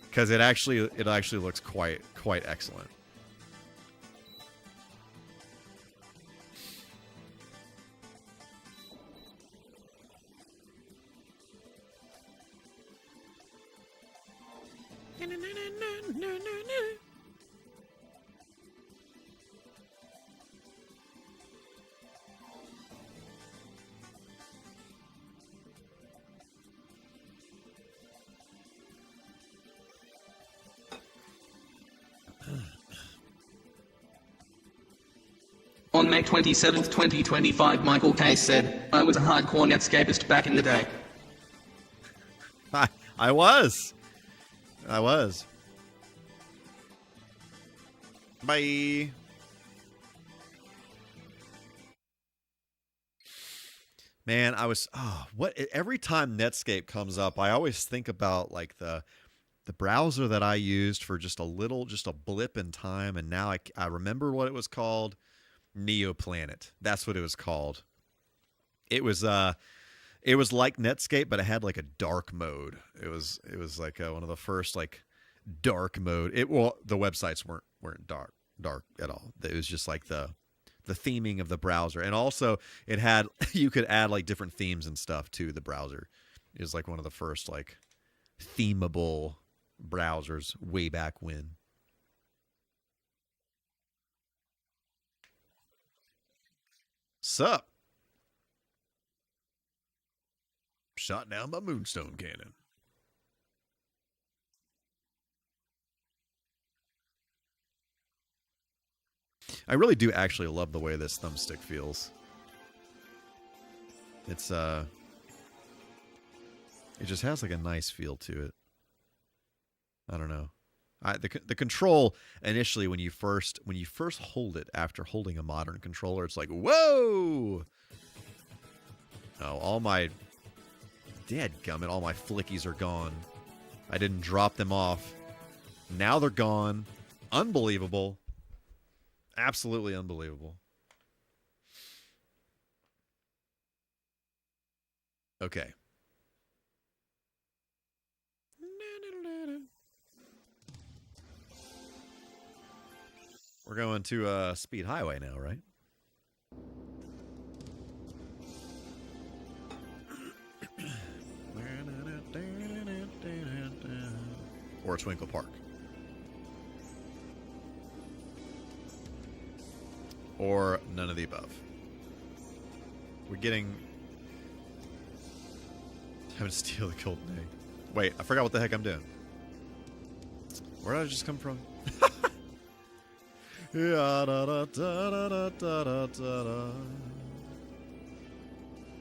because it actually looks quite excellent. On May 27th, 2025, Michael K. said, "I was a hardcore Netscapist back in the day." I was. Bye. Man, every time Netscape comes up, I always think about like the browser that I used for just a blip in time, and now I remember what it was called. Neoplanet. That's what it was called. It was like Netscape, but it had like a dark mode. It was like one of the first like dark mode. The websites weren't dark at all. It was just like the theming of the browser. And also it had you could add like different themes and stuff to the browser. It was like one of the first like themable browsers way back when. Sup? Shot down by Moonstone Cannon. I really do actually love the way this thumbstick feels. It's it just has like a nice feel to it. I don't know. The control initially when you first hold it after holding a modern controller, it's like, whoa! Oh, all my dadgummit, all my flickies are gone. I didn't drop them off. Now they're gone. Unbelievable. Absolutely unbelievable. Okay. We're going to Speed Highway now, right? Or Twinkle Park. Or none of the above. We're getting... Having to steal the golden egg. Wait, I forgot what the heck I'm doing. Where did I just come from?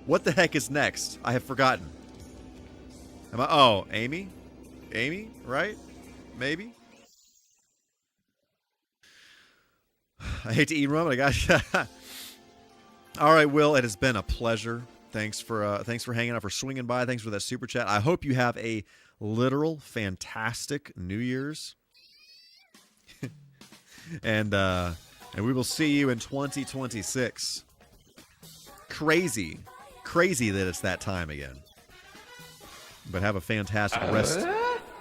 What the heck is next? I have forgotten. Am I? Oh, Amy? Amy, right? Maybe? I hate to eat rum, but I got. All right, Will. It has been a pleasure. Thanks for hanging out, for swinging by. Thanks for that super chat. I hope you have a literal fantastic New Year's, and we will see you in 2026. Crazy that it's that time again. But have a fantastic rest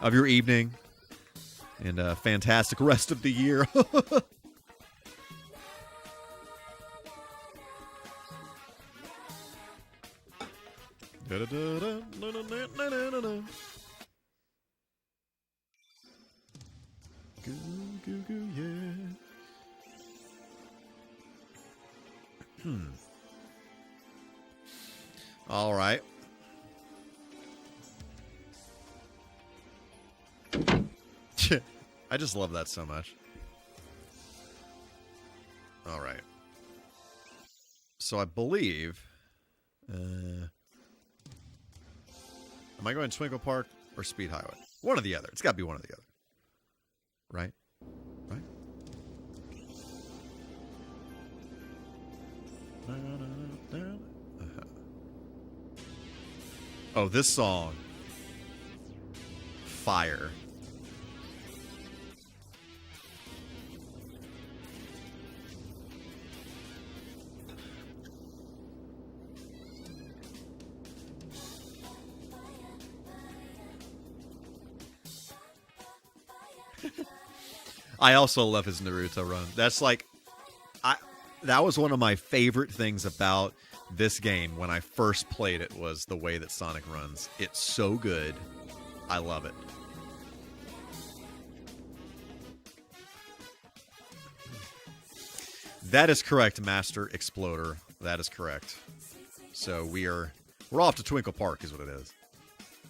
of your evening, and a fantastic rest of the year. Goo, yeah. All right. I just love that so much. All right. So I believe... am I going Twinkle Park or Speed Highway? One or the other. It's got to be one or the other. Right? Right? Oh, this song. Fire. I also love his Naruto run. That's like, that was one of my favorite things about this game when I first played it, was the way that Sonic runs. It's so good. I love it. That is correct, Master Exploder. That is correct. So we're off to Twinkle Park is what it is.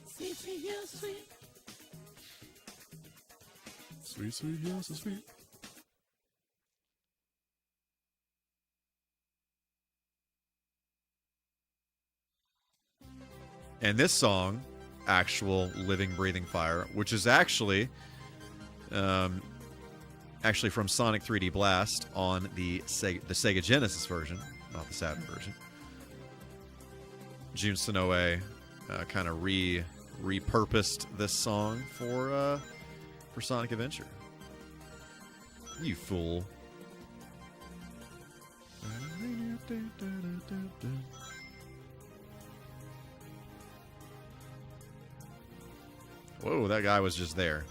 Sweet, sweet, yeah, sweet. Sweet, sweet, yeah, so sweet. And this song, actual living, breathing fire, which is actually from Sonic 3D Blast on the Sega Genesis version, not the Saturn version. Jun Sonoe kind of repurposed this song for Sonic Adventure. You fool. Whoa, that guy was just there.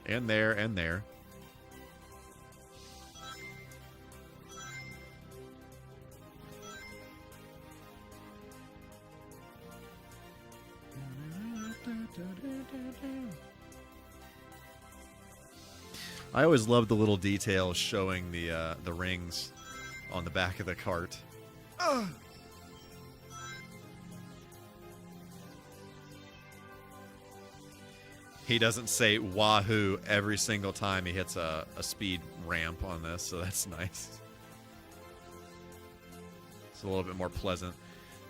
And there, and there. I always love the little details showing the rings on the back of the cart. He doesn't say wahoo every single time he hits a speed ramp on this, so that's nice. It's a little bit more pleasant.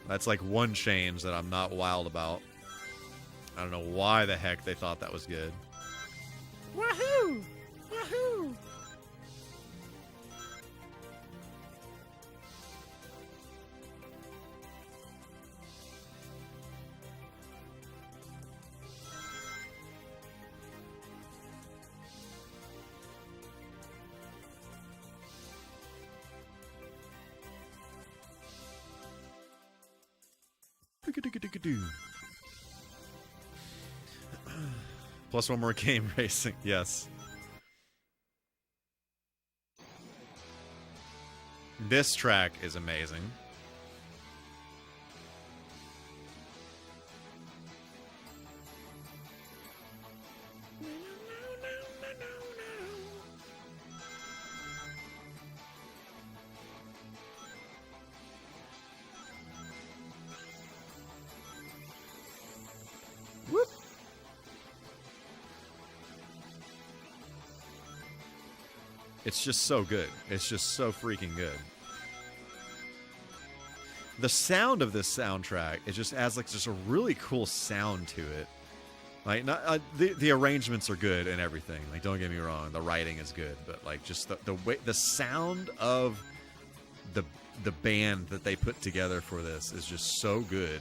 That's like one change that I'm not wild about. I don't know why the heck they thought that was good. Wahoo! Wahoo! Plus one more game racing, yes. This track is amazing. Whoop. It's just so good. It's just so freaking good. The sound of this soundtrack, it just adds like just a really cool sound to it. Like not the arrangements are good and everything. Like don't get me wrong, the writing is good, but like just the way the sound of the band that they put together for this is just so good.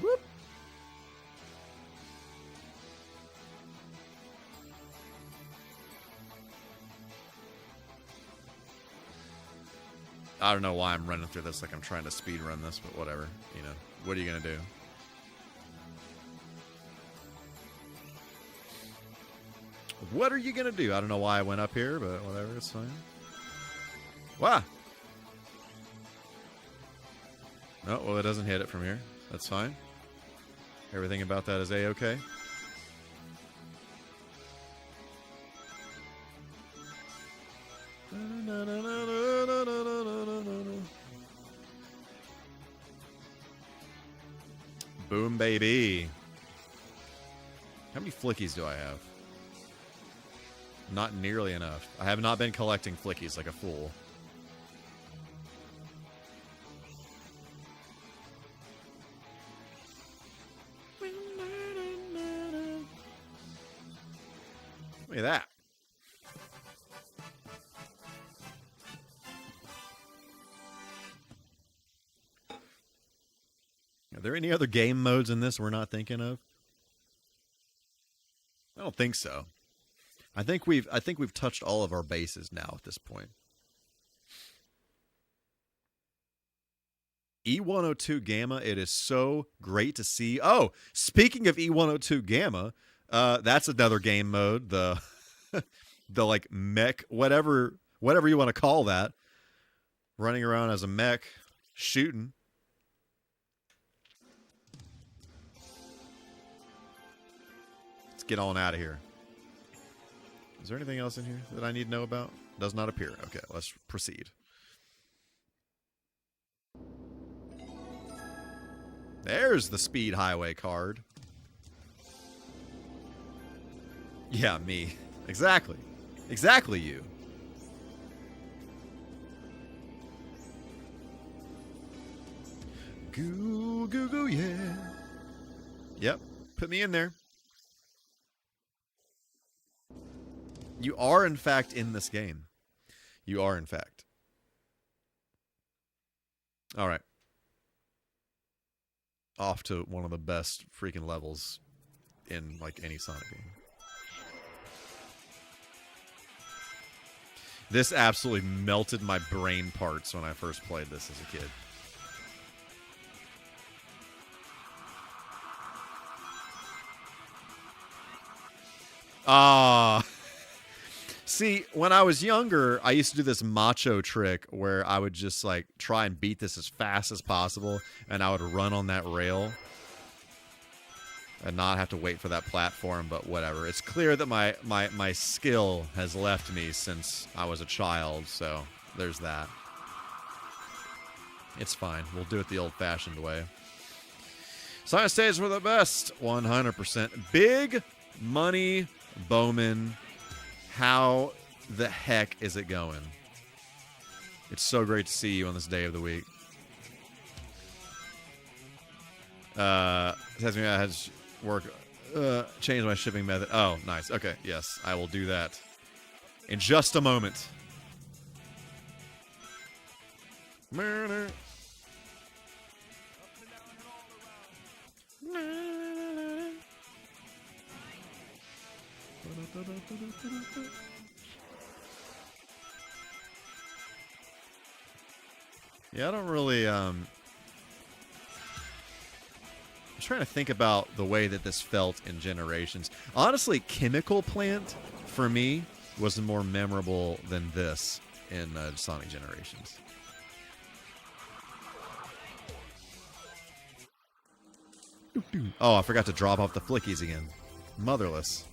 Whoop. I don't know why I'm running through this like I'm trying to speed run this, but whatever. You know, what are you gonna do? What are you gonna do? I don't know why I went up here, but whatever, it's fine. Wow. No, well, it doesn't hit it from here. That's fine. Everything about that is A-okay. Boom, baby. How many flickies do I have? Not nearly enough. I have not been collecting flickies like a fool. Look at that. Are there any other game modes in this we're not thinking of? I don't think so. I think we've touched all of our bases now at this point. E102 Gamma, it is so great to see. Oh, speaking of E102 Gamma, that's another game mode. The the like mech, whatever you want to call that, running around as a mech, shooting. Let's get on out of here. Is there anything else in here that I need to know about? Does not appear. Okay, let's proceed. There's the speed highway card. Yeah, me. Exactly. Exactly you. Goo, goo, goo, yeah. Yep, put me in there. You are, in fact, in this game. You are, in fact. All right. Off to one of the best freaking levels in like any Sonic game. This absolutely melted my brain parts when I first played this as a kid. Ah. See, when I was younger, I used to do this macho trick where I would just like try and beat this as fast as possible, and I would run on that rail and not have to wait for that platform, but whatever. It's clear that my skill has left me since I was a child, so there's that. It's fine. We'll do it the old-fashioned way. Science stays for the best, 100%. Big Money Bowman. How the heck is it going? It's so great to see you on this day of the week. Tells me I had to work, change my shipping method. Oh, nice. Okay, yes, I will do that in just a moment. Yeah, I don't really, I'm trying to think about the way that this felt in Generations. Honestly, Chemical Plant, for me, was more memorable than this in Sonic Generations. Oh, I forgot to drop off the flickies again. Motherless.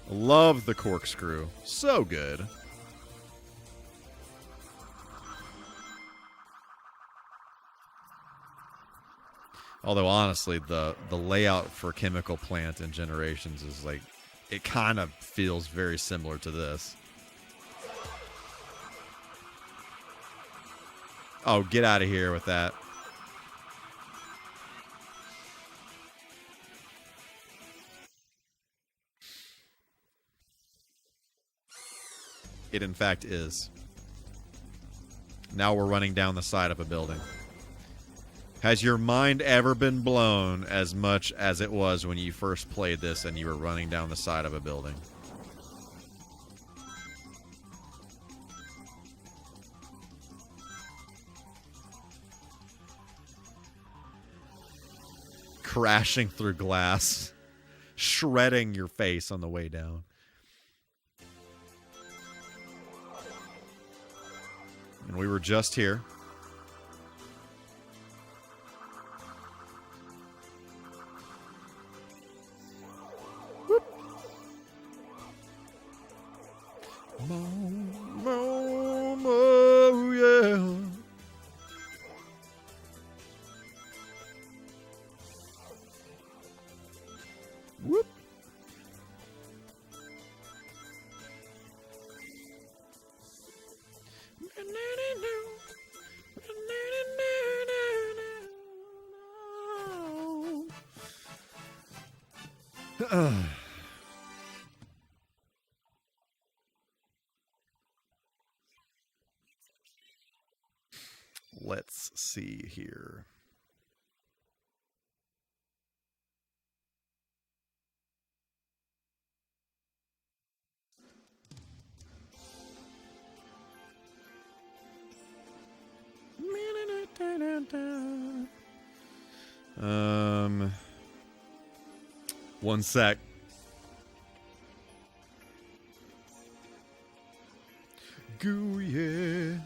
Love the corkscrew. So good. Although, honestly, the layout for Chemical Plant in Generations is like... It kind of feels very similar to this. Oh, get out of here with that. It, in fact, is. Now we're running down the side of a building. Has your mind ever been blown as much as it was when you first played this and you were running down the side of a building? Crashing through glass. Shredding your face on the way down. And we were just here. Whoop. Oh, yeah. Whoop. Let's see here. One sec. Goo, yeah.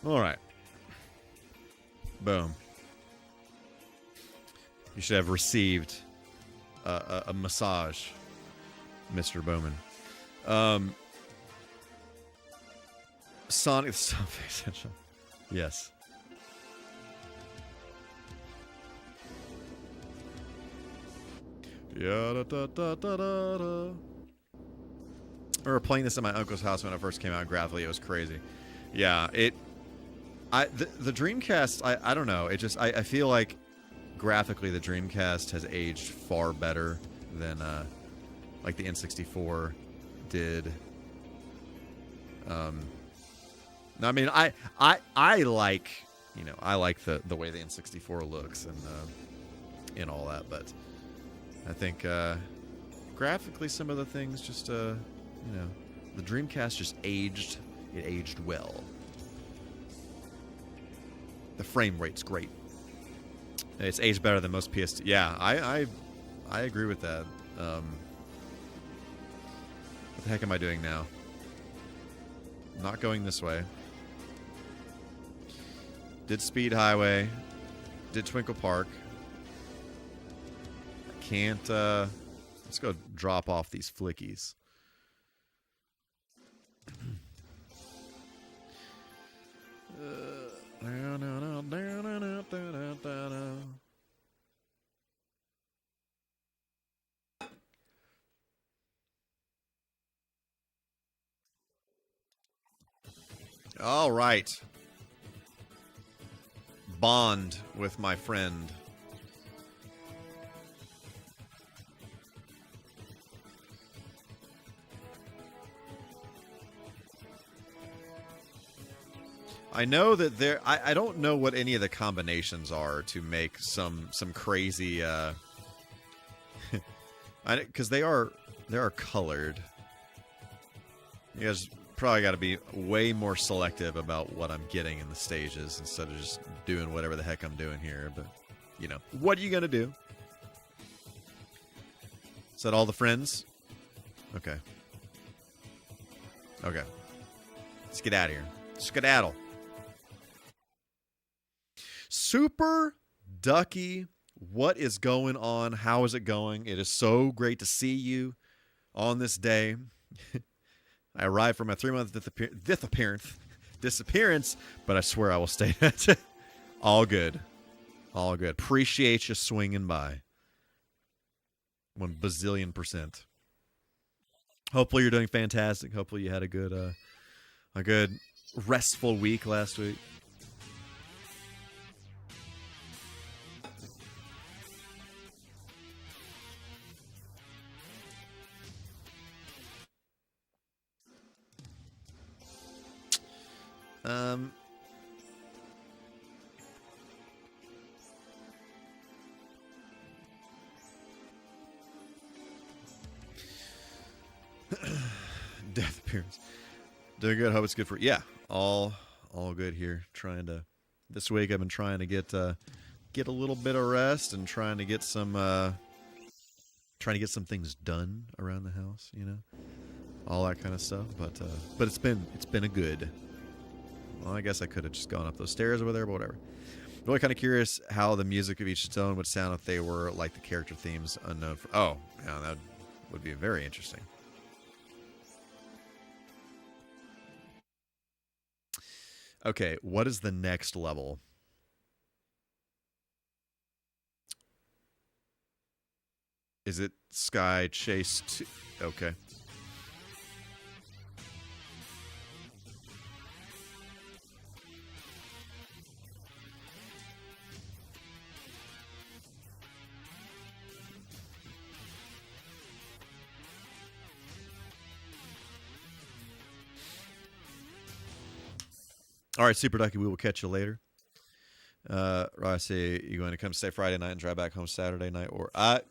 All right. Boom. You should have received a massage, Mr. Bowman. Sonic. Stop paying attention. Yes. Yeah, da, da, da, da, da, da. remember playing this at my uncle's house when it first came out. Graphically, it was crazy. Yeah, the Dreamcast. I don't know. It just I feel like graphically the Dreamcast has aged far better than like the N64 did. I mean, I like, you know, I like the way the N64 looks and all that, but I think graphically some of the things just you know, the Dreamcast just aged. It aged well. The frame rate's great. It's aged better than most PS2. Yeah, I agree with that. What the heck am I doing now? Not going this way. Did Speed Highway. Did Twinkle Park. I can't, let's go drop off these flickies. All right. Bond with my friend. I know that there. I don't know what any of the combinations are to make some crazy. Because they are colored. You guys probably got to be way more selective about what I'm getting in the stages instead of just doing whatever the heck I'm doing here. But you know, what are you gonna do? Is that all the friends? Okay. Okay. Let's get out of here. Skedaddle. Super Ducky, what is going on? How is it going? It is so great to see you on this day. I arrived from a 3-month disappearance, but I swear I will stay. All good. All good. Appreciate you swinging by. 1 bazillion%. Hopefully you're doing fantastic. Hopefully you had a good restful week last week. Death appearance. Doing good. Hope it's good for yeah. All good here. This week I've been trying to get a little bit of rest and trying to get some things done around the house. You know, all that kind of stuff. But it's been a good. Well, I guess I could have just gone up those stairs over there, but whatever. Really kind of curious how the music of each stone would sound if they were like the character themes unknown for. Oh, yeah, that would be very interesting. Okay, what is the next level? Is it Sky Chase 2? Okay. All right, Super Ducky, we will catch you later. I say you going to come stay Friday night and drive back home Saturday night, or that's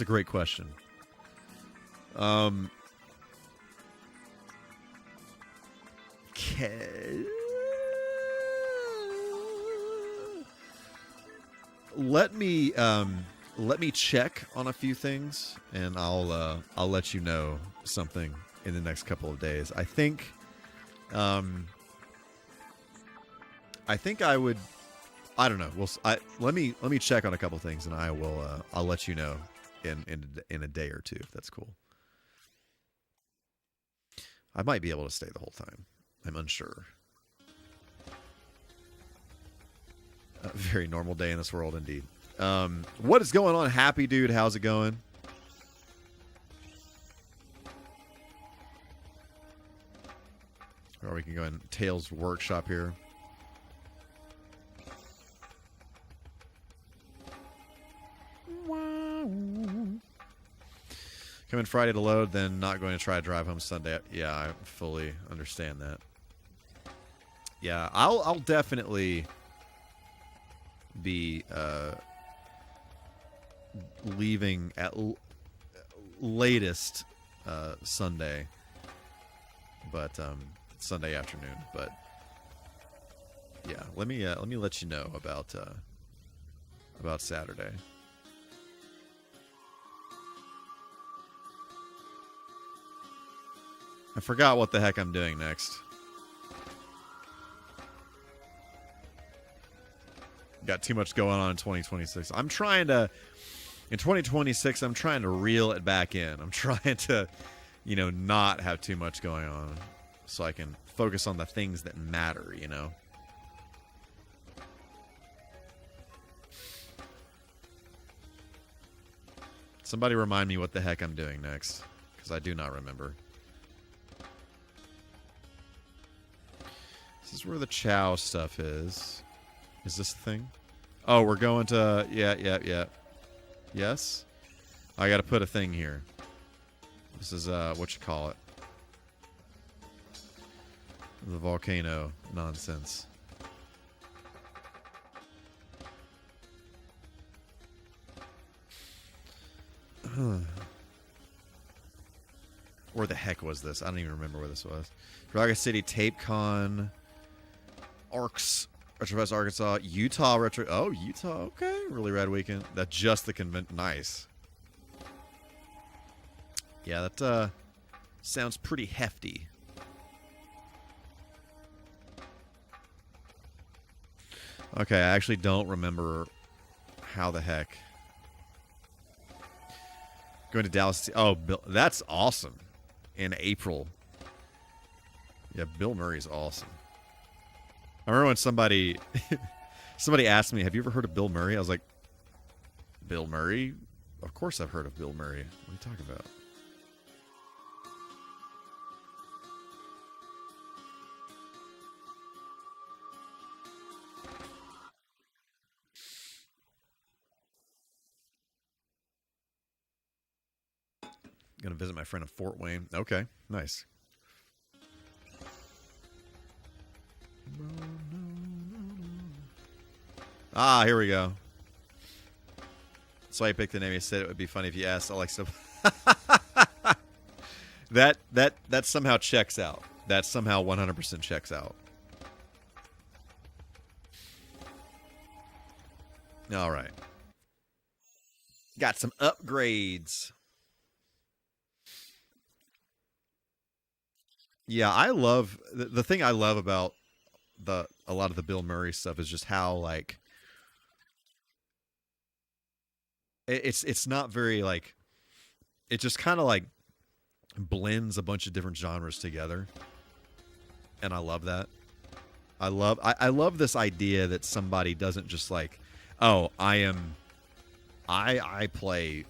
a great question. Let me check on a few things, and I'll let you know something in the next couple of days. I think I would. I don't know. Let me check on a couple things, and I'll let you know in a day or two if that's cool. I might be able to stay the whole time. I'm unsure. A very normal day in this world, indeed. What is going on, Happy Dude? How's it going? Or we can go in Tails Workshop here. Coming Friday to load, then not going to try to drive home Sunday. Yeah, I fully understand that. Yeah, I'll definitely be leaving at latest Sunday, but Sunday afternoon. But yeah, let me let you know about Saturday. I forgot what the heck I'm doing next. Got too much going on in 2026. I'm trying to, in 2026, I'm trying to reel it back in. I'm trying to, not have too much going on so I can focus on the things that matter, Somebody remind me what the heck I'm doing next, because I do not remember. This is where the Chow stuff is. Is this the thing? Oh, we're going to... Yeah. Yes? I gotta put a thing here. This is, what you call it. The volcano nonsense. Where the heck was this? I don't even remember where this was. Raga City, TapeCon... Arcs, Retrofest Arkansas, Utah Retro. Oh, Utah. Okay, really rad weekend. That's just the convent. Nice. Yeah, that sounds pretty hefty. Okay, I actually don't remember how the heck. Going to Dallas. Oh, Bill, that's awesome. In April. Yeah, Bill Murray's awesome. I remember when somebody asked me, have you ever heard of Bill Murray? I was like, Bill Murray? Of course I've heard of Bill Murray. What are you talking about? Gonna visit my friend in Fort Wayne. Okay, nice. Ah, here we go. So I picked the name. He said it would be funny if you asked Alexa. that somehow checks out. That somehow 100% checks out. All right. Got some upgrades. Yeah, I love the thing I love about a lot of the Bill Murray stuff is just how like it's not very like it just kind of like blends a bunch of different genres together, and I love that. I love this idea that somebody doesn't just like, oh, I play,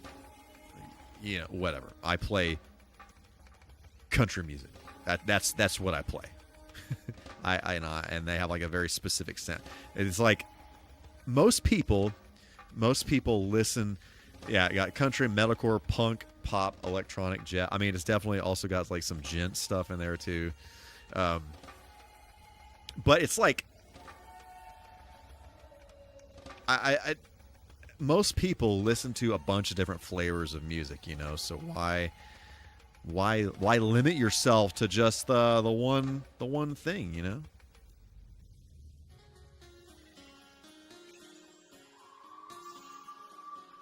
whatever. I play country music. That's what I play. And they have like a very specific sound. It's like most people listen. Yeah, got country, metalcore, punk, pop, electronic, jazz. I mean, it's definitely also got like some gent stuff in there too. But it's like I most people listen to a bunch of different flavors of music, so why limit yourself to just the one thing,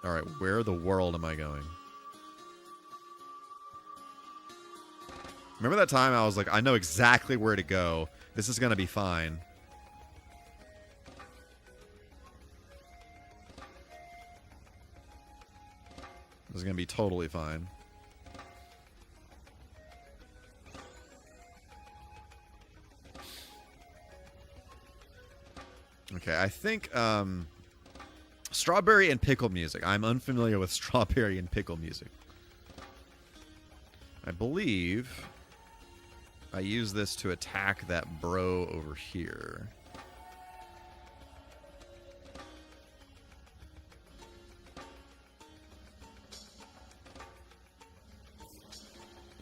All right, where the world am I going? Remember that time I was like, I know exactly where to go. This is going to be fine. This is going to be totally fine. Okay, I think Strawberry and pickle music. I'm unfamiliar with strawberry and pickle music. I believe I use this to attack that bro over here.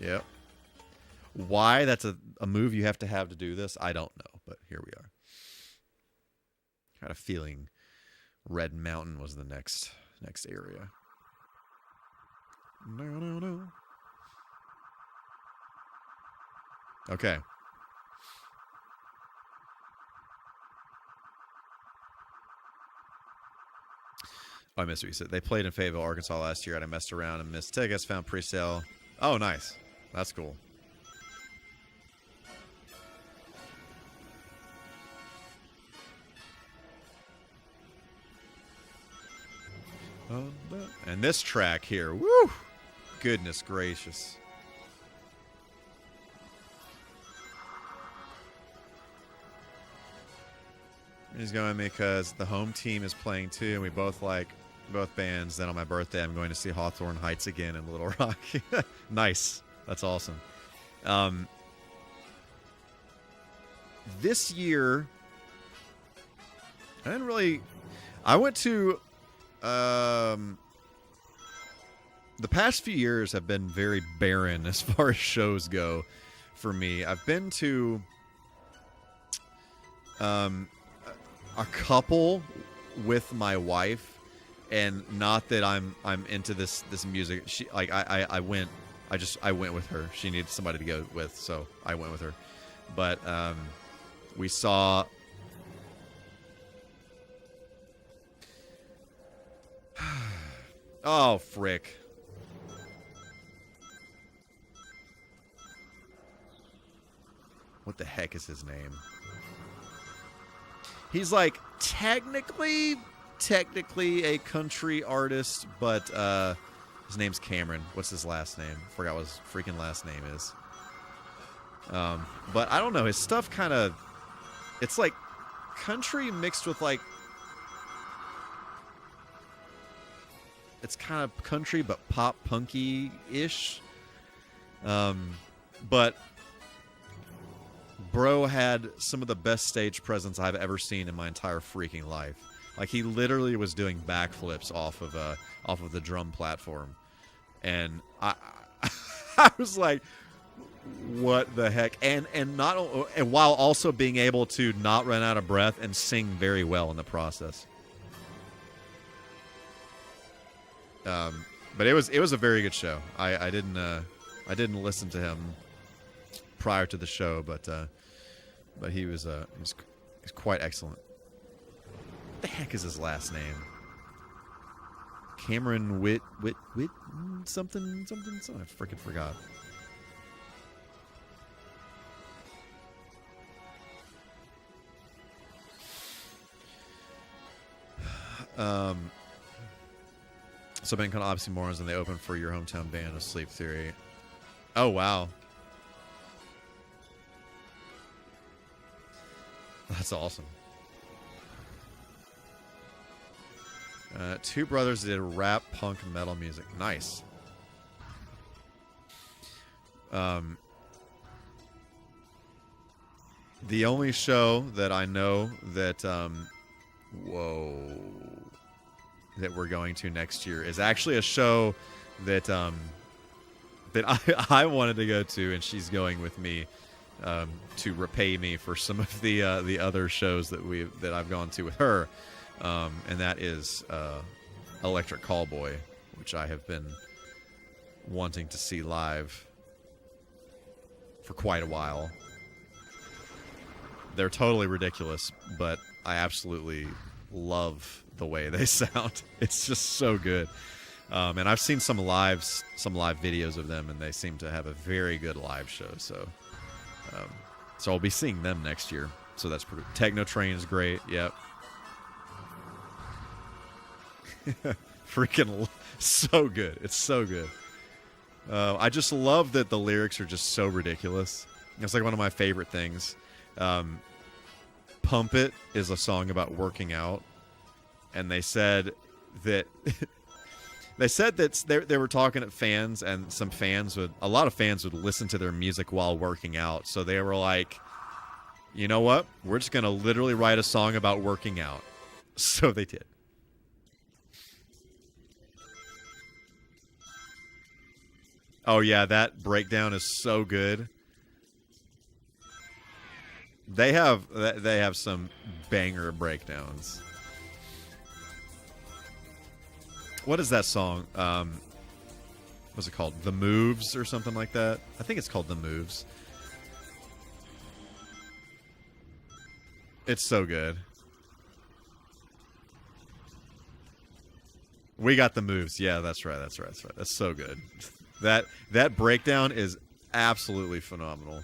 Yep. Why that's a move you have to do this, I don't know, but here we are. Had a feeling Red Mountain was the next area. No. Okay. Oh, I missed what you said. They played in Fayetteville, Arkansas last year, and I messed around and missed tickets, found pre-sale. Oh, nice. That's cool. And this track here, woo! Goodness gracious. He's going because the home team is playing too, and we both like both bands. Then on my birthday, I'm going to see Hawthorne Heights again in Little Rock. Nice. That's awesome. This year, I went to... the past few years have been very barren as far as shows go for me. I've been to a couple with my wife, and not that I'm into this music. She like I went with her. She needed somebody to go with, so I went with her. But we saw oh frick. What the heck is his name? He's like technically a country artist, but his name's Cameron. What's his last name? Forgot what his freaking last name is. But I don't know. His stuff kind of, it's like country mixed with like, it's kind of country but pop punky-ish. But bro had some of the best stage presence I've ever seen in my entire freaking life. Like, he literally was doing backflips off of the drum platform, and I was like, what the heck? And while also being able to not run out of breath and sing very well in the process. But it was a very good show. I didn't listen to him prior to the show, but he's quite excellent. What the heck is his last name? Cameron Witt something. I freaking forgot. So band called Oxymorons, and they opened for your hometown band of Sleep Theory. Oh wow. That's awesome. Two brothers did rap, punk, metal music. Nice. The only show that I know that that we're going to next year is actually a show that I wanted to go to, and she's going with me to repay me for some of the other shows that I've gone to with her, and that is Electric Callboy, which I have been wanting to see live for quite a while. They're totally ridiculous, but I absolutely love the way they sound. It's just so good. And I've seen some live videos of them, and they seem to have a very good live show. So I'll be seeing them next year. So that's pretty. Techno Train is great. Yep. Freaking so good. It's so good. I just love that the lyrics are just so ridiculous. It's like one of my favorite things. Pump It is a song about working out, and they said that they said that they were talking to fans, and a lot of fans would listen to their music while working out. So they were like, you know what? We're just going to literally write a song about working out. So they did. Oh yeah, that breakdown is so good. They have some banger breakdowns. What is that song? What's it called? The Moves or something like that? I think it's called The Moves. It's so good. We got the moves. Yeah, that's right. That's so good. That breakdown is absolutely phenomenal.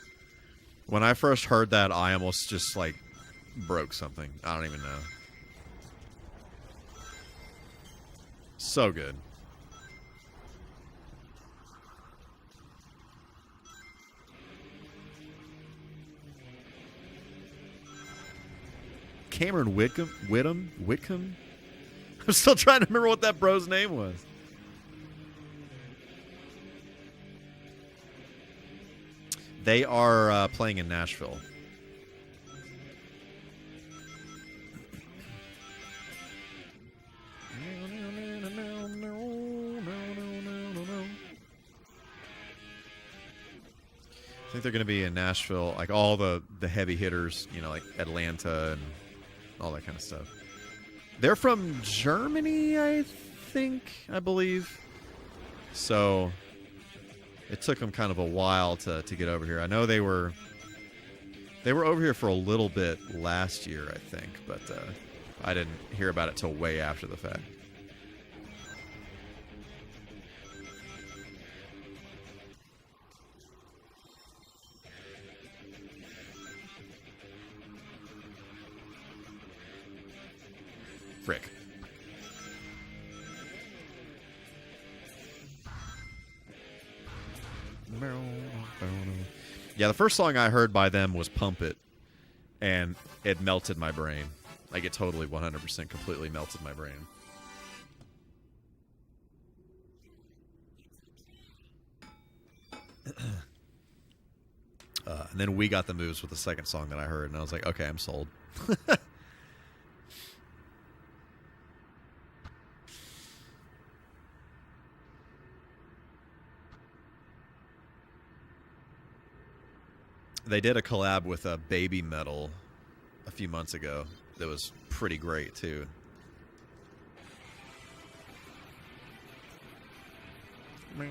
When I first heard that, I almost just like broke something. I don't even know. So good. Cameron Whitcomb? I'm still trying to remember what that bro's name was. They are playing in Nashville. I think they're going to be in Nashville, like all the heavy hitters, you know, like Atlanta and all that kind of stuff. They're from Germany, I believe. So it took them kind of a while to get over here. I know they were over here for a little bit last year, I think, but I didn't hear about it till way after the fact. Frick. Yeah, the first song I heard by them was Pump It, and it melted my brain. Like, it totally 100% completely melted my brain. And then We Got the Moves with the second song that I heard, and I was like, okay, I'm sold. They did a collab with Baby Metal a few months ago that was pretty great, too. But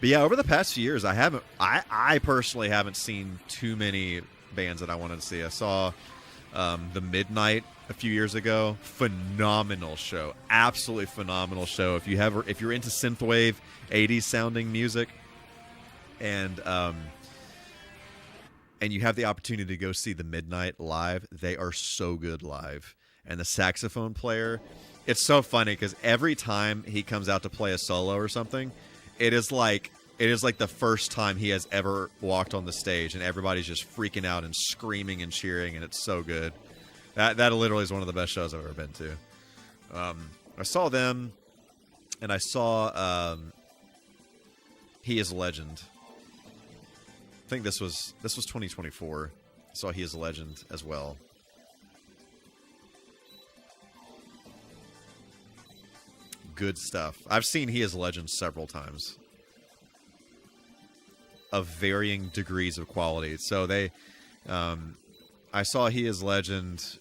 yeah, over the past few years, I personally haven't seen too many bands that I wanted to see. I saw The Midnight a few years ago. Phenomenal show. Absolutely phenomenal show. If you're into synthwave 80s sounding music and you have the opportunity to go see The Midnight live, they are so good live. And the saxophone player, it's so funny because every time he comes out to play a solo or something, it is like the first time he has ever walked on the stage, and everybody's just freaking out and screaming and cheering, and it's so good. That literally is one of the best shows I've ever been to. I saw them, and I saw He Is a Legend. I think this was 2024. I saw He Is a Legend as well. Good stuff. I've seen He Is a Legend several times, of varying degrees of quality. So I saw He Is Legend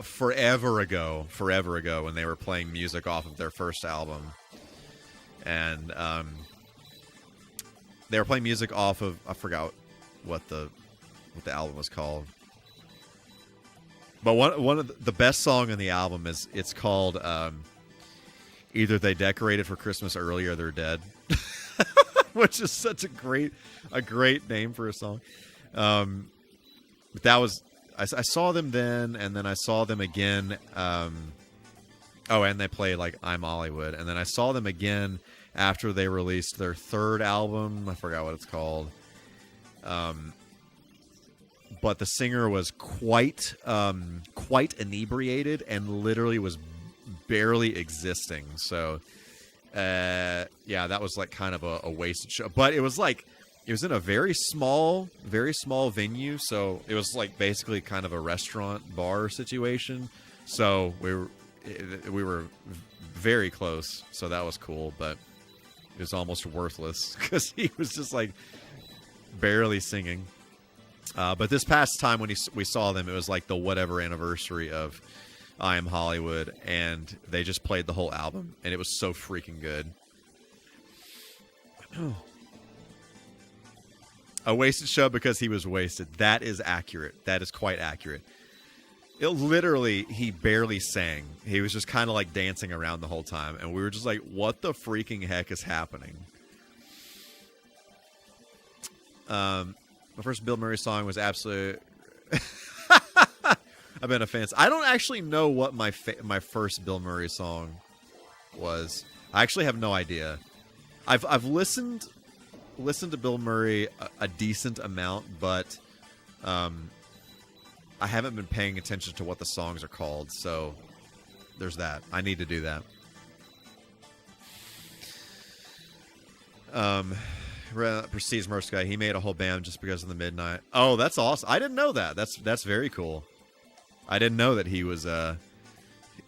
forever ago when they were playing music off of their first album, and they were playing music off of, I forgot what the album was called, but one of the best song on the album it's called Either They Decorated for Christmas Early or They're Dead. Which is such a great name for a song. But that was, I saw them then, and then I saw them again. And they played like I'm Hollywood, and then I saw them again after they released their third album. I forgot what it's called. but the singer was quite inebriated and literally was barely existing. So, yeah, that was like kind of a wasted show. But it was like it was in a very small venue, so it was like basically kind of a restaurant bar situation. So we were very close, so that was cool, but it was almost worthless because he was just like barely singing. But this past time when we saw them, it was like the whatever anniversary of I Am Hollywood, and they just played the whole album, and it was so freaking good. A wasted show because he was wasted. That is accurate. That is quite accurate. It literally, he barely sang. He was just kind of like dancing around the whole time, and we were just like, what the freaking heck is happening? My first Bill Murray song was absolute. I've been a fan. I don't actually know what my first Bill Murray song was. I actually have no idea. I've listened to Bill Murray a decent amount, but I haven't been paying attention to what the songs are called. So there's that. I need to do that. Prestige Merc guy. He made a whole band just because of the Midnight. Oh, that's awesome. I didn't know that. That's very cool. I didn't know that he was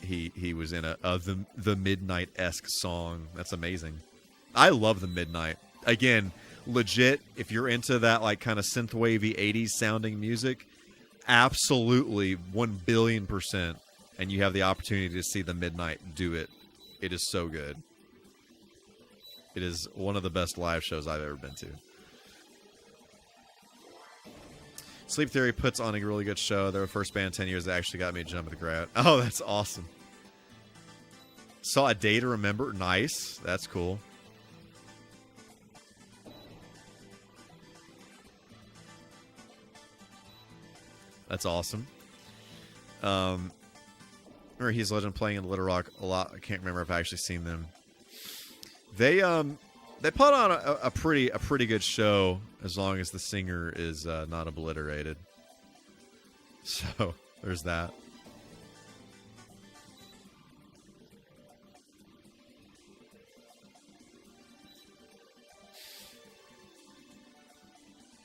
he was in the Midnight-esque song. That's amazing. I love the Midnight. Again, legit, if you're into that like kind of synthwavy 80s sounding music, absolutely 1 billion%, and you have the opportunity to see the Midnight do it. It is so good. It is one of the best live shows I've ever been to. Sleep Theory puts on a really good show. They're the first band in 10 years that actually got me to jump at the crowd. Oh, that's awesome. Saw A Day to Remember. Nice. That's cool. That's awesome. Remember He's Legend playing in Little Rock a lot. I can't remember if I actually seen them. They put on a pretty good show as long as the singer is not obliterated. So there's that.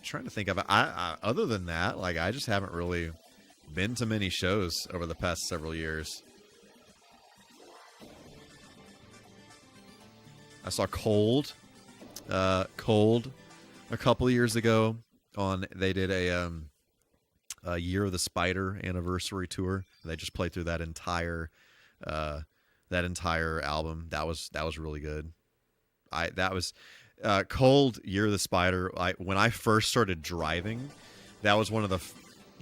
Trying to think of it. I other than that, like I just haven't really been to many shows over the past several years. I saw Cold a couple of years ago. They did a Year of the Spider anniversary tour. They just played through that entire album. That was really good. Cold, Year of the Spider. When I first started driving, that was one of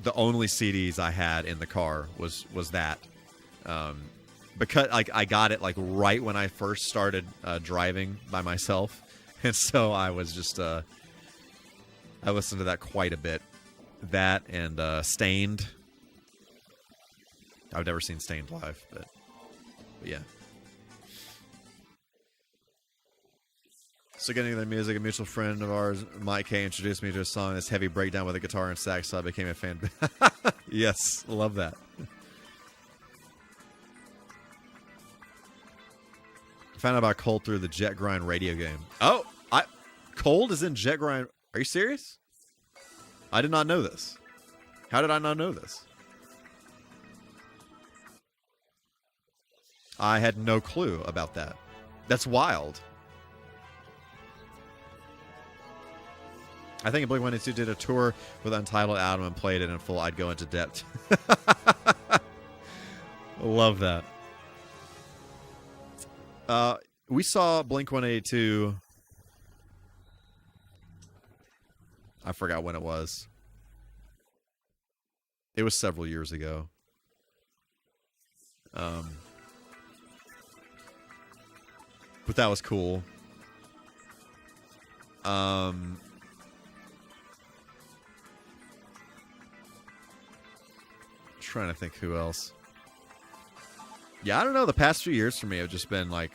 the only CDs I had in the car was that. Because I got it like right when I first started driving by myself, and so I was just I listened to that quite a bit. That and Stained. I've never seen Stained live, but yeah. So getting into the music, a mutual friend of ours, Mike K, introduced me to a song that's heavy breakdown with a guitar and sax, so I became a fan. Yes, love that. Found out about Cold through the Jet Grind radio game. Oh, Cold is in Jet Grind. Are you serious? I did not know this. How did I not know this? I had no clue about that. That's wild. I think Blink-182 did a tour with Untitled album and played it in full. I'd go into depth. Love that. We saw Blink-182. I forgot when it was. It was several years ago. But that was cool. Trying to think who else. Yeah, I don't know. The past few years for me have just been like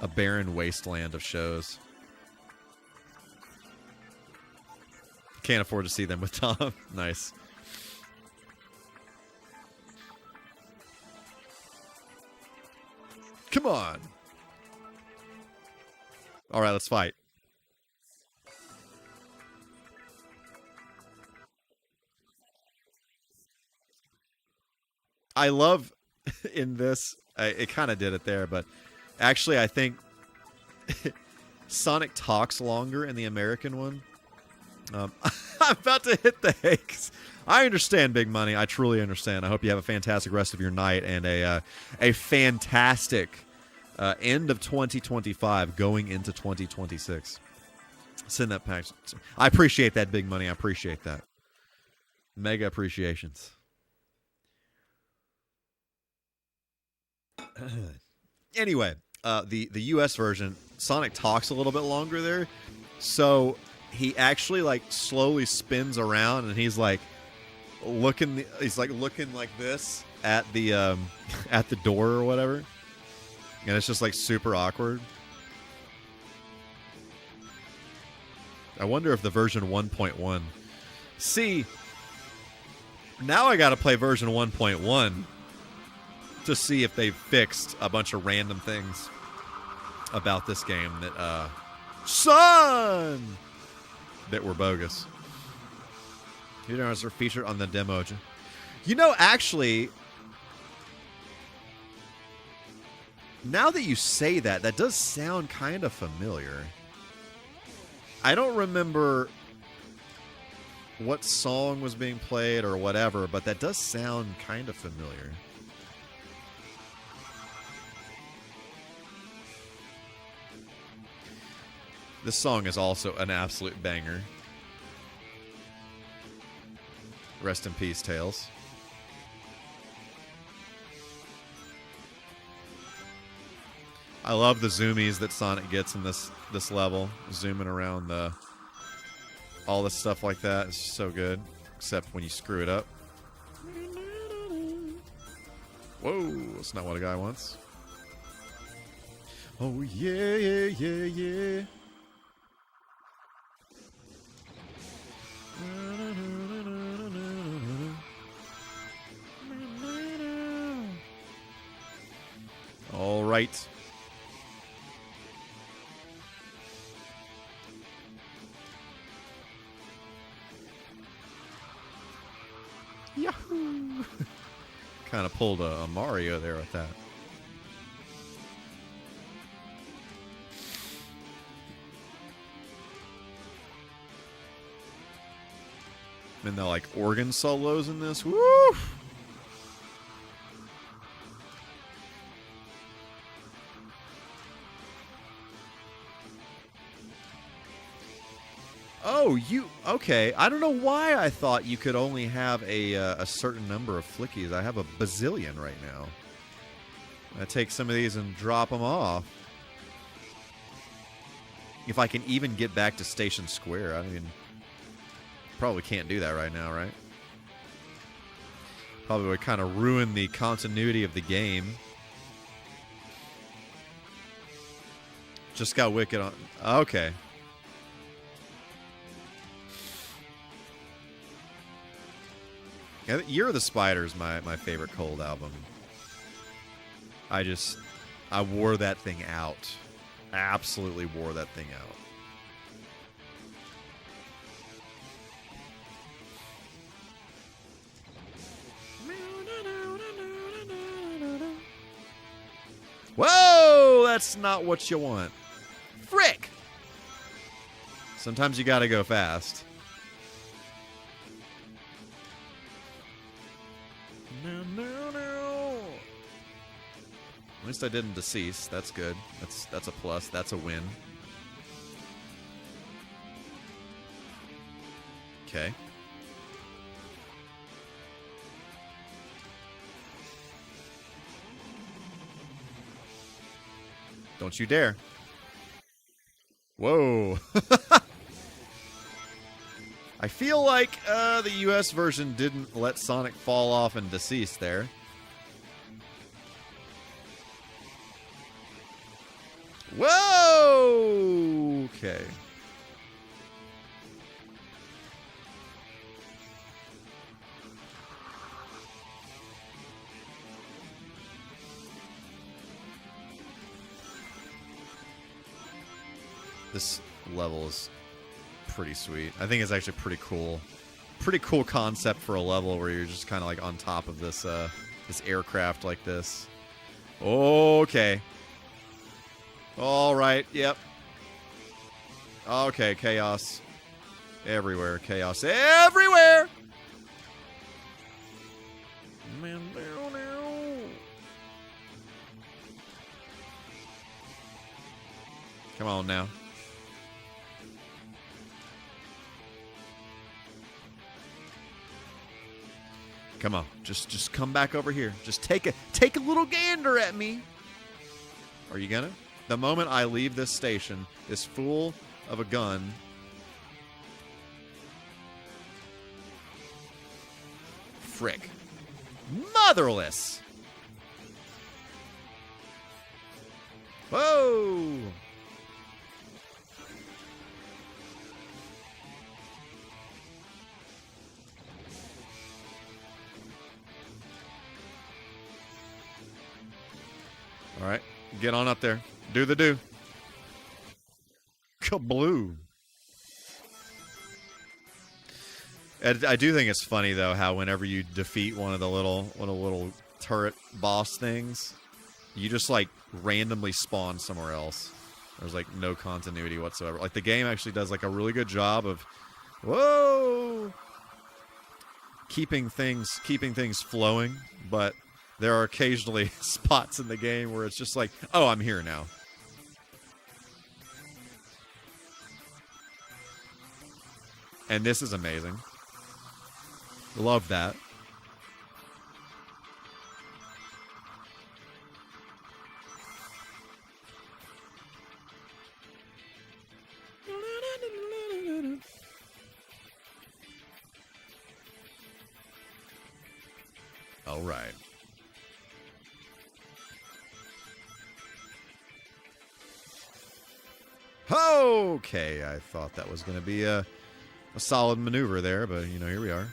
a barren wasteland of shows. Can't afford to see them with Tom. Nice. Come on. All right, let's fight. I love in this, it kind of did it there, but actually I think Sonic talks longer in the American one. I'm about to hit the Hakes. I understand, Big Money. I truly understand. I hope you have a fantastic rest of your night and a fantastic end of 2025 going into 2026. Send that pack. I appreciate that, Big Money. I appreciate that. Mega appreciations. Anyway, the US version, Sonic talks a little bit longer there, so he actually like slowly spins around and he's like looking like this at the door or whatever, and it's just like super awkward. I wonder if the version 1.1. See, now I got to play version 1.1 to see if they've fixed a bunch of random things about this game that that were bogus. You know, as they're featured on the demo. You know, actually, now that you say that, that does sound kind of familiar. I don't remember what song was being played or whatever, but that does sound kind of familiar. This song is also an absolute banger. Rest in peace, Tails. I love the zoomies that Sonic gets in this level, zooming around all this stuff like that. It's so good, except when you screw it up. Whoa, that's not what a guy wants. Oh yeah, yeah, yeah, yeah. All right. Yahoo! Kind of pulled a Mario there with that. And the like organ solos in this. Woo! Oh, okay. I don't know why I thought you could only have a certain number of flickies. I have a bazillion right now. I take some of these and drop them off. If I can even get back to Station Square. I mean, probably can't do that right now, right? Probably would kind of ruin the continuity of the game. Just got Wicked on. Okay. Year of the Spider is my favorite Cold album. I wore that thing out. Absolutely wore that thing out. Whoa! That's not what you want. Frick! Sometimes you gotta go fast. No. At least I didn't decease. That's good. That's a plus. That's a win. Okay. Don't you dare. Whoa. I feel like the US version didn't let Sonic fall off and decease there. Whoa! Okay. This level is pretty sweet. I think it's actually pretty cool. Pretty cool concept for a level where you're just kind of like on top of this this aircraft like this. Okay. All right. Yep. Okay. Chaos everywhere. Chaos everywhere. Man, come on now. Come on, just come back over here. Just take a little gander at me. Are you gonna? The moment I leave this station, this fool of a gun. Frick. Motherless. Whoa. All right, get on up there. Do the do. Kabloo. I do think it's funny though how whenever you defeat one of the little turret boss things, you just like randomly spawn somewhere else. There's like no continuity whatsoever. Like the game actually does like a really good job of, whoa, keeping things flowing, but there are occasionally spots in the game where it's just like, oh, I'm here now. And this is amazing. Love that. All right. Okay, I thought that was going to be a solid maneuver there, but, you know, here we are.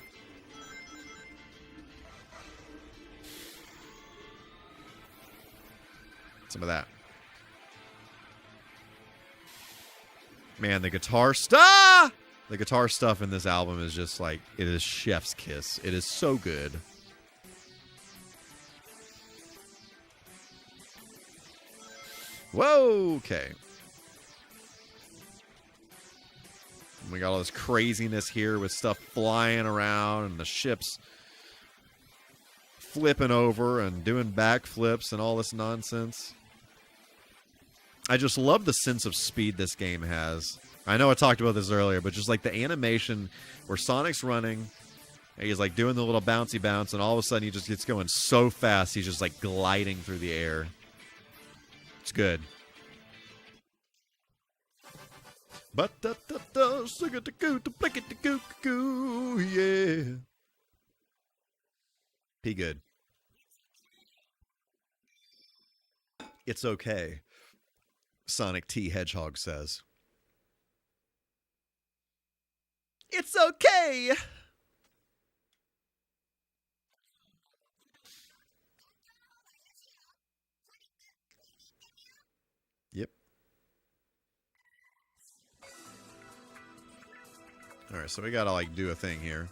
Some of that. Man, the guitar stuff! The guitar stuff in this album is just like, it is chef's kiss. It is so good. Whoa, okay. We got all this craziness here with stuff flying around and the ships flipping over and doing backflips and all this nonsense. I just love the sense of speed this game has. I know I talked about this earlier, but just like the animation where Sonic's running, and he's like doing the little bouncy bounce, and all of a sudden he just gets going so fast, he's just like gliding through the air. It's good. But yeah. P good. It's okay, Sonic T Hedgehog says. It's okay. Yep. All right, so we gotta like do a thing here.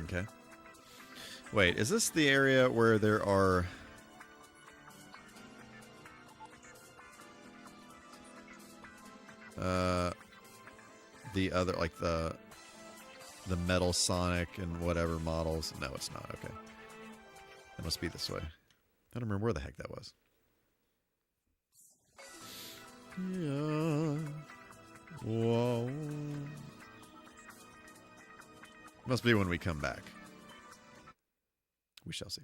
Okay. Wait, is this the area where there are... the other, like the Metal Sonic and whatever models? No, it's not. Okay. That must be this way. I don't remember where the heck that was. Yeah. Whoa. Must be when we come back. We shall see.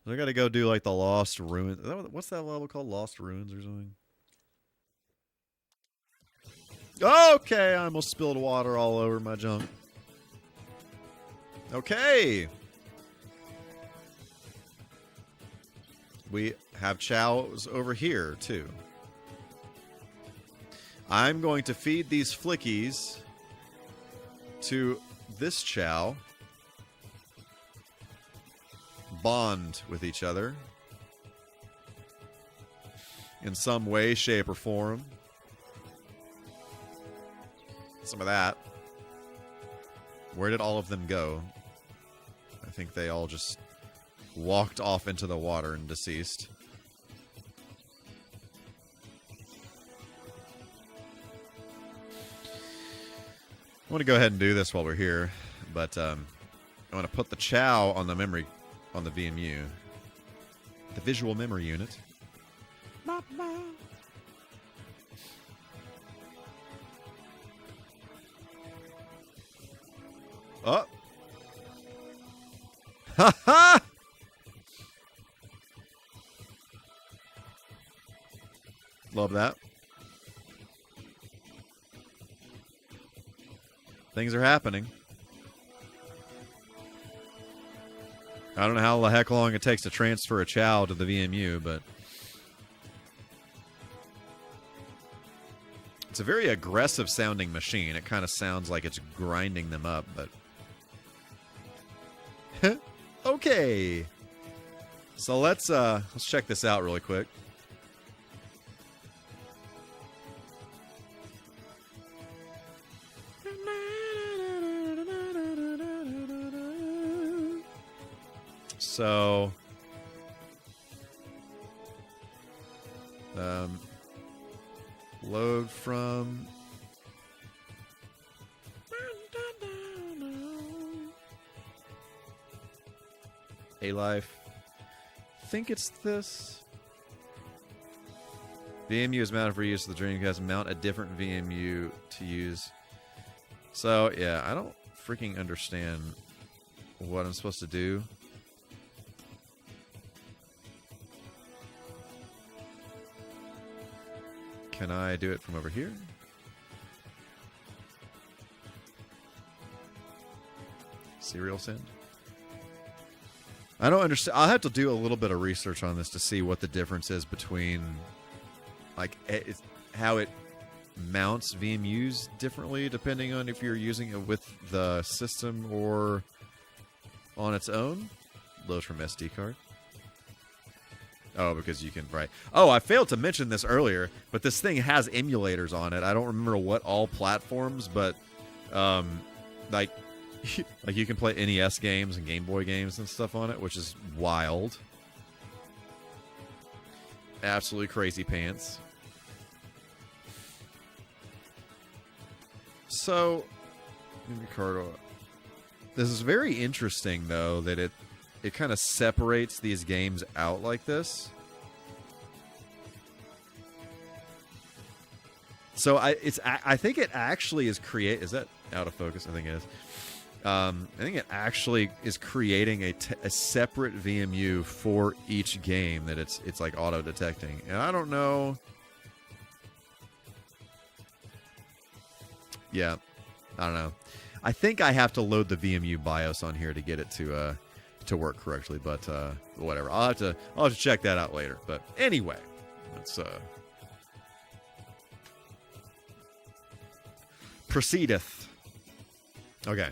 I gotta go do like the Lost Ruins. What's that level called? Lost Ruins or something? Okay, I almost spilled water all over my junk. Okay. We have chows over here, too. I'm going to feed these flickies to this chow. Bond with each other in some way, shape, or form. Some of that. Where did all of them go? I think they all just walked off into the water and deceased. I want to go ahead and do this while we're here, but I want to put the chow on the memory, on the VMU, the visual memory unit. Oh. Ha ha! Love that. Things are happening. I don't know how the heck long it takes to transfer a chow to the VMU, but it's a very aggressive sounding machine. It kind of sounds like it's grinding them up, but okay. So let's check this out really quick. So load from A Life. I think it's this. VMU is mounted for use of the Dreamcast. Mount a different VMU to use. So yeah, I don't freaking understand what I'm supposed to do. Can I do it from over here? Serial send? I don't understand. I'll have to do a little bit of research on this to see what the difference is between, like, how it mounts VMUs differently depending on if you're using it with the system or on its own. Load from SD card. Oh, because you can, right. Oh, I failed to mention this earlier, but this thing has emulators on it. I don't remember what all platforms, but like you can play NES games and Game Boy games and stuff on it, which is wild. Absolutely crazy pants. So, this is very interesting, though, that it kind of separates these games out like this. So I think it actually is is that out of focus? I think it is. I think it actually is creating a separate VMU for each game that it's like auto detecting, and I don't know. Yeah, I don't know. I think I have to load the VMU BIOS on here to get it to work correctly, but whatever. I'll have to check that out later. But anyway, let's proceedeth. Okay.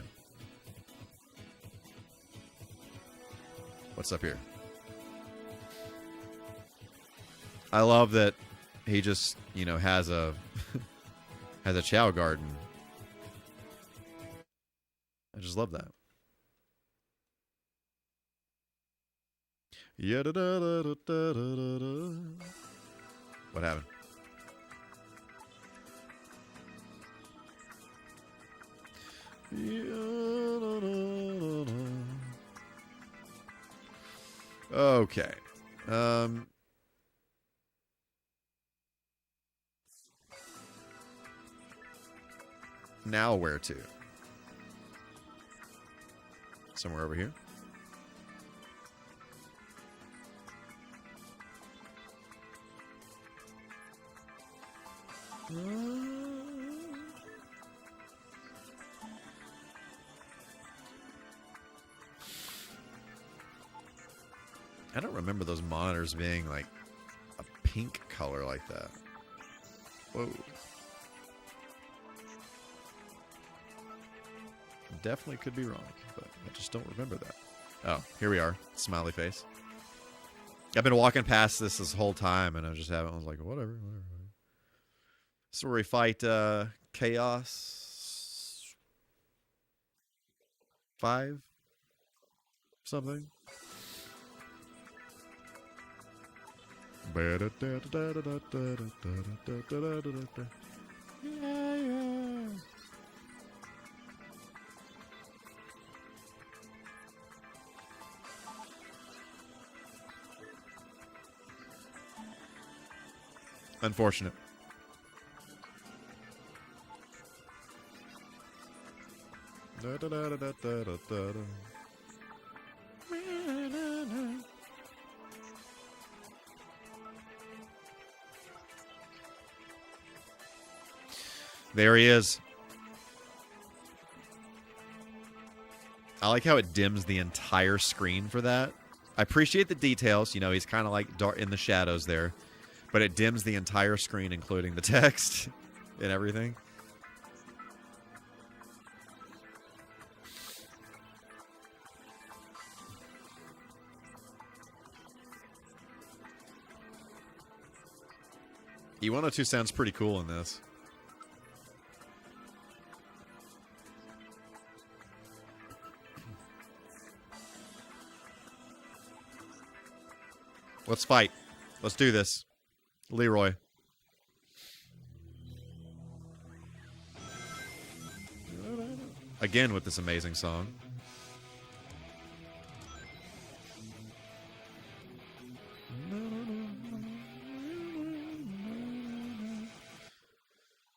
What's up here? I love that he just, has a has a chow garden. I just love that. What happened? Okay. Now where to? Somewhere over here. I don't remember those monitors being like a pink color like that. Whoa. definitely could be wrong, but I just don't remember that. Oh, here we are. Smiley face. I've been walking past this whole time, and I was like, whatever. So where we fight Chaos 5? Something? Yeah. Unfortunate. There he is. I like how it dims the entire screen for that. I appreciate the details. You know, he's kind of like dark in the shadows there. But it dims the entire screen, including the text and everything. E102 sounds pretty cool in this. Let's fight. Let's do this. Leroy. Again with this amazing song.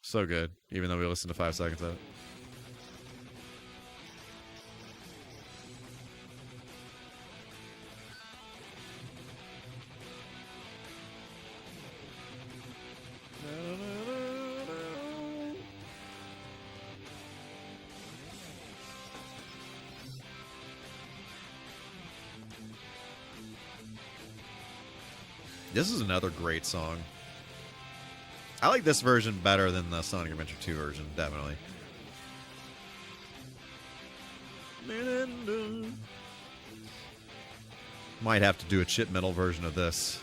So good, even though we listened to 5 seconds of it. This is another great song. I like this version better than the Sonic Adventure 2 version, definitely. Might have to do a chip metal version of this.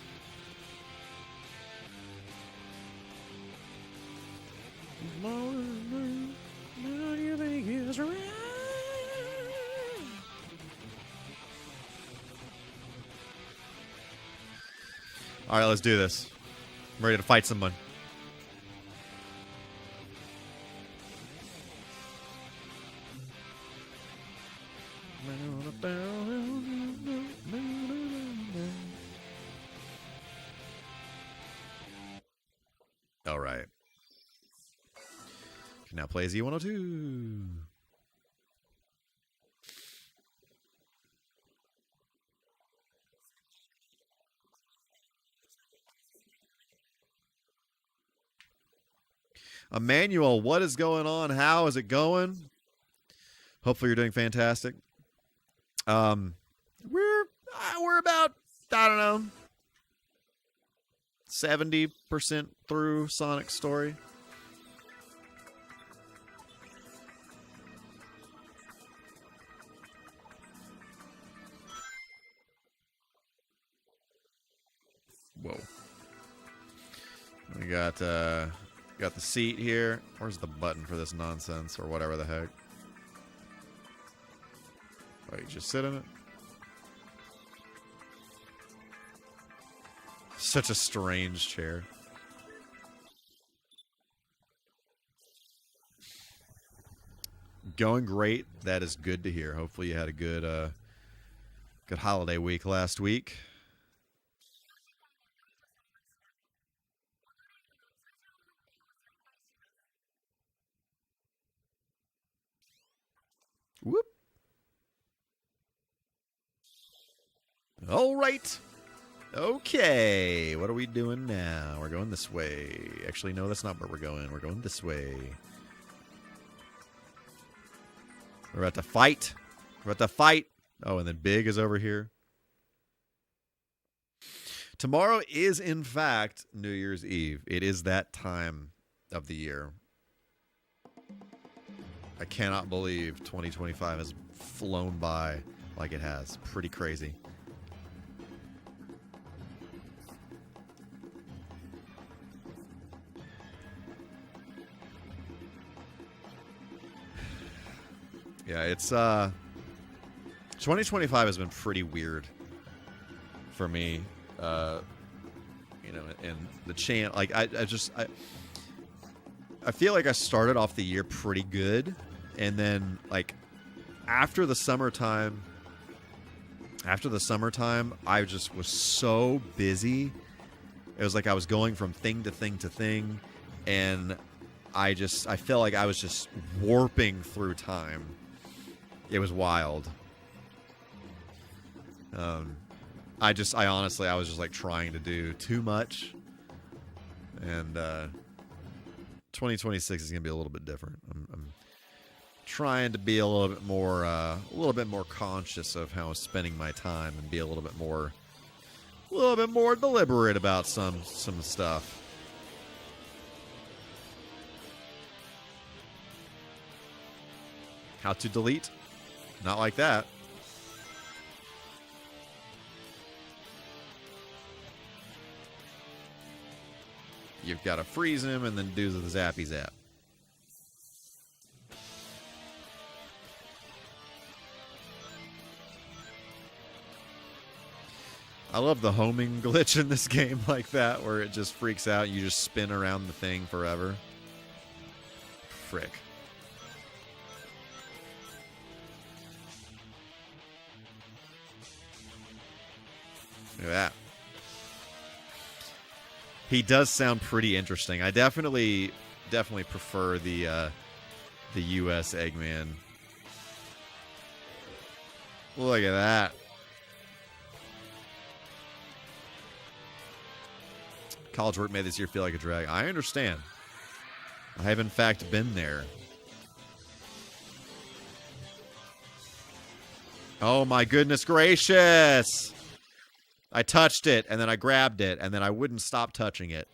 All right, let's do this. I'm ready to fight someone. All right. Can now play Z102. Emmanuel, what is going on? How is it going? Hopefully you're doing fantastic. We're about, I don't know, 70% through Sonic's story. Whoa. We got the seat here. Where's the button for this nonsense or whatever the heck? Oh, you just sit in it? Such a strange chair. Going great. That is good to hear. Hopefully you had a good holiday week last week. Whoop. All right. Okay. What are we doing now? We're going this way. Actually, no, that's not where we're going. We're going this way. We're about to fight. We're about to fight. Oh, and then Big is over here. Tomorrow is, in fact, New Year's Eve. It is that time of the year. I cannot believe 2025 has flown by like it has. Pretty crazy. Yeah, it's 2025 has been pretty weird for me. You know, and the channel, like I feel like I started off the year pretty good, and then like after the summertime, I just was so busy. It was like I was going from thing to thing to thing, and I felt like I was just warping through time. It was wild. I honestly, I was just like trying to do too much, and 2026 is gonna be a little bit different. I'm trying to be a little bit more conscious of how I'm spending my time, and be a little bit more deliberate about some stuff. How to delete? Not like that. You've got to freeze him and then do the zappy zap. I love the homing glitch in this game like that, where it just freaks out and you just spin around the thing forever. Frick. Look at that. He does sound pretty interesting. I definitely prefer the U.S. Eggman. Look at that. College work made this year feel like a drag. I understand. I have in fact been there. Oh my goodness gracious! I touched it, and then I grabbed it, and then I wouldn't stop touching it.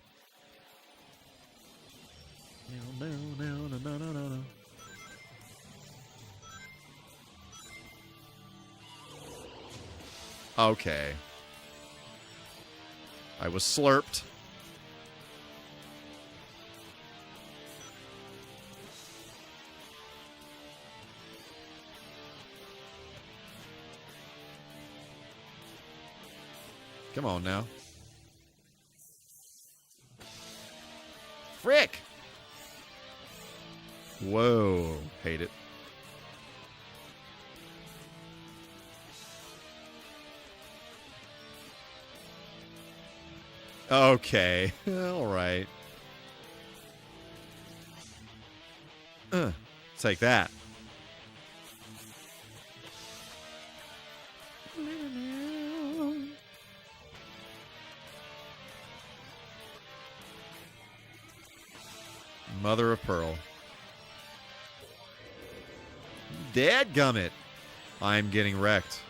No. Okay. I was slurped. Come on now. Frick! Whoa. Hate it. Okay. All right. Take that. Mother of pearl. Dadgummit. I'm getting wrecked.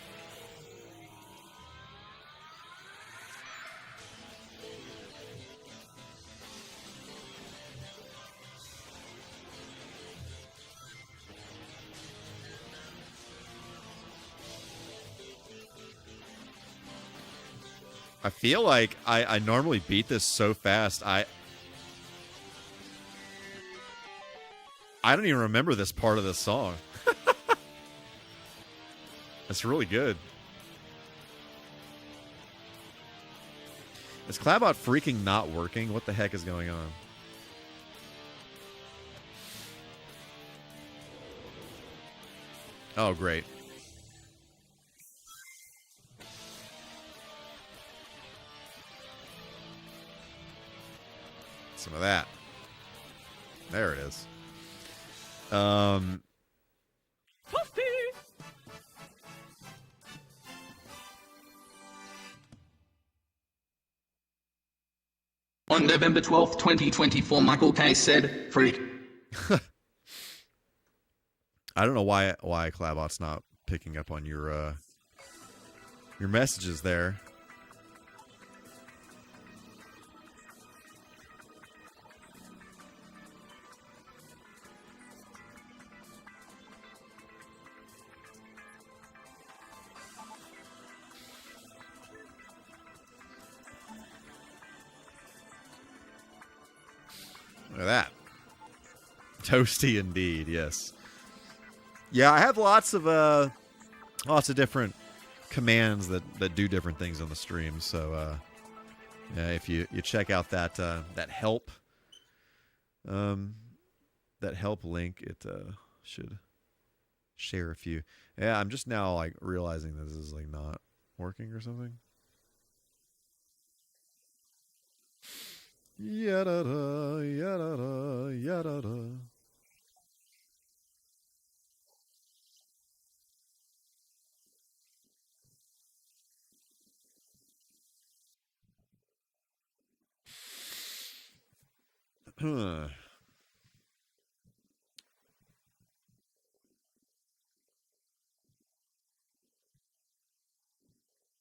I feel like I normally beat this so fast. I don't even remember this part of this song. It's really good. Is Clabot freaking not working? What the heck is going on? Oh, great. Some of that. There it is. On November 12th, 2024, Michael K. said, "Freak." I don't know why Clabot's not picking up on your messages there. Look at that. Toasty indeed, yes. Yeah, I have lots of different commands that do different things on the stream. So yeah, if you check out that help link, it should share a few. Yeah, I'm just now like realizing this is like not working or something. Yada yada yada.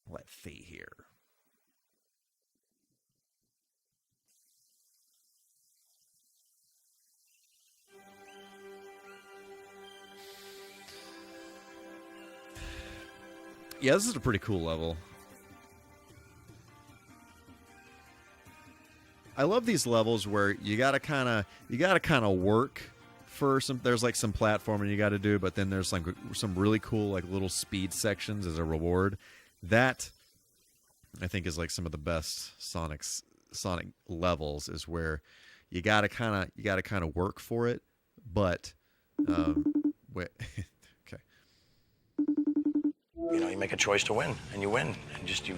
Let's see here. Yeah, this is a pretty cool level. I love these levels where you gotta kind of work for some. There's like some platforming you got to do, but then there's like some really cool like little speed sections as a reward. That I think is like some of the best Sonic levels, is where you gotta kind of work for it, but wait, okay. You know, you make a choice to win, and you win, and just you.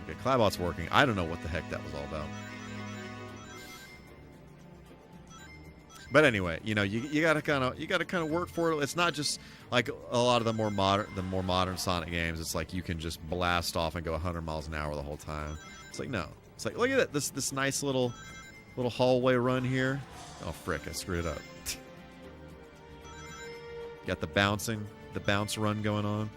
Okay, Clybot's working. I don't know what the heck that was all about. But anyway, you know, you gotta kind of work for it. It's not just like a lot of the more modern Sonic games. It's like you can just blast off and go 100 miles an hour the whole time. It's like no. It's like look at that this nice little hallway run here. Oh frick! I screwed it up. Got the bounce run going on.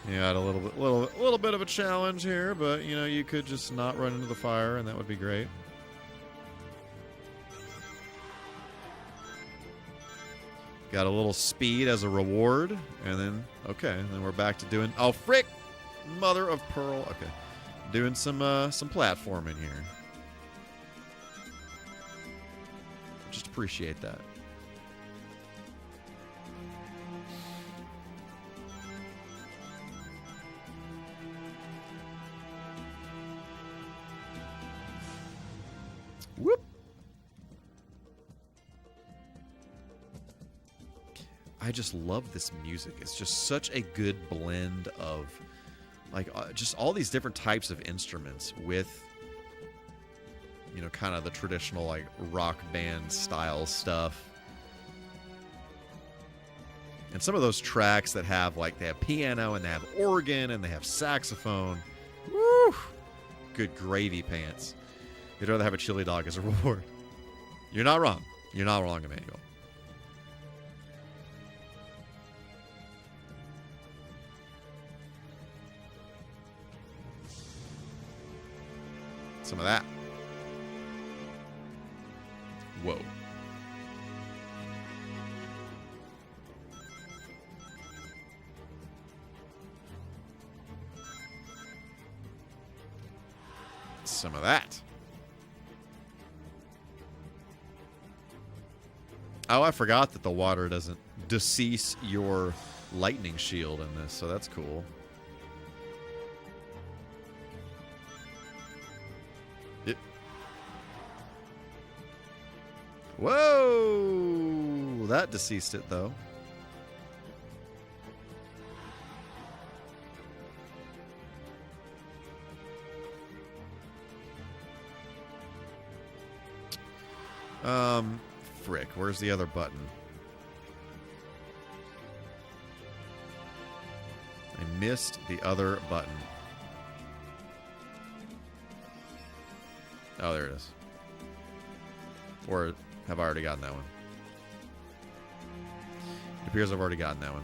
You got a little bit of a challenge here, but you know you could just not run into the fire, and that would be great. Got a little speed as a reward, and then then we're back to doing. Oh frick, mother of pearl. Okay, doing some platforming here. Just appreciate that. Whoop. I just love this music. It's just such a good blend of like just all these different types of instruments with, you know, kind of the traditional like rock band style stuff. And some of those tracks that have like they have piano and they have organ and they have saxophone. Woo! Good gravy pants. You'd rather have a chili dog as a reward. You're not wrong. You're not wrong, Emmanuel. Some of that. Whoa. Some of that. Oh, I forgot that the water doesn't decease your lightning shield in this, so that's cool. It. Whoa! That deceased it, though. Frick, where's the other button? I missed the other button. Oh, there it is. Or have I already gotten that one? It appears I've already gotten that one.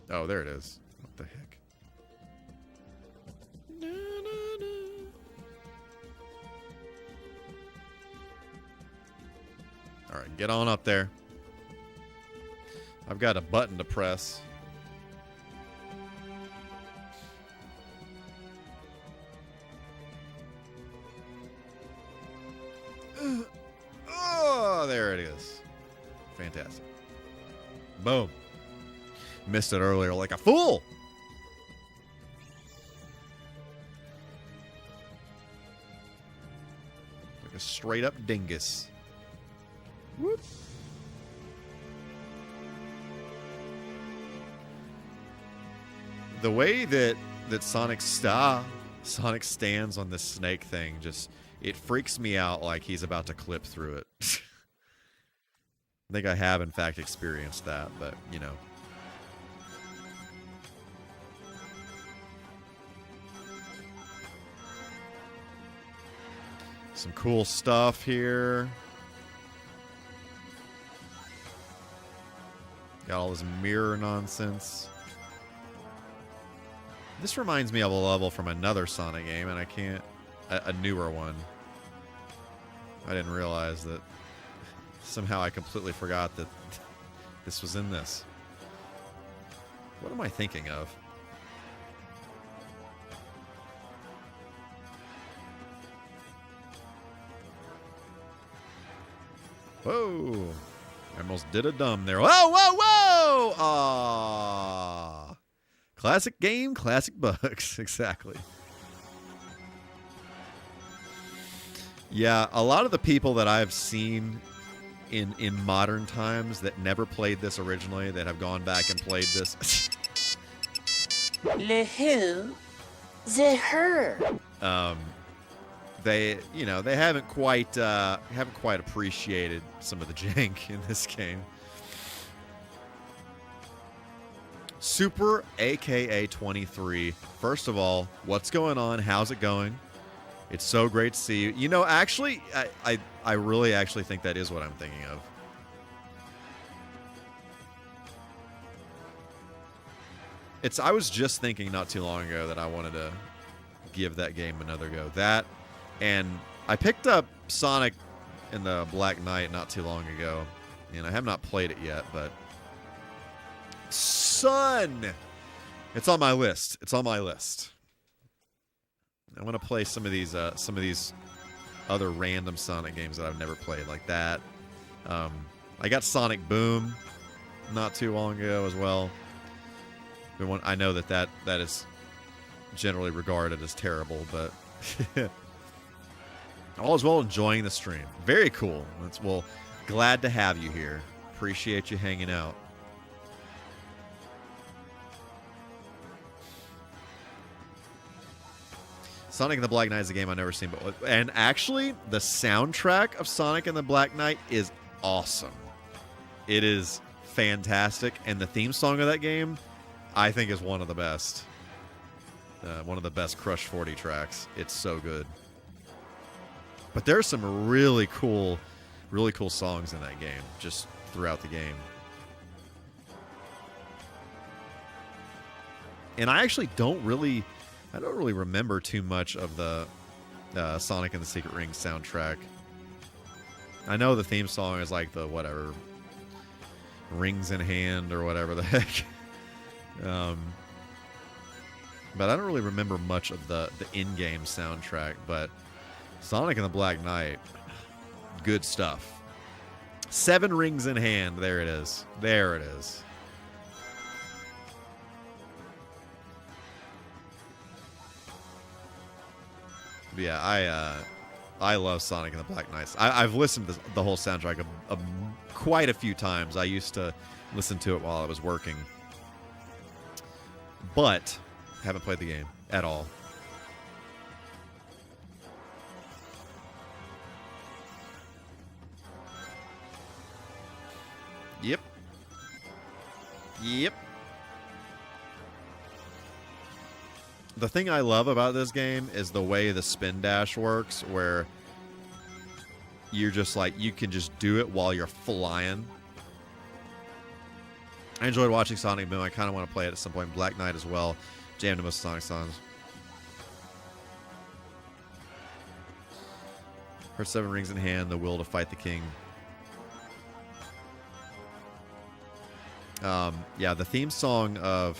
Oh, there it is. What the heck? All right, get on up there. I've got a button to press. Oh, there it is. Fantastic. Boom. Missed it earlier like a fool. Like a straight up dingus. Whoop. The way that Sonic stands on this snake thing just, it freaks me out like he's about to clip through it. I think I have, in fact, experienced that, but, you know. Some cool stuff here. Got all this mirror nonsense. This reminds me of a level from another Sonic game, and I can't... A newer one. I didn't realize that... Somehow I completely forgot that this was in this. What am I thinking of? Whoa! I almost did a dumb there. Whoa, whoa, whoa! Aww. Classic game, classic bugs. Exactly. Yeah, a lot of the people that I've seen in modern times that never played this originally, that have gone back and played this. Le who? The her. They, you know, they haven't quite appreciated some of the jank in this game. Super AKA 23. First of all, what's going on? How's it going? It's so great to see you. You know, actually, I really actually think that is what I'm thinking of. I was just thinking not too long ago that I wanted to give that game another go. That, and I picked up Sonic in the Black Knight not too long ago, and I have not played it yet, but son, it's on my list. It's on my list. I want to play some of these other random Sonic games that I've never played, like that. I got Sonic Boom not too long ago as well. I know that is generally regarded as terrible, but all is well enjoying the stream. Very cool. Well, glad to have you here. Appreciate you hanging out. Sonic and the Black Knight is a game I've never seen, and actually, the soundtrack of Sonic and the Black Knight is awesome. It is fantastic, and the theme song of that game, I think, is one of the best. One of the best Crush 40 tracks. It's so good. But there's some really cool songs in that game, just throughout the game. And I actually don't really remember too much of the Sonic and the Secret Rings soundtrack. I know the theme song is like the whatever, Rings in Hand or whatever the heck. But I don't really remember much of the in-game soundtrack. But Sonic and the Black Knight, good stuff. 7 Rings in Hand. There it is. There it is. Yeah, I love Sonic and the Black Knights. I've listened to the whole soundtrack quite a few times. I used to listen to it while I was working, but haven't played the game at all. Yep. The thing I love about this game is the way the spin dash works, where you're just like, you can just do it while you're flying. I enjoyed watching Sonic Boom. I kind of want to play it at some point. Black Knight as well. Jammed to most Sonic songs. Heard 7 Rings in Hand, the will to fight the king. Yeah, the theme song of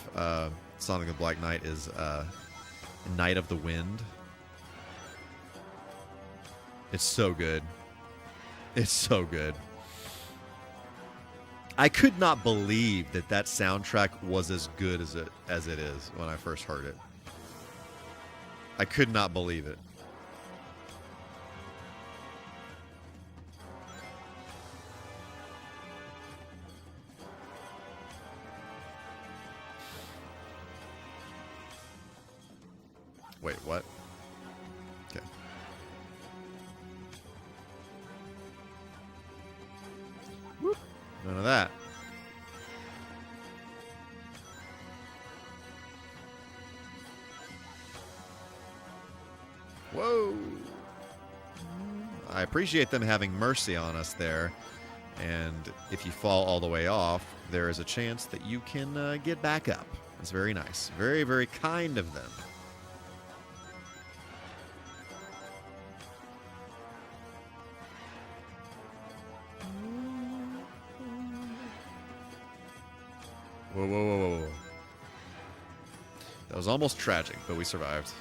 Sonic the Black Knight is Night of the Wind. It's so good. It's so good. I could not believe that that soundtrack was as good as it is when I first heard it. I could not believe it. Wait, what? Okay. Whoop. None of that. Whoa. I appreciate them having mercy on us there. And if you fall all the way off, there is a chance that you can get back up. It's very nice. Very, very kind of them. Whoa, whoa, whoa, whoa, whoa. That was almost tragic, but we survived.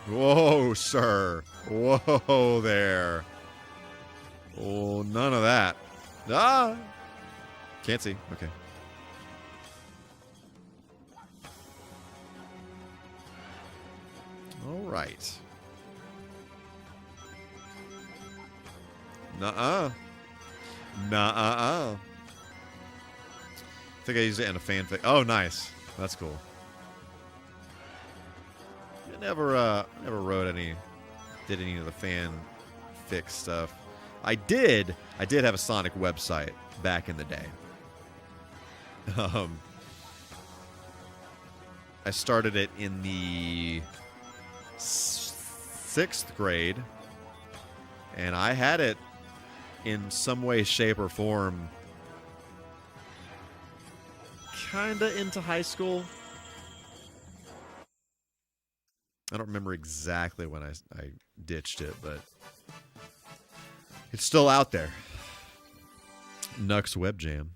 Whoa, sir. Whoa there. Oh, none of that. Ah! Can't see. Okay. All right. Nuh-uh. Nuh-uh-uh. I think I used it in a fanfic. Oh, nice. That's cool. I never wrote any, did any of the fanfic stuff. I did have a Sonic website back in the day. I started it in the 6th grade, and I had it in some way, shape, or form kinda into high school. I don't remember exactly when I ditched it, but it's still out there. Nux Web Jam.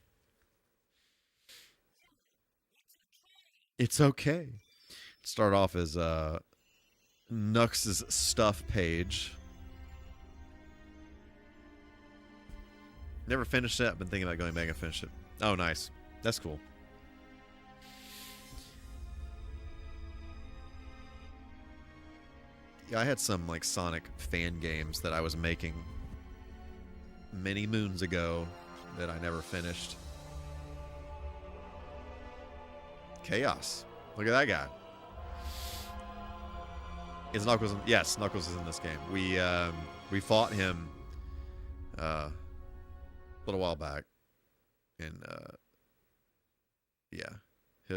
It's okay. Start off as Nux's stuff page. Never finished it. I've been thinking about going back and finish it. Oh, nice. That's cool. Yeah, I had some like Sonic fan games that I was making many moons ago that I never finished. Chaos. Look at that guy. Is Knuckles in, yes, Knuckles is in this game. We fought him a little while back. And yeah.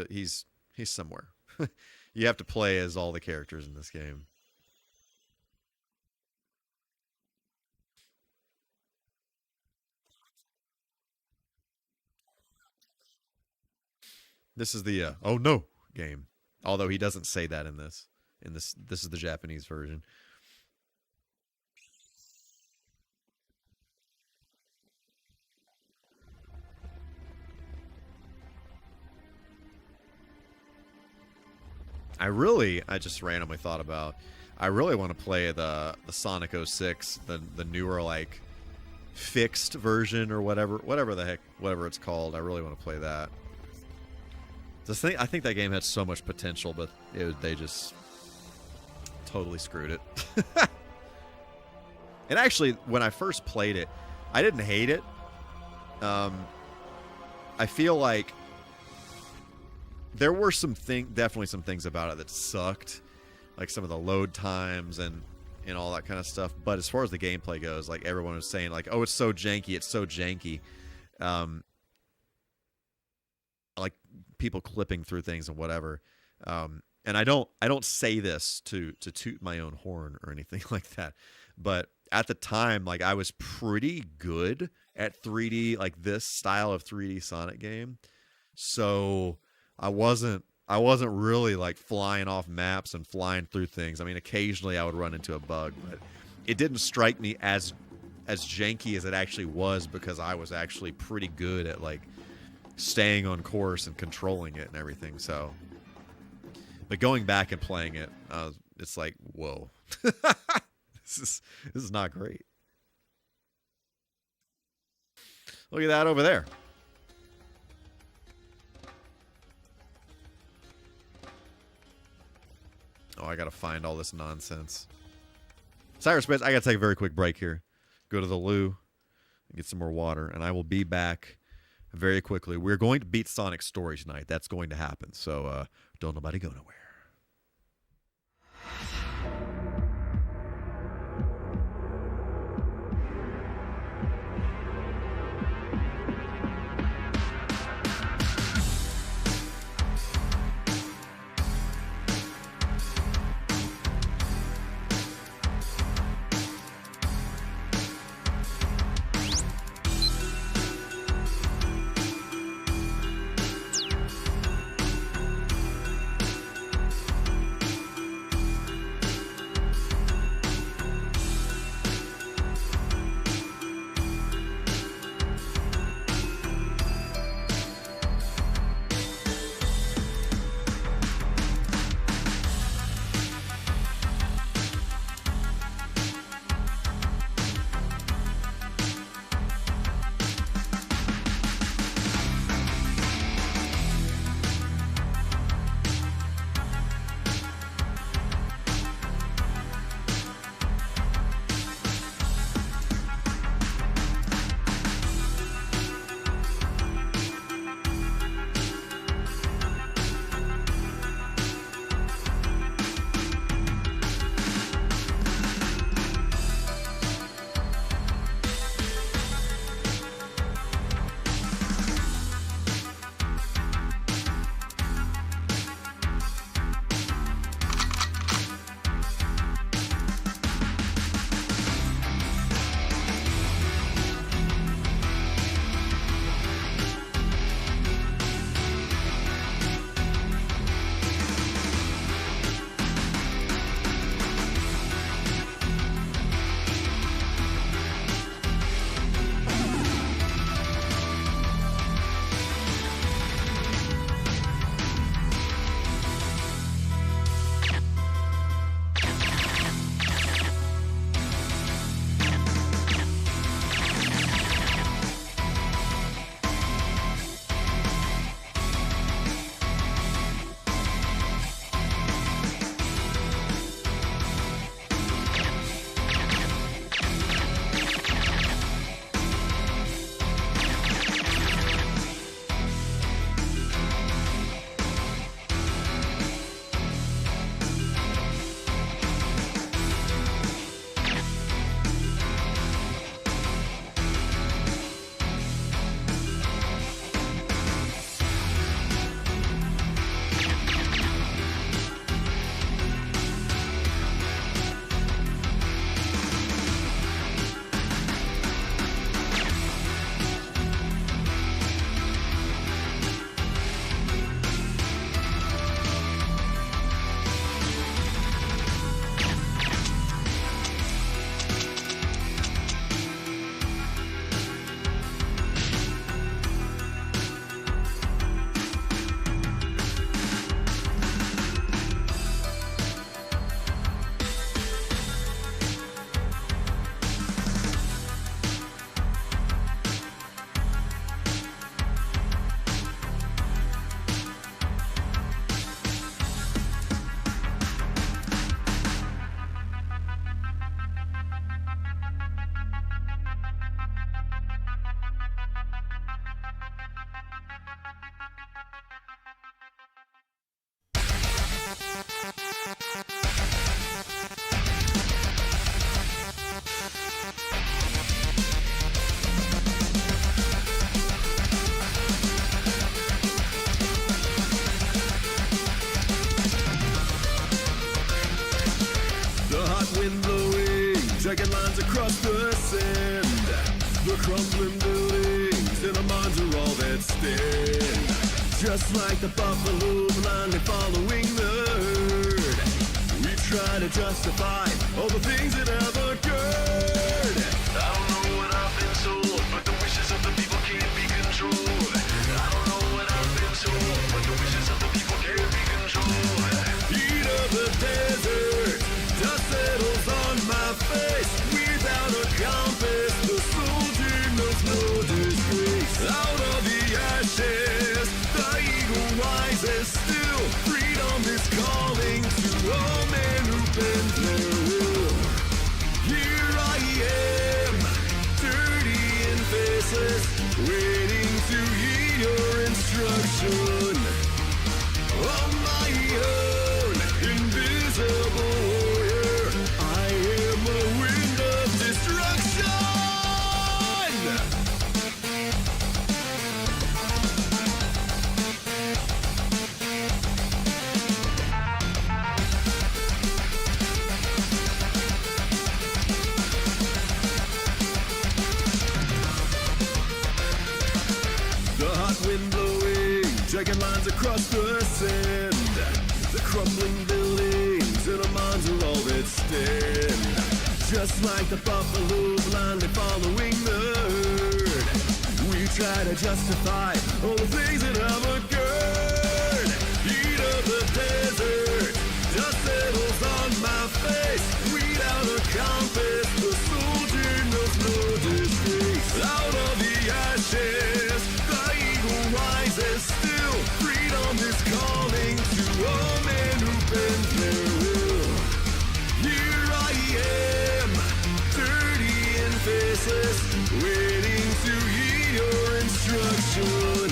He's somewhere. You have to play as all the characters in this game. This is the oh no game. Although he doesn't say that in this. This is the Japanese version. I just randomly thought about, I really want to play the Sonic 06, the newer like fixed version or whatever it's called. I really want to play that. I think that game had so much potential, but they just totally screwed it. And actually, when I first played it, I didn't hate it. I feel like there were definitely some things about it that sucked, like some of the load times and all that kind of stuff. But as far as the gameplay goes, like everyone was saying, like, oh, it's so janky, it's so janky. Like people clipping through things and whatever. And I don't say this to toot my own horn or anything like that, but at the time, like I was pretty good at 3D, like this style of 3D Sonic game. So I wasn't really like flying off maps and flying through things. I mean, occasionally I would run into a bug, but it didn't strike me as as janky as it actually was, because I was actually pretty good at like staying on course and controlling it and everything. So, but going back and playing it, it's like, whoa, this is not great. Look at that over there. Oh, I gotta find all this nonsense. Cyberspace, I gotta take a very quick break here. Go to the loo, get some more water, and I will be back very quickly. We're going to beat Sonic Story tonight. That's going to happen. So don't nobody go nowhere. Dragging lines across the sand. The crumbling buildings in our minds are all that stand. Just like the buffalo blindly following the herd, we try to justify all the things that have occurred. I don't know of the desert, dust settles on my face. Without a compass, the soldier knows no disgrace. Out of the ashes, the eagle rises still. Freedom is calling to all men who bend their will. Here I am, dirty and faceless, waiting to hear your instruction. On my own, invisible warrior, I am a wind of destruction. The hot wind blowing, dragging lines across the sand. The crumbling buildings in a mines are all that stand. Just like the buffaloes blindly following the herd, we try to justify all the things that have occurred. Heat of the desert, dust settles on my face. Without a compass, the soldier knows no disgrace. Out of the ashes, the eagle rises still. Freedom is calling to all men who bend their will. Here I am, dirty and faceless, waiting to hear your instruction.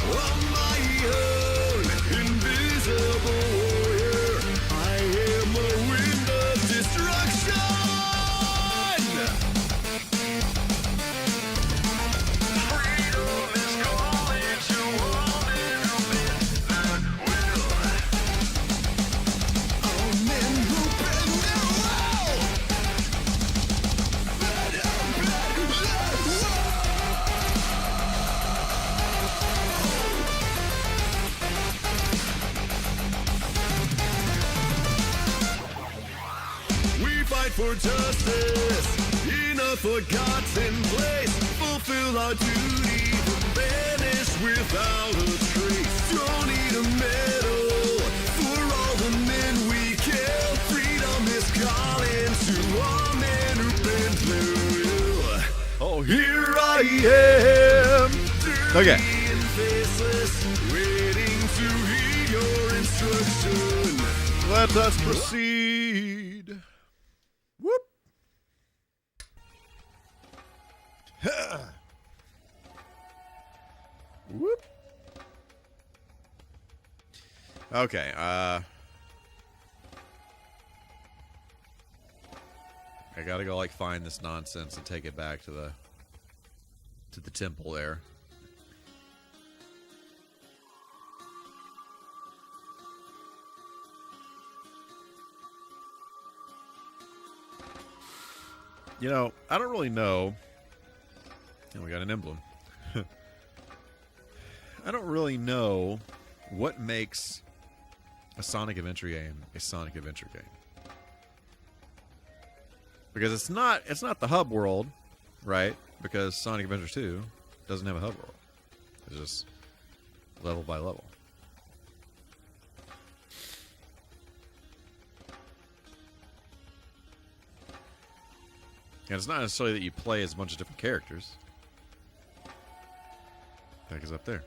On my own, invisible warrior, I am a wind of destruction. Freedom is calling to all men who bend their will. All men who bend their will. We fight for justice in a forgotten place. Fulfill our duty, vanish without a trace. Don't need a medal for all the men we kill. Freedom is calling to all men who bend their will. Oh, here I am, Okay. dirty and faceless, waiting to hear your instruction. Let us proceed. Whoop. Whoop. Okay, I gotta go like find this nonsense and take it back to the temple there. You know, I don't really know. And we got an emblem. I don't really know what makes a Sonic Adventure game a Sonic Adventure game. Because it's not the hub world, right? Because Sonic Adventure 2 doesn't have a hub world. It's just level by level. And it's not necessarily that you play as a bunch of different characters. That is up there.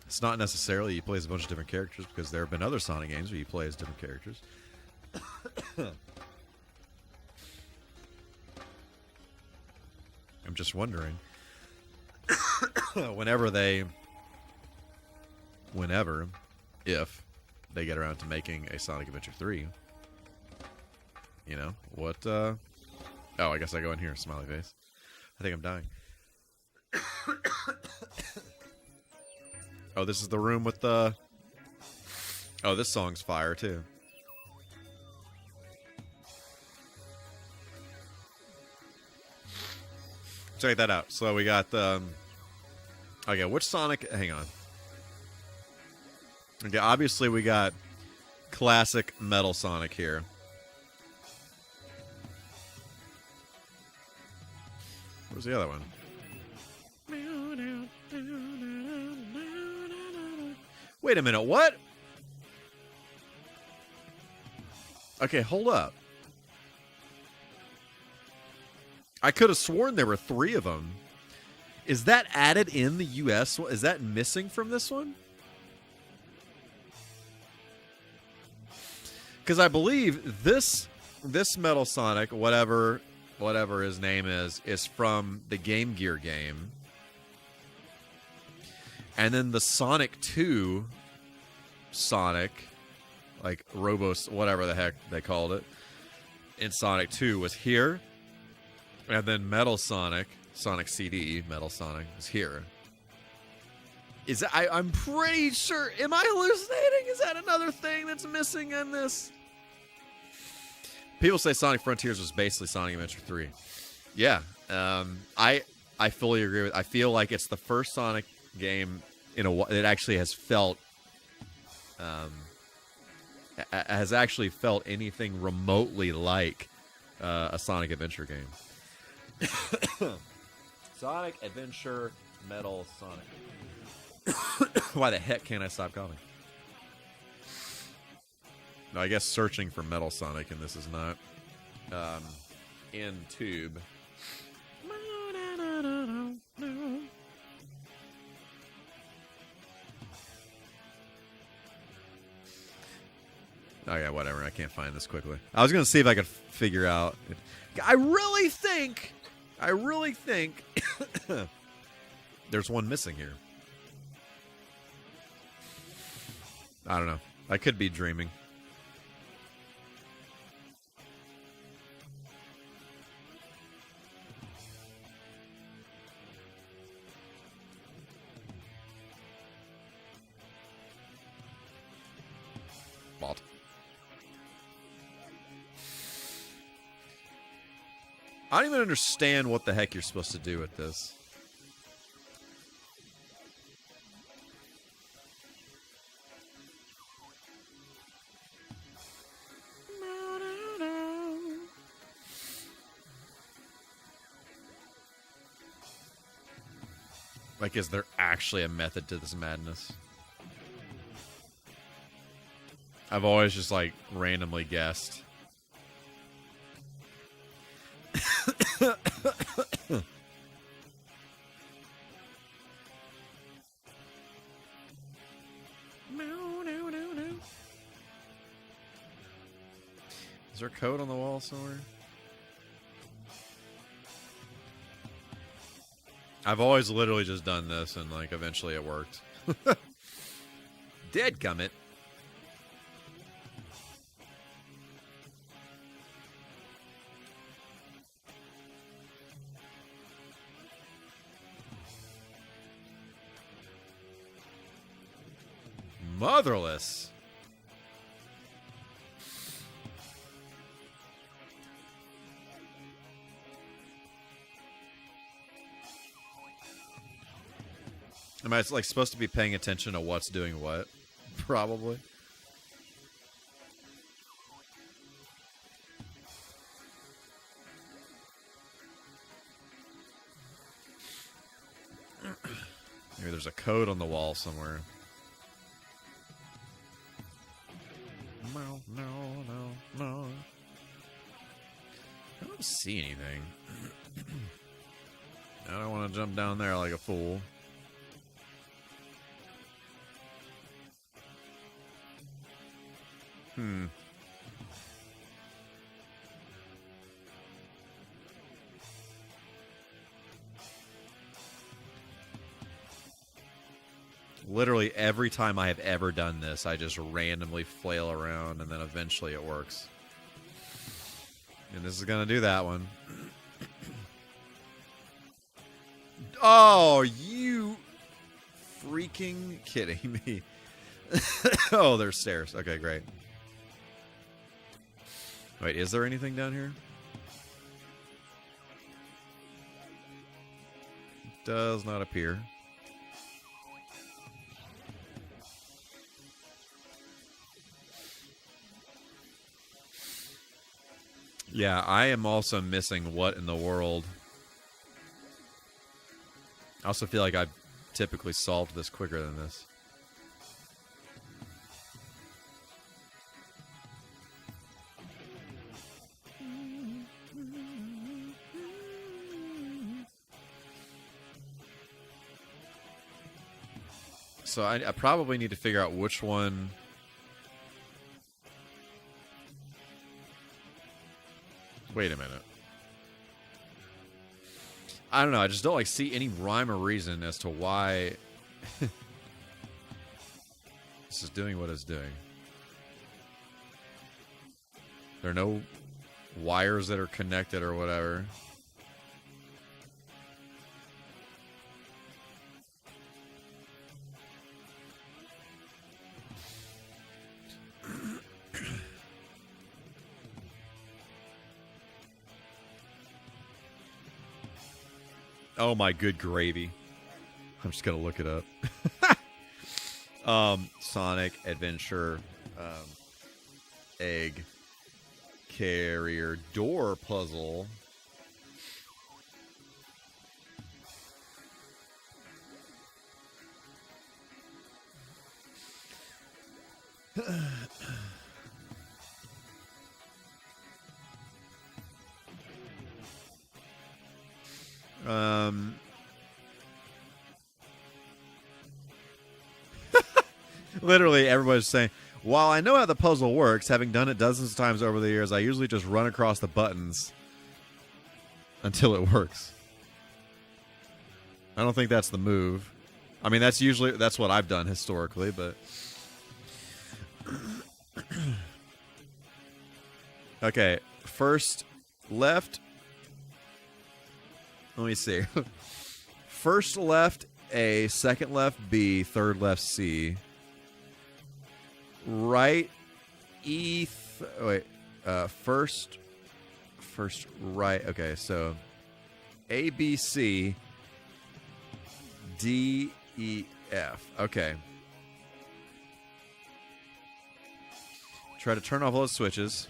It's not necessarily you play as a bunch of different characters, because there have been other Sonic games where you play as different characters. I'm just wondering, if they get around to making a Sonic Adventure 3, you know, what, oh, I guess I go in here, smiley face. I think I'm dying. Oh, this is the room with the, oh, this song's fire, too. Check that out. So we got the, okay, which Sonic, hang on. Okay, obviously we got classic Metal Sonic here. Where's the other one? Wait a minute, what? Okay, hold up. I could have sworn there were 3 of them. Is that added in the US? Is that missing from this one? Because I believe this Metal Sonic, whatever his name is from the Game Gear game. And then the Sonic 2 Sonic, like Robos, whatever the heck they called it, in Sonic 2 was here. And then Metal Sonic, Sonic CD, Metal Sonic is here. Is that, I'm pretty sure. Am I hallucinating? Is that another thing that's missing in this? People say Sonic Frontiers was basically Sonic Adventure 3. Yeah, I fully agree with. I feel like it's the first Sonic game in a that actually has felt anything remotely like a Sonic Adventure game. Sonic Adventure Metal Sonic. Why the heck can't I stop coughing? No, I guess searching for Metal Sonic, and this is not in tube. Oh yeah, whatever. I can't find this quickly. I was gonna see if I could figure out. I really think there's one missing here. I don't know. I could be dreaming. Bald. I don't even understand what the heck you're supposed to do with this. Like, is there actually a method to this madness? I've always just, like, randomly guessed. Is there code on the wall somewhere? I've always literally just done this, and, like, eventually it worked. Dadgummit. Motherless. Am I like supposed to be paying attention to what's doing what? Probably. Maybe there's a code on the wall somewhere. No. I don't see anything. I don't want to jump down there like a fool. Literally every time I have ever done this, I just randomly flail around, and then eventually it works. And this is going to do that one. Oh, you freaking kidding me. Oh, there's stairs. Okay, great. Wait, is there anything down here? Does not appear. Yeah, I am also missing what in the world. I also feel like typically solved this quicker than this. So I probably need to figure out which one. Wait a minute. I don't know. I just don't see any rhyme or reason as to why this is doing what it's doing. There are no wires that are connected or whatever. Oh my good gravy. I'm just gonna look it up. Sonic Adventure egg carrier door puzzle. Literally, everybody's saying, while I know how the puzzle works, having done it dozens of times over the years, I usually just run across the buttons until it works. I don't think that's the move. I mean, that's what I've done historically, but... Okay, first left... Let me see. First left A, second left B, third left C. Right E. First right. Okay, so A, B, C, D, E, F. Okay. Try to turn off all the switches.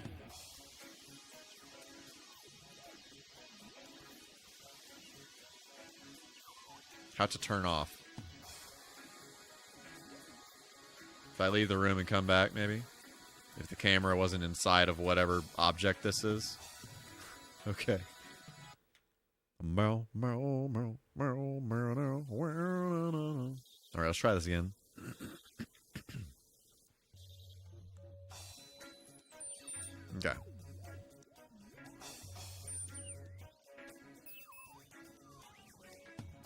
How to turn off. If I leave the room and come back, maybe? If the camera wasn't inside of whatever object this is. Okay. Alright, let's try this again. Okay.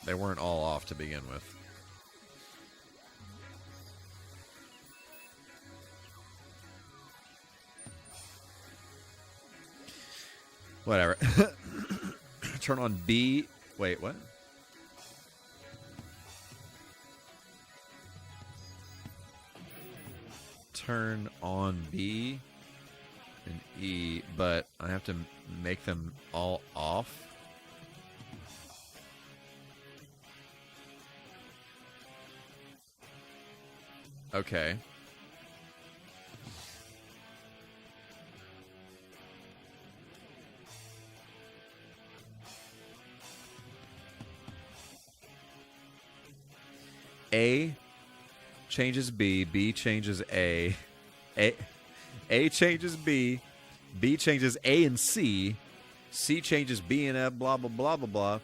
They weren't all off to begin with. Whatever. Turn on B. Wait, what? Turn on B and E, but I have to make them all off. Okay. A changes B, B changes A, A changes B, B changes A and C, C changes B and F, blah, blah, blah, blah, blah.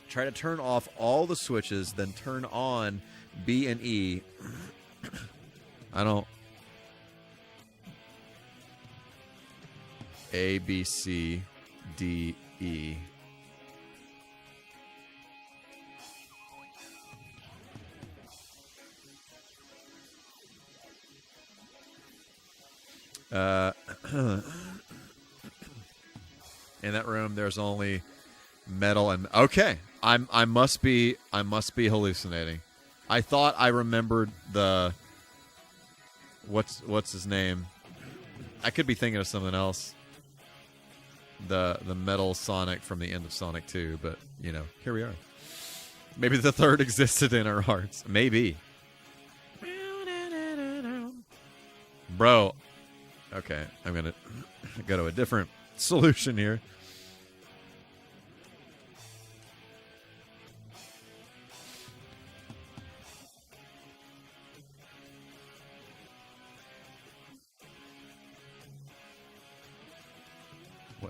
Try to turn off all the switches, then turn on B and E. I don't... A, B, C, D, E. In that room, there's only metal and... Okay, I must be hallucinating. I thought I remembered the... What's his name? I could be thinking of something else. The metal Sonic from the end of Sonic 2, but, you know, here we are. Maybe the third existed in our hearts. Maybe. Bro. Okay, I'm going to go to a different solution here.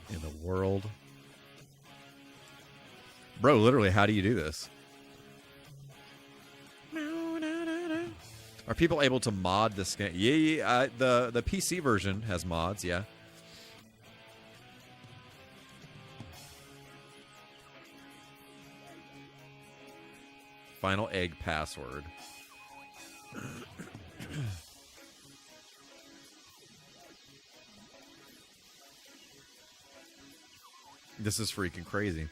in the world? Bro, literally, how do you do this? Are people able to mod this game? Yeah. The PC version has mods, yeah. Final egg password. This is freaking crazy.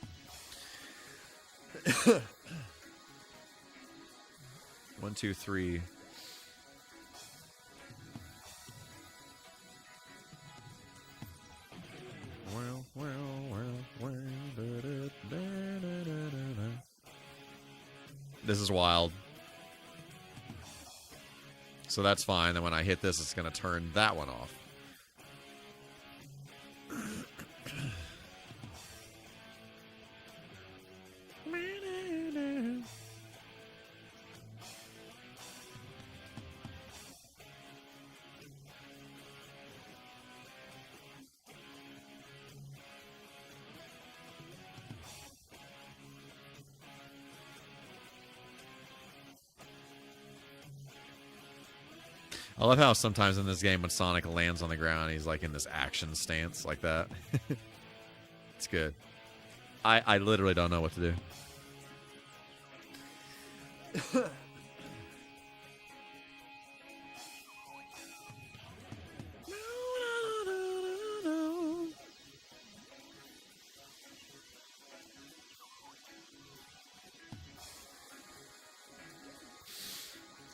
1, 2, 3. This is wild. So that's fine. Then when I hit this, it's going to turn that one off. I love how sometimes in this game when Sonic lands on the ground, he's like in this action stance like that. It's good. I literally don't know what to do.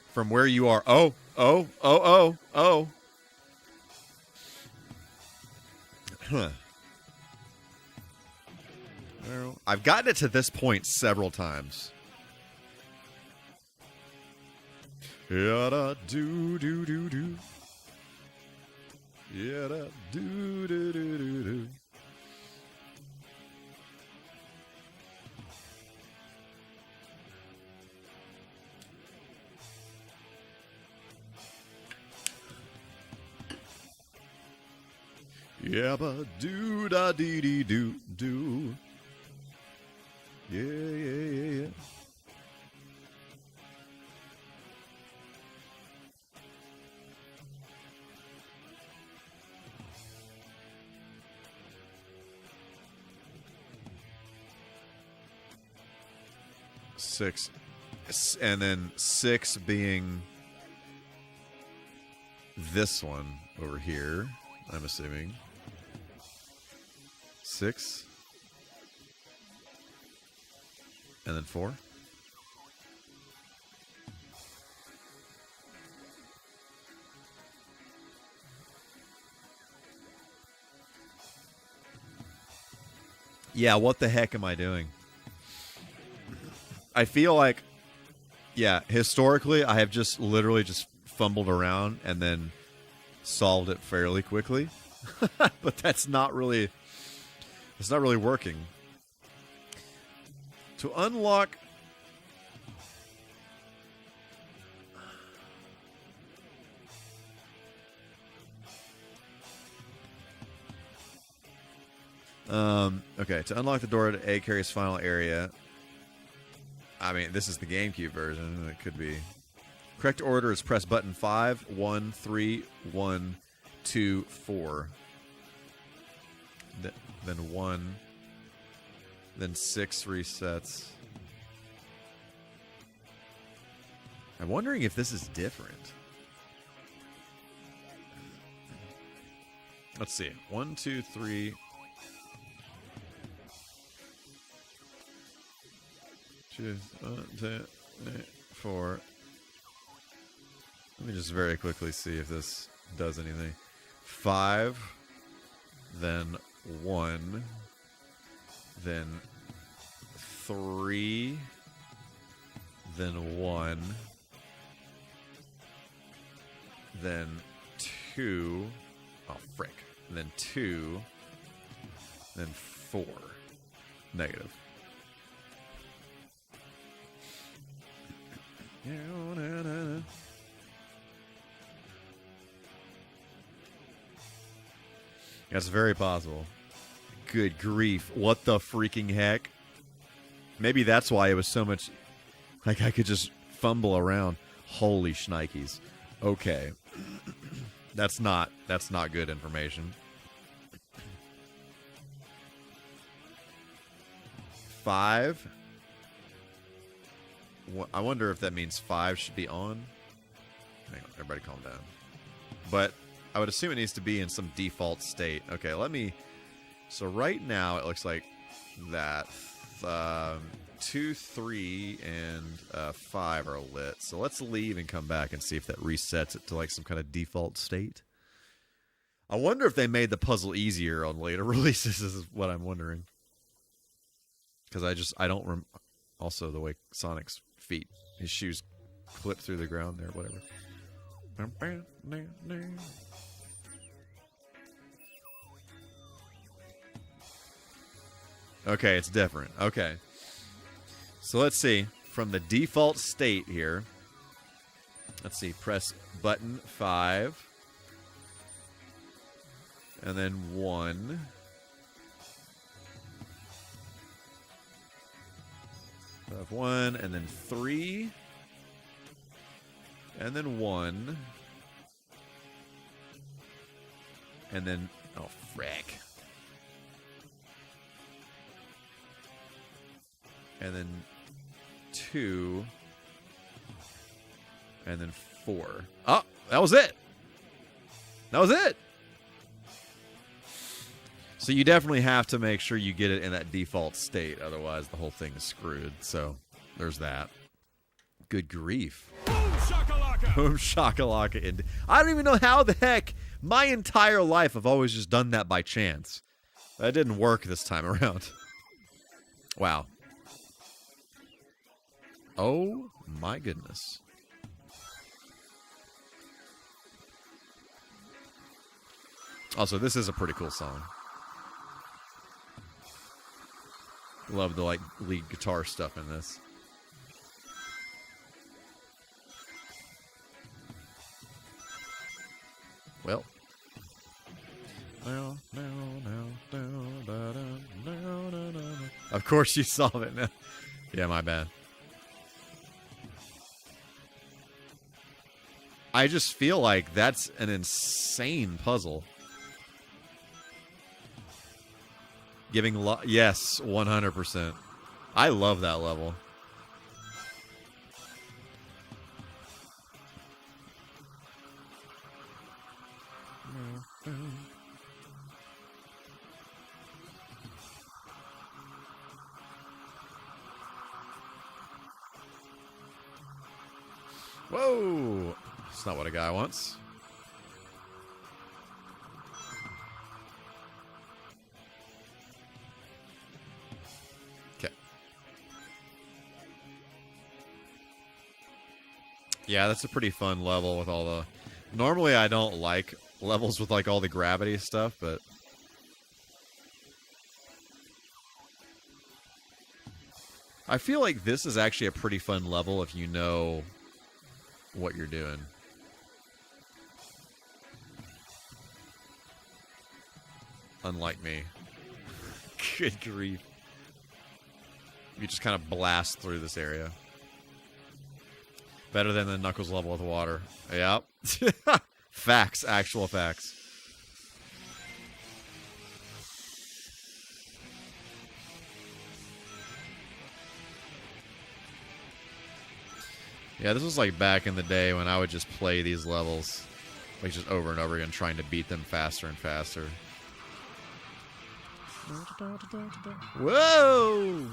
From where you are. Oh. Huh. Well, I've gotten it to this point several times. Yada do do do do. Yada do do do do do. Yeah, but do da dee dee do do. Yeah. 6. And then 6 being this one over here, I'm assuming. 6. And then 4. Yeah, what the heck am I doing? I feel like, yeah, historically, I have just literally just fumbled around and then solved it fairly quickly. But that's not really, it's not really working. To unlock... Okay, to unlock the door to A carries final area. I mean, this is the GameCube version. It could be. Correct order is press button 5, 1, 3, 1, 2, 4. Then 1. Then 6 resets. I'm wondering if this is different. Let's see. 1, 2, 3... 2, 3, 4. Let me just very quickly see if this does anything. 5, then 1, then 3, then 1, then 2. Oh, frick. Then 2, then 4. Negative. That's very possible. Good grief. What the freaking heck? Maybe that's why it was so much... Like, I could just fumble around. Holy shnikes. Okay. That's not good information. 5. I wonder if that means 5 should be on. Hang on, everybody calm down. But I would assume it needs to be in some default state. Okay, let me... So right now it looks like that 2, 3, and 5 are lit. So let's leave and come back and see if that resets it to like some kind of default state. I wonder if they made the puzzle easier on later releases is what I'm wondering. Because I don't also the way Sonic's feet, his shoes clip through the ground there, whatever. Okay, it's different. Okay. So let's see. From the default state here. Let's see. Press button 5. And then 1. Press 1. And then 3. And then 1. And then... Oh, frick. And then 2, and then 4. Oh, that was it. That was it. So you definitely have to make sure you get it in that default state. Otherwise, the whole thing is screwed. So there's that. Good grief. Boom shakalaka. Boom shakalaka. I don't even know how the heck my entire life I've always just done that by chance. That didn't work this time around. Wow. Oh my goodness. Also, this is a pretty cool song. Love the like lead guitar stuff in this. Well. Of course you solve it now. Yeah, my bad. I just feel like that's an insane puzzle. Giving yes, 100%. I love that level. Whoa! That's not what a guy wants. Okay. Yeah, that's a pretty fun level with all the... Normally I don't like levels with like all the gravity stuff, but... I feel like this is actually a pretty fun level if you know what you're doing. Unlike me. Good grief. You just kind of blast through this area. Better than the Knuckles level with water. Yep. Facts. Actual facts. Yeah, this was like back in the day when I would just play these levels. Like just over and over again, trying to beat them faster and faster. Whoa!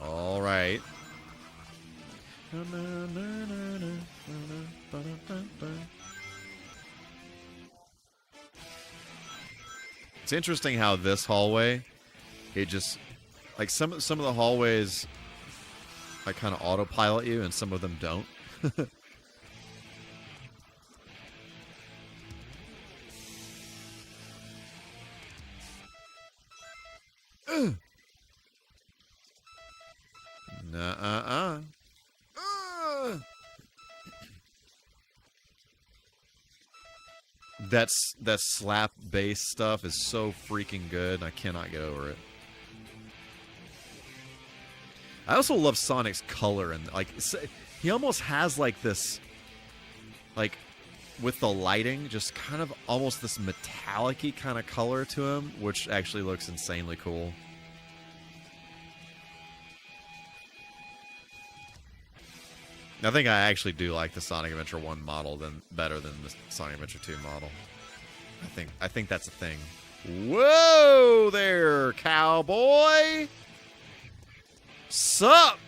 All right. It's interesting how this hallway, it just like some of the hallways like kind of autopilot you and some of them don't. Uh. That slap bass stuff is so freaking good. I cannot get over it. I also love Sonic's color, and like he almost has like this, like with the lighting, just kind of almost this metallic-y kind of color to him, which actually looks insanely cool. I think I actually do like the Sonic Adventure 1 model better than the Sonic Adventure 2 model. I think that's a thing. Whoa there, cowboy! Sup?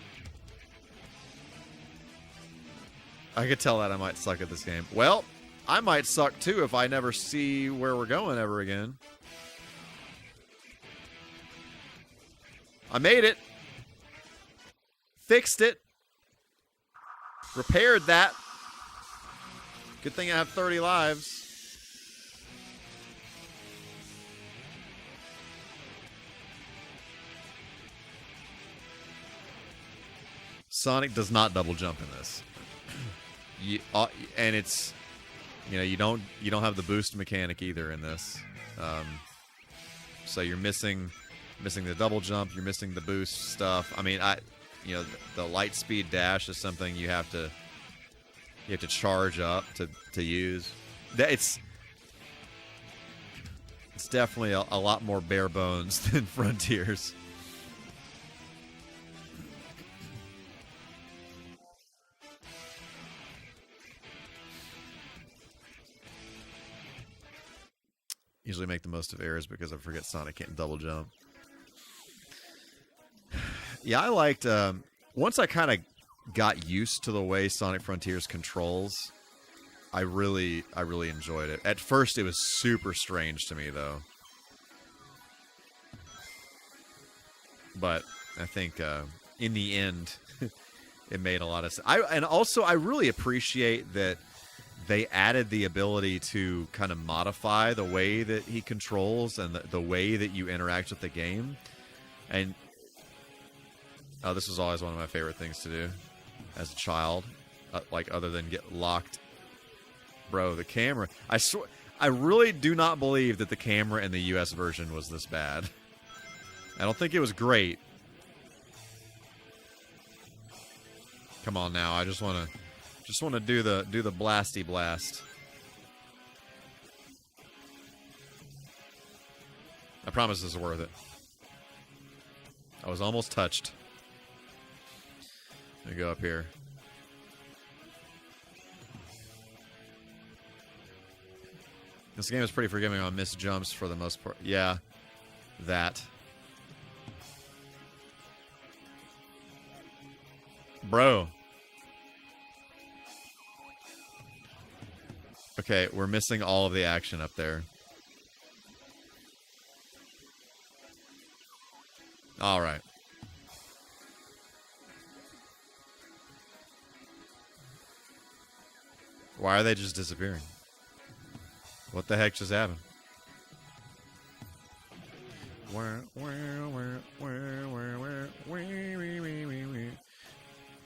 I could tell that I might suck at this game. Well, I might suck too if I never see where we're going ever again. I made it. Fixed it. Repaired that. Good thing I have 30 lives. Sonic does not double jump in this. And it's, you know, you don't have the boost mechanic either in this. So you're missing the double jump. You're missing the boost stuff. I mean, you know, the light speed dash is something you have to charge up to use. It's definitely a lot more bare bones than Frontiers. Usually make the most of errors because I forget Sonic can't double jump. Yeah, I liked... once I kind of got used to the way Sonic Frontiers controls, I really enjoyed it. At first, it was super strange to me, though. But I think in the end, it made a lot of sense. And also, I really appreciate that they added the ability to kind of modify the way that he controls and the way that you interact with the game. And this was always one of my favorite things to do as a child, like other than get locked. Bro, the camera. I really do not believe that the camera in the US version was this bad. I don't think it was great. Come on now, I just want to do the blasty blast. I promise this is worth it. I was almost touched. Let me go up here. This game is pretty forgiving on missed jumps for the most part. Yeah, that. Bro. Okay, we're missing all of the action up there. All right. Why are they just disappearing? What the heck just happened?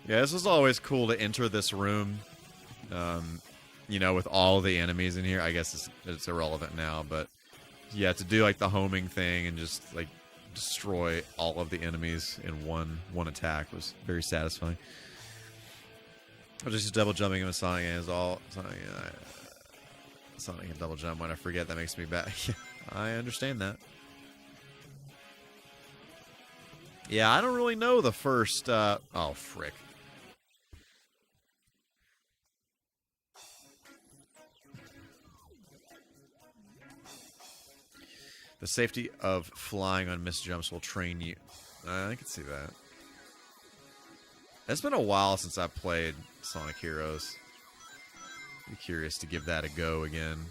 Yeah, this was always cool to enter this room, you know, with all the enemies in here. I guess it's irrelevant now, but yeah, to do like the homing thing and just like destroy all of the enemies in one attack was very satisfying. I just double jumping with Sonic is all Sonic and double jump when I forget. That makes me bad. I understand that. Yeah, I don't really know the first. Oh frick. The safety of flying on missed jumps will train you. I can see that. It's been a while since I played Sonic Heroes. Be curious to give that a go again.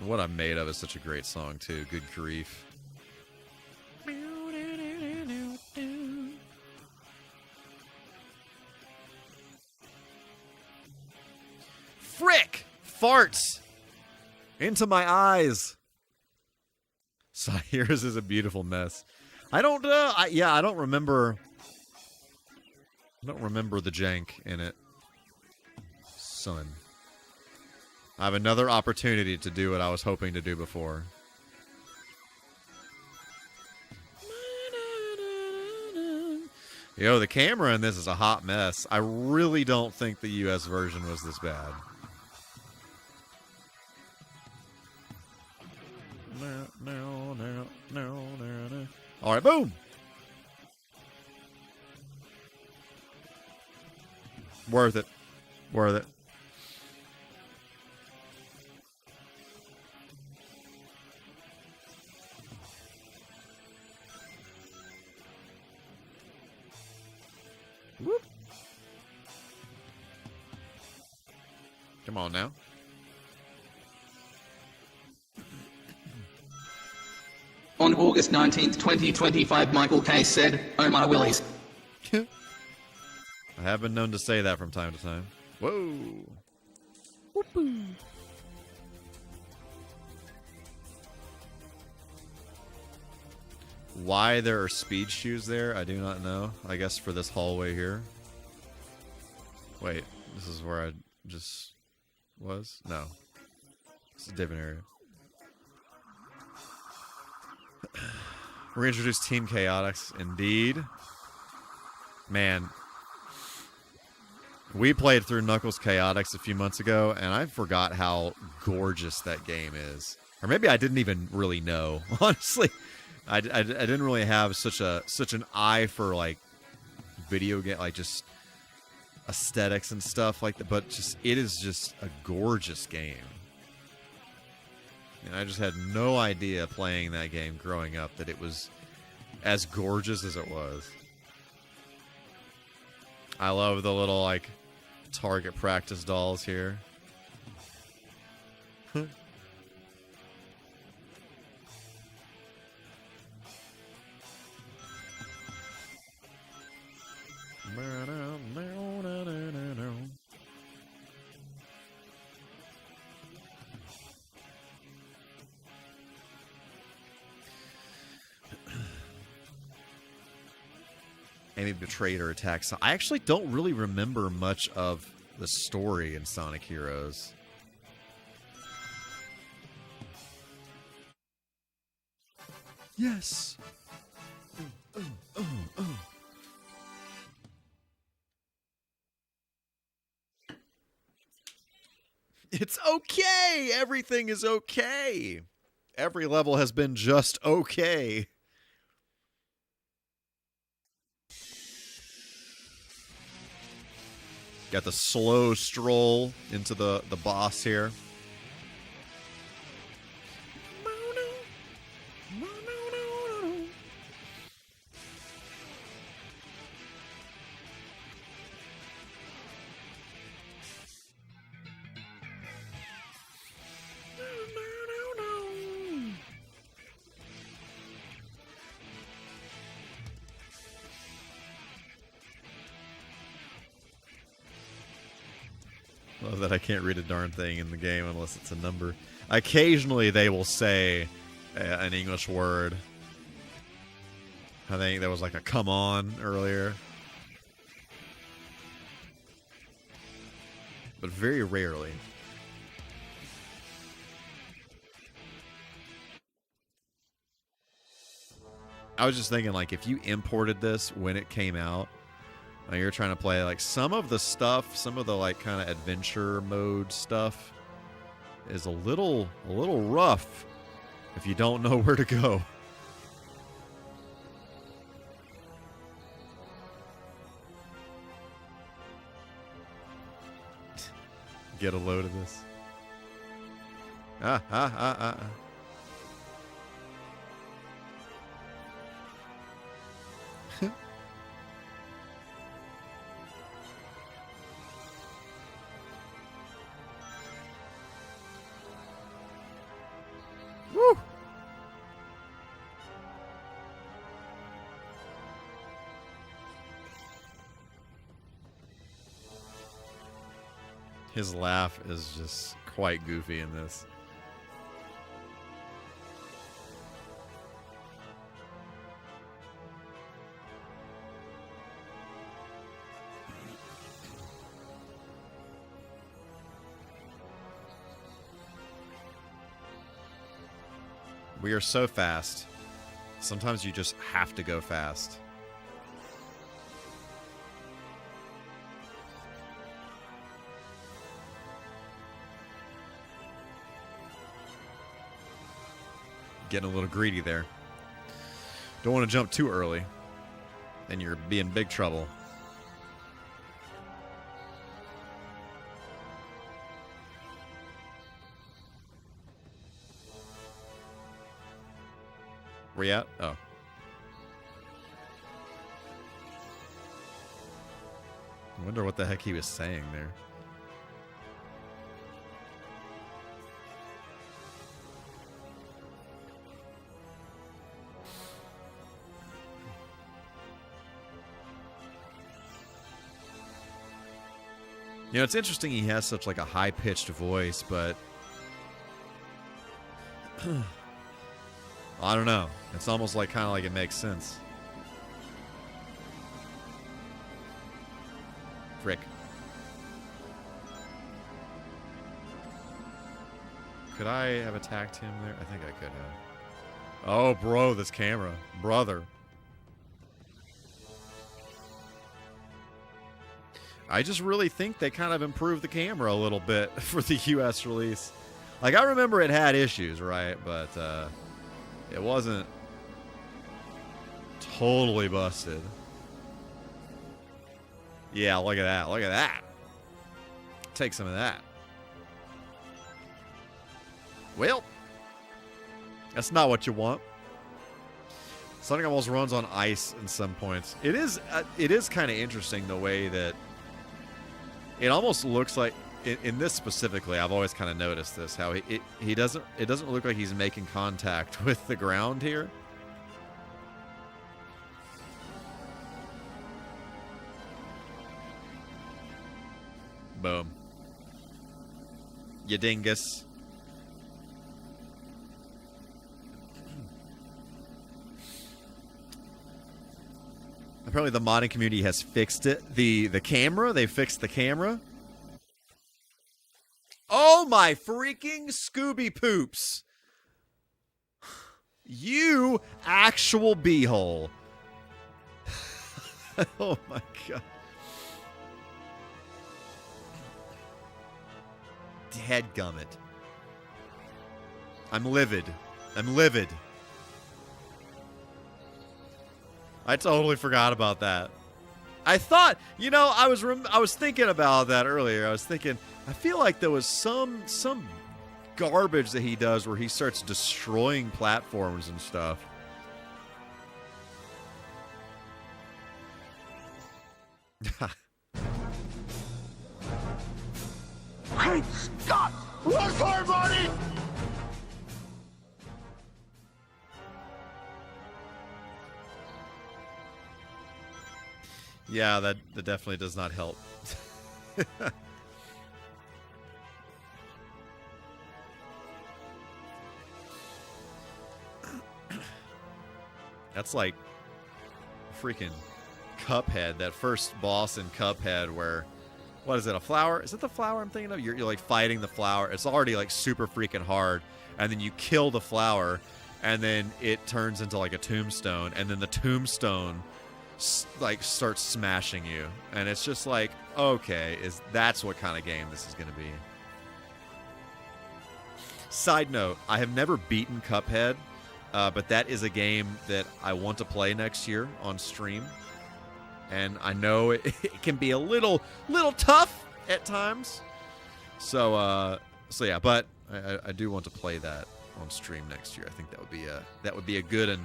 What I'm Made Of is such a great song too. Good grief. Frick! Farts! Into my eyes! Cyrus is a beautiful mess. I don't remember... I don't remember the jank in it. Son. I have another opportunity to do what I was hoping to do before. Yo, the camera in this is a hot mess. I really don't think the US version was this bad. No. Alright, boom! Worth it. Worth it. Whoop. Come on now. On August 19th, 2025, Michael K. said, "Oh my willies." I have been known to say that from time to time. Whoa. Whoop-oo. Why there are speed shoes there, I do not know. I guess for this hallway here. Wait, this is where I just was? No. It's a different area. Reintroduced Team Chaotix, indeed. Man. We played through Knuckles Chaotix a few months ago, and I forgot how gorgeous that game is. Or maybe I didn't even really know. Honestly, I didn't really have such an eye for like video game, like just aesthetics and stuff like that. But just it is just a gorgeous game, and I just had no idea playing that game growing up that it was as gorgeous as it was. I love the little like Target practice dolls here. Amy betrayed or attacked. So I actually don't really remember much of the story in Sonic Heroes. Yes. It's okay. Everything is okay. Every level has been just okay. Got the slow stroll into the boss here. Love that I can't read a darn thing in the game unless it's a number. Occasionally they will say an English word. I think there was like a "come on" earlier. But very rarely. I was just thinking, like, if you imported this when it came out, and you're trying to play, like, some of the stuff, some of the, like, kind of adventure mode stuff is a little rough if you don't know where to go. Get a load of this. Woo! His laugh is just quite goofy in this. We are so fast. Sometimes you just have to go fast. Getting a little greedy there. Don't want to jump too early. Then you're be in big trouble. Where you at? Oh. I wonder what the heck he was saying there. You know, it's interesting he has such like a high-pitched voice, but I don't know. It's almost like kind of like it makes sense. Frick. Could I have attacked him there? I think I could have. Oh, bro, this camera. Brother. I just really think they kind of improved the camera a little bit for the US release. Like, I remember it had issues, right? But it wasn't totally busted. Yeah, look at that. Look at that. Take some of that. Well, that's not what you want. Sonic almost runs on ice in some points. It is kind of interesting the way that it almost looks like in this specifically. I've always kind of noticed this, how it doesn't look like he's making contact with the ground here. Boom. You dingus. Apparently the modding community has fixed it. The camera, they fixed the camera. Oh my freaking Scooby poops. You actual beehole. Oh my god. Headgummit. I'm livid. I'm livid. I totally forgot about that. I thought, you know, I was thinking about that earlier. I was thinking, I feel like there was some garbage that he does where he starts destroying platforms and stuff. Great Scott! Run for it, Marty! Yeah, that definitely does not help. That's like freaking Cuphead, that first boss in Cuphead where, what is it, a flower? Is it the flower I'm thinking of? You're like fighting the flower. It's already like super freaking hard. And then you kill the flower and then it turns into like a tombstone. And then the tombstone like starts smashing you, and it's just like, okay, that's what kind of game this is going to be. Side note, I have never beaten Cuphead, but that is a game that I want to play next year on stream, and I know it can be a little tough at times. So yeah, but I do want to play that on stream next year. I think that would be a good and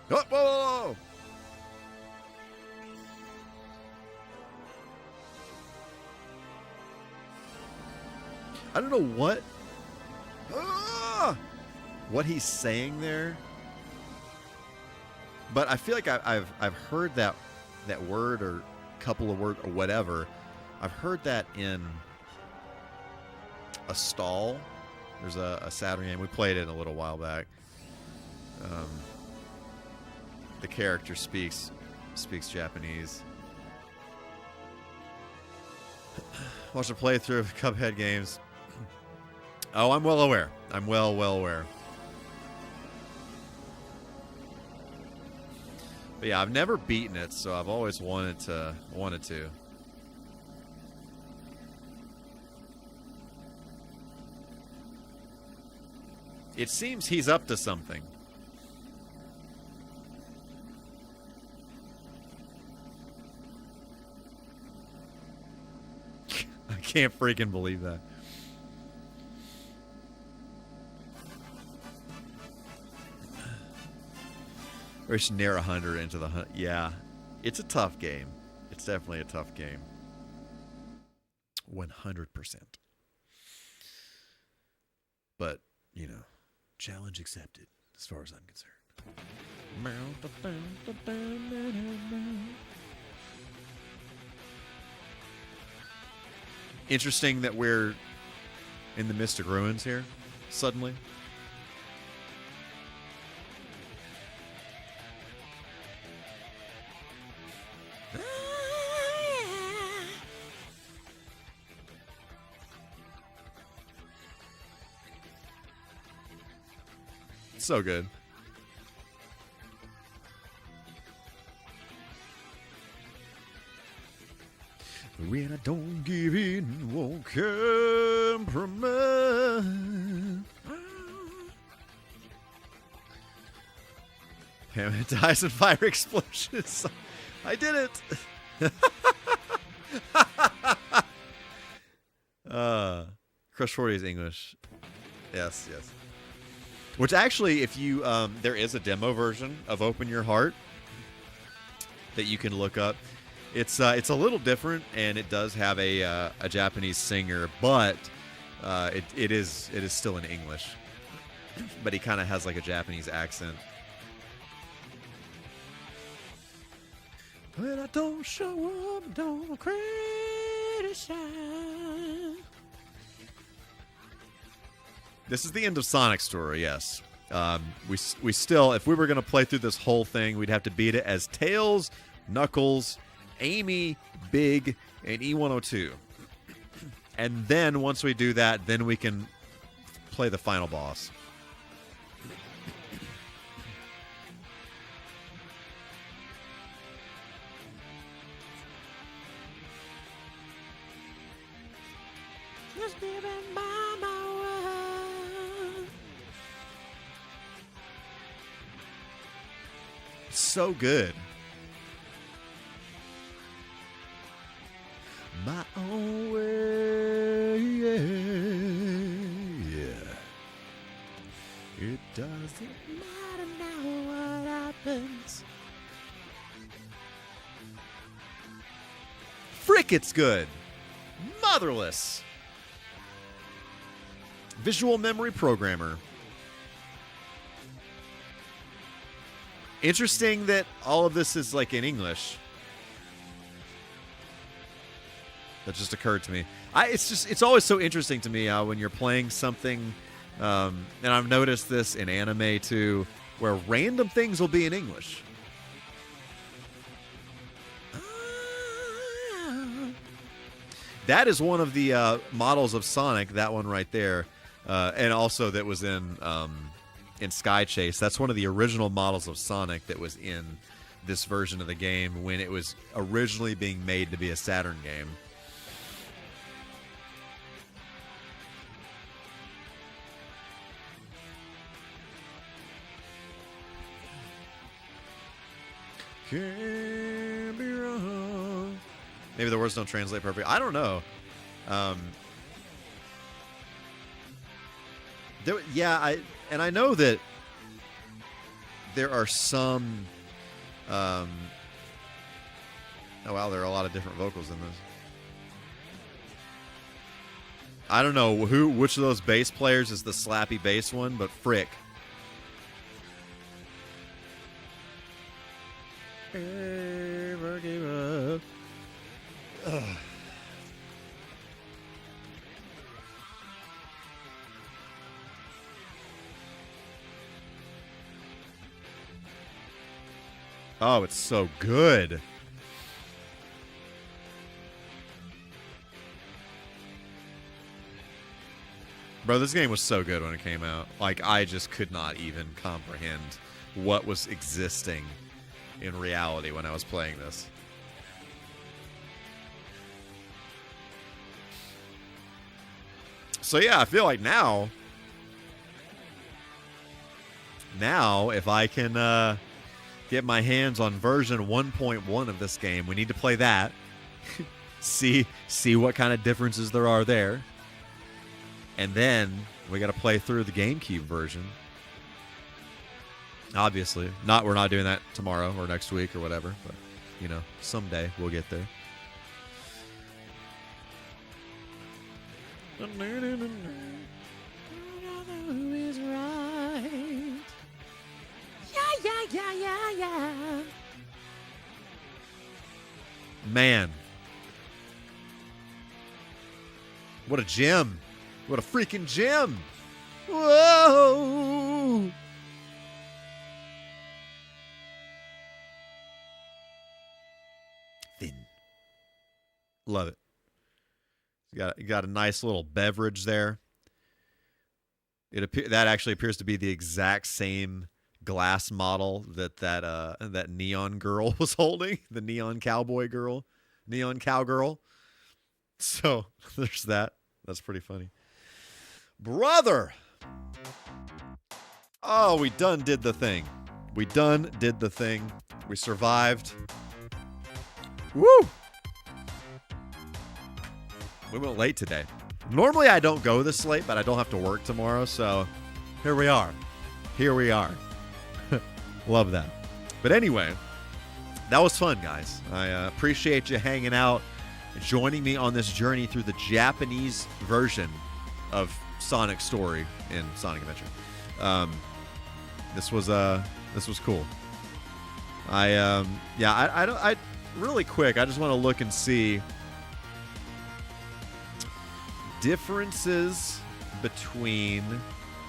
oh, whoa, whoa, whoa. I don't know what he's saying there, but I feel like I've heard that word or couple of words or whatever. I've heard that in a stall. There's a Saturn game. We played it a little while back. The character speaks Japanese. Watch a playthrough of Cuphead games. Oh, I'm well aware. I'm well aware. But yeah, I've never beaten it, so I've always wanted to. It seems he's up to something. I can't freaking believe that. Reach near 100 into the hunt. Yeah, it's a tough game. It's definitely a tough game. 100%. But, you know, challenge accepted as far as I'm concerned. Interesting that we're in the Mystic Ruins here, suddenly. So good. When I don't give in, won't compromise. Pam dies in fire explosions. I did it. Crush 40 is English. Yes. Which actually, if you, there is a demo version of Open Your Heart that you can look up. It's a little different, and it does have a Japanese singer, but it is still in English. But he kind of has like a Japanese accent. When I don't show up, don't criticize. This is the end of Sonic's story, yes. We still, if we were going to play through this whole thing, we'd have to beat it as Tails, Knuckles, Amy, Big, and E102. And then once we do that, then we can play the final boss. So good. My own way, yeah. It doesn't matter now what happens. Frick, it's good. Motherless. Visual memory programmer. Interesting that all of this is like in English. That just occurred to me. It's always so interesting to me when you're playing something, and I've noticed this in anime too, where random things will be in English. That is one of the models of Sonic, that one right there, and also that was in Sky Chase. That's one of the original models of Sonic that was in this version of the game when it was originally being made to be a Saturn game. Can't be wrong. Maybe the words don't translate perfectly. I don't know. I know that there are some. Oh wow, there are a lot of different vocals in this. I don't know which of those bass players is the slappy bass one, but frick. Never give up. Ugh. Oh, it's so good. Bro, this game was so good when it came out. Like, I just could not even comprehend what was existing in reality when I was playing this. So yeah, I feel like now if I can get my hands on version 1.1 of this game, we need to play that. see what kind of differences there are there. And then we got to play through the GameCube version. Obviously, we're not doing that tomorrow or next week or whatever, but you know, someday we'll get there. Who is right? Yeah. Man. What a gem. What a freaking gem. Whoa. Thin. Love it. You got a nice little beverage there. That actually appears to be the exact same glass model that neon girl was holding, the neon cowboy girl, neon cowgirl. So there's that. That's pretty funny. Brother. Oh, we done did the thing. We survived. Woo! We went late today. Normally I don't go this late, but I don't have to work tomorrow, so here we are. Love that. But anyway, that was fun, guys. I appreciate you hanging out, joining me on this journey through the Japanese version of Sonic's story in Sonic Adventure. This was cool. I really quick, I just want to look and see differences between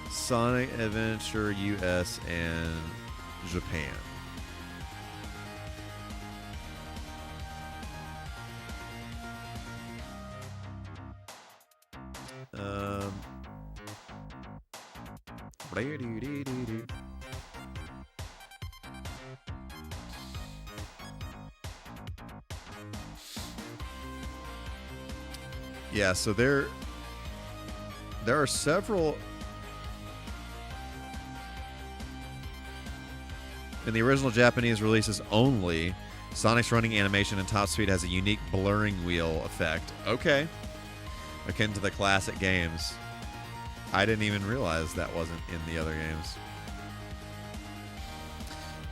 Sonic Adventure US and Japan. Yeah, so there are several. In the original Japanese releases only, Sonic's running animation and top speed has a unique blurring wheel effect. Okay. Akin to the classic games. I didn't even realize that wasn't in the other games.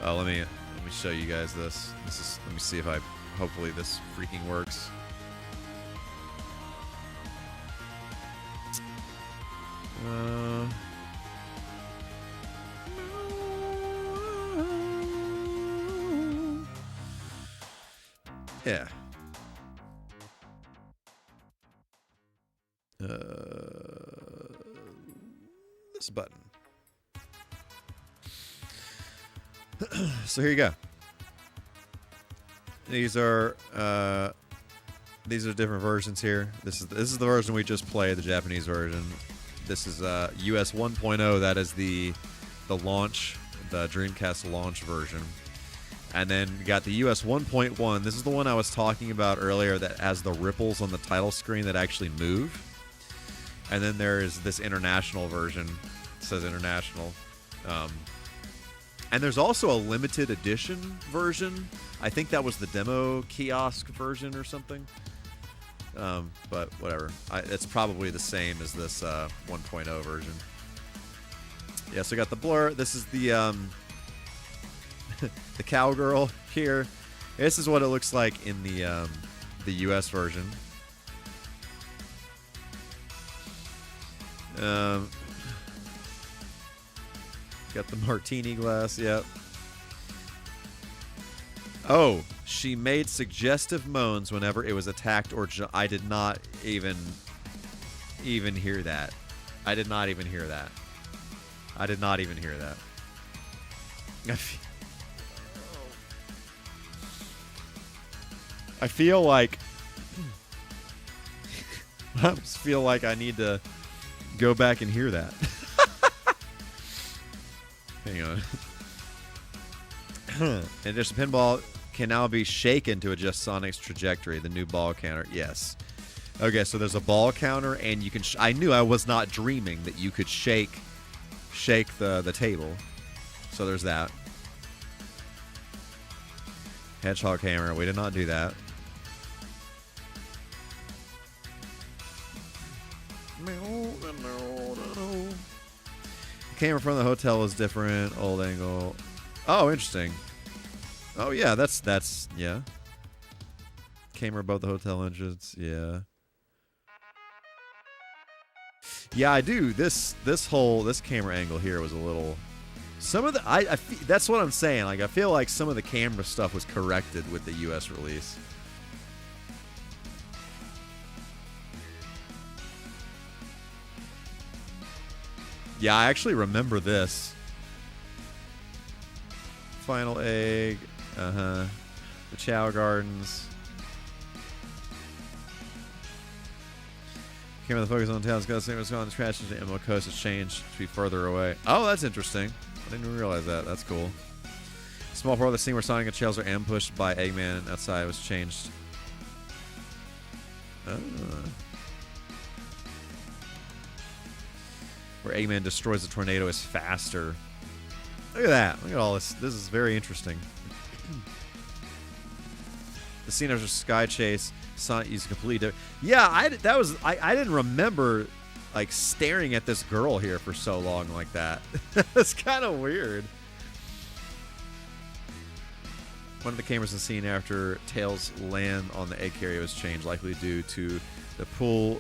Oh, let me show you guys this. Let me see if hopefully this freaking works. Yeah. This button. So here you go. These are different versions here. This is the version we just played, the Japanese version. This is US 1.0. That is the launch, the Dreamcast launch version. And then you got the US 1.1. This is the one I was talking about earlier that has the ripples on the title screen that actually move. And then there is this international version. It says international. And there's also a limited edition version. I think that was the demo kiosk version or something. But whatever. It's probably the same as this 1.0 version. Yeah, so we got the blur. This is the the cowgirl here. This is what it looks like in the US version. Got the martini glass. Yep. Oh, she made suggestive moans whenever it was attacked or I did not even hear that. I did not even hear that. I did not even hear that. I feel like I just feel like I need to go back and hear that. Hang on. And just pinball can now be shaken to adjust Sonic's trajectory. The new ball counter. Yes. Okay, so there's a ball counter, and you can. I knew I was not dreaming that you could shake the table. So there's that. Hedgehog hammer. We did not do that. The camera from the hotel is different. Old angle. Oh, interesting. Oh yeah, that's yeah. Camera above the hotel entrance. Yeah. Yeah, I do. This camera angle here was a little. Some of the that's what I'm saying. Like I feel like some of the camera stuff was corrected with the U.S. release. Yeah, I actually remember this. Final egg. The Chow Gardens. Camera the focus on the town's ghost. It was on the trash and the Emerald Coast has changed to be further away. Oh, that's interesting. I didn't even realize that. That's cool. Small part of the scene where Sonic and Tails are ambushed by Eggman outside was changed. Where Eggman destroys the tornado is faster. Look at that. Look at all this. This is very interesting. The scene after Sky Chase, Sonic used completely different. Yeah, I didn't remember like staring at this girl here for so long like that. That's kind of weird. One of the cameras in the scene after Tails land on the egg carrier was changed, likely due to the pool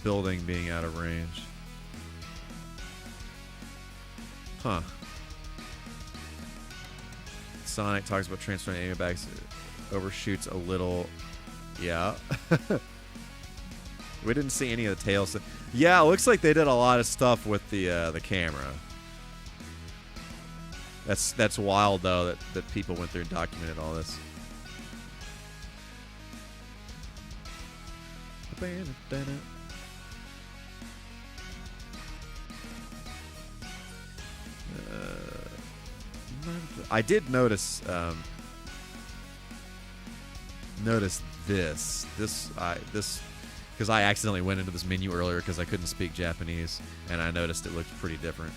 building being out of range. Huh. Sonic talks about transferring aiming back, overshoots a little. Yeah. We didn't see any of the Tails. Yeah, it looks like they did a lot of stuff with the camera. That's wild though that people went through and documented all this. I did notice this because I accidentally went into this menu earlier because I couldn't speak Japanese, and I noticed it looked pretty different.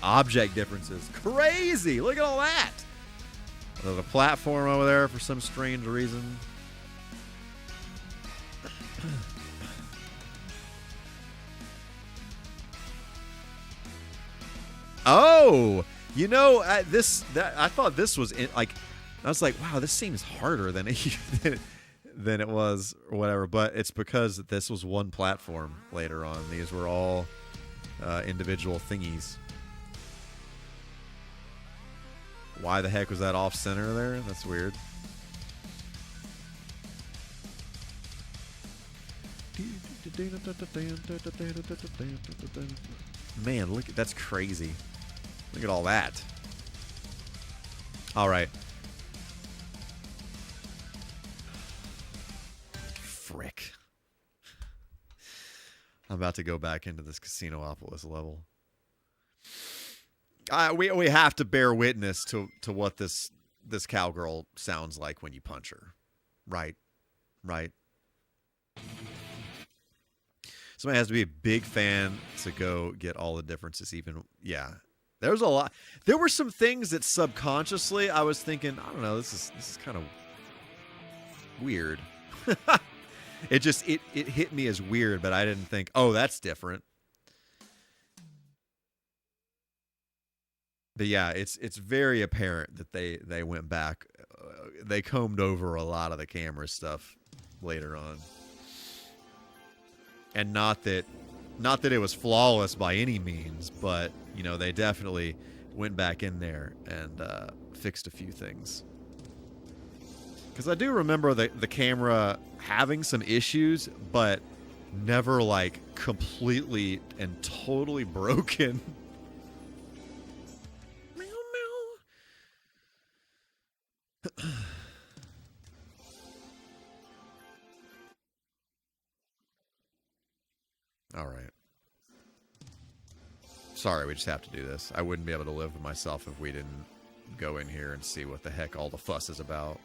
Object differences, crazy! Look at all that. There's a platform over there for some strange reason. Oh, you know, I thought this was I was like, wow, this seems harder than it was or whatever. But it's because this was one platform later on. These were all individual thingies. Why the heck was that off center there? That's weird. Man, look, that's crazy. Look at all that. All right. Frick. I'm about to go back into this Casinopolis level. We have to bear witness to what this cowgirl sounds like when you punch her. Right. Somebody has to be a big fan to go get all the differences even. Yeah. There's a lot. There were some things that subconsciously I was thinking, I don't know, this is kind of weird. It hit me as weird, but I didn't think, oh, that's different. But yeah, it's very apparent that they went back. They combed over a lot of the camera stuff later on. and not that it was flawless by any means, but you know, they definitely went back in there and fixed a few things. Because I do remember the camera having some issues, but never like completely and totally broken. Meow, meow. All right. Sorry, we just have to do this. I wouldn't be able to live with myself if we didn't go in here and see what the heck all the fuss is about.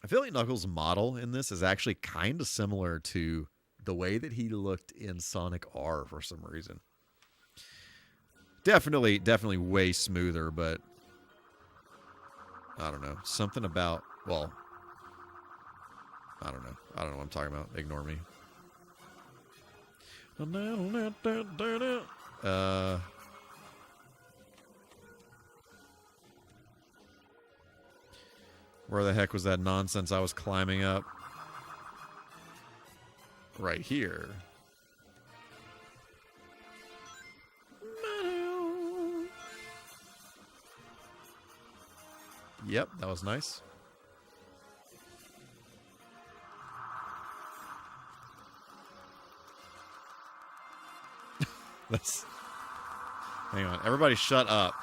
I feel like Knuckles' model in this is actually kind of similar to the way that he looked in Sonic R for some reason. Definitely way smoother, but I don't know. Something about, well, I don't know. I don't know what I'm talking about. Ignore me. Where the heck was that nonsense I was climbing up? Right here. Yep, that was nice. Let's hang on. Everybody shut up.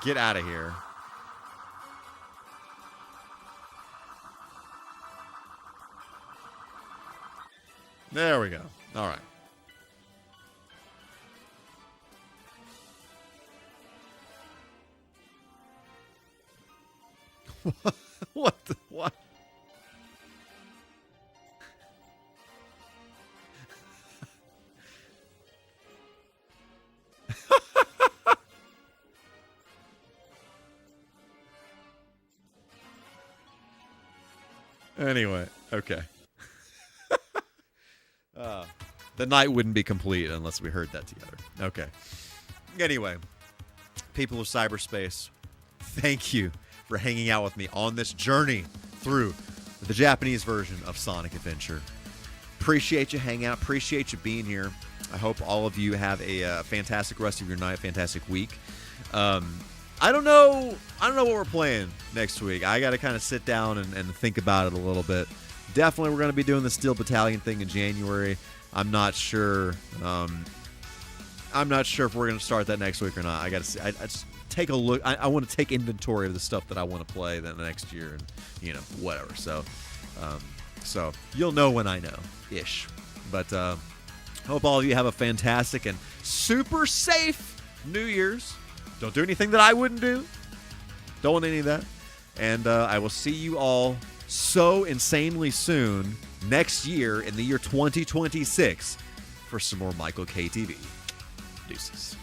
Get out of here. There we go. All right. What the what? Anyway, okay. The night wouldn't be complete unless we heard that together. Okay. Anyway, people of cyberspace, thank you for hanging out with me on this journey through the Japanese version of Sonic Adventure. Appreciate you hanging out. Appreciate you being here. I hope all of you have a fantastic rest of your night, fantastic week. I don't know what we're playing next week. I got to kind of sit down and think about it a little bit. Definitely, we're going to be doing the Steel Battalion thing in January. I'm not sure. I'm not sure if we're going to start that next week or not. I got to see. I just take a look. I want to take inventory of the stuff that I want to play the next year, and whatever. So you'll know when I know, ish. But hope all of you have a fantastic and super safe New Year's. Don't do anything that I wouldn't do. Don't want any of that. And I will see you all so insanely soon next year in the year 2026 for some more MKTV. Deuces.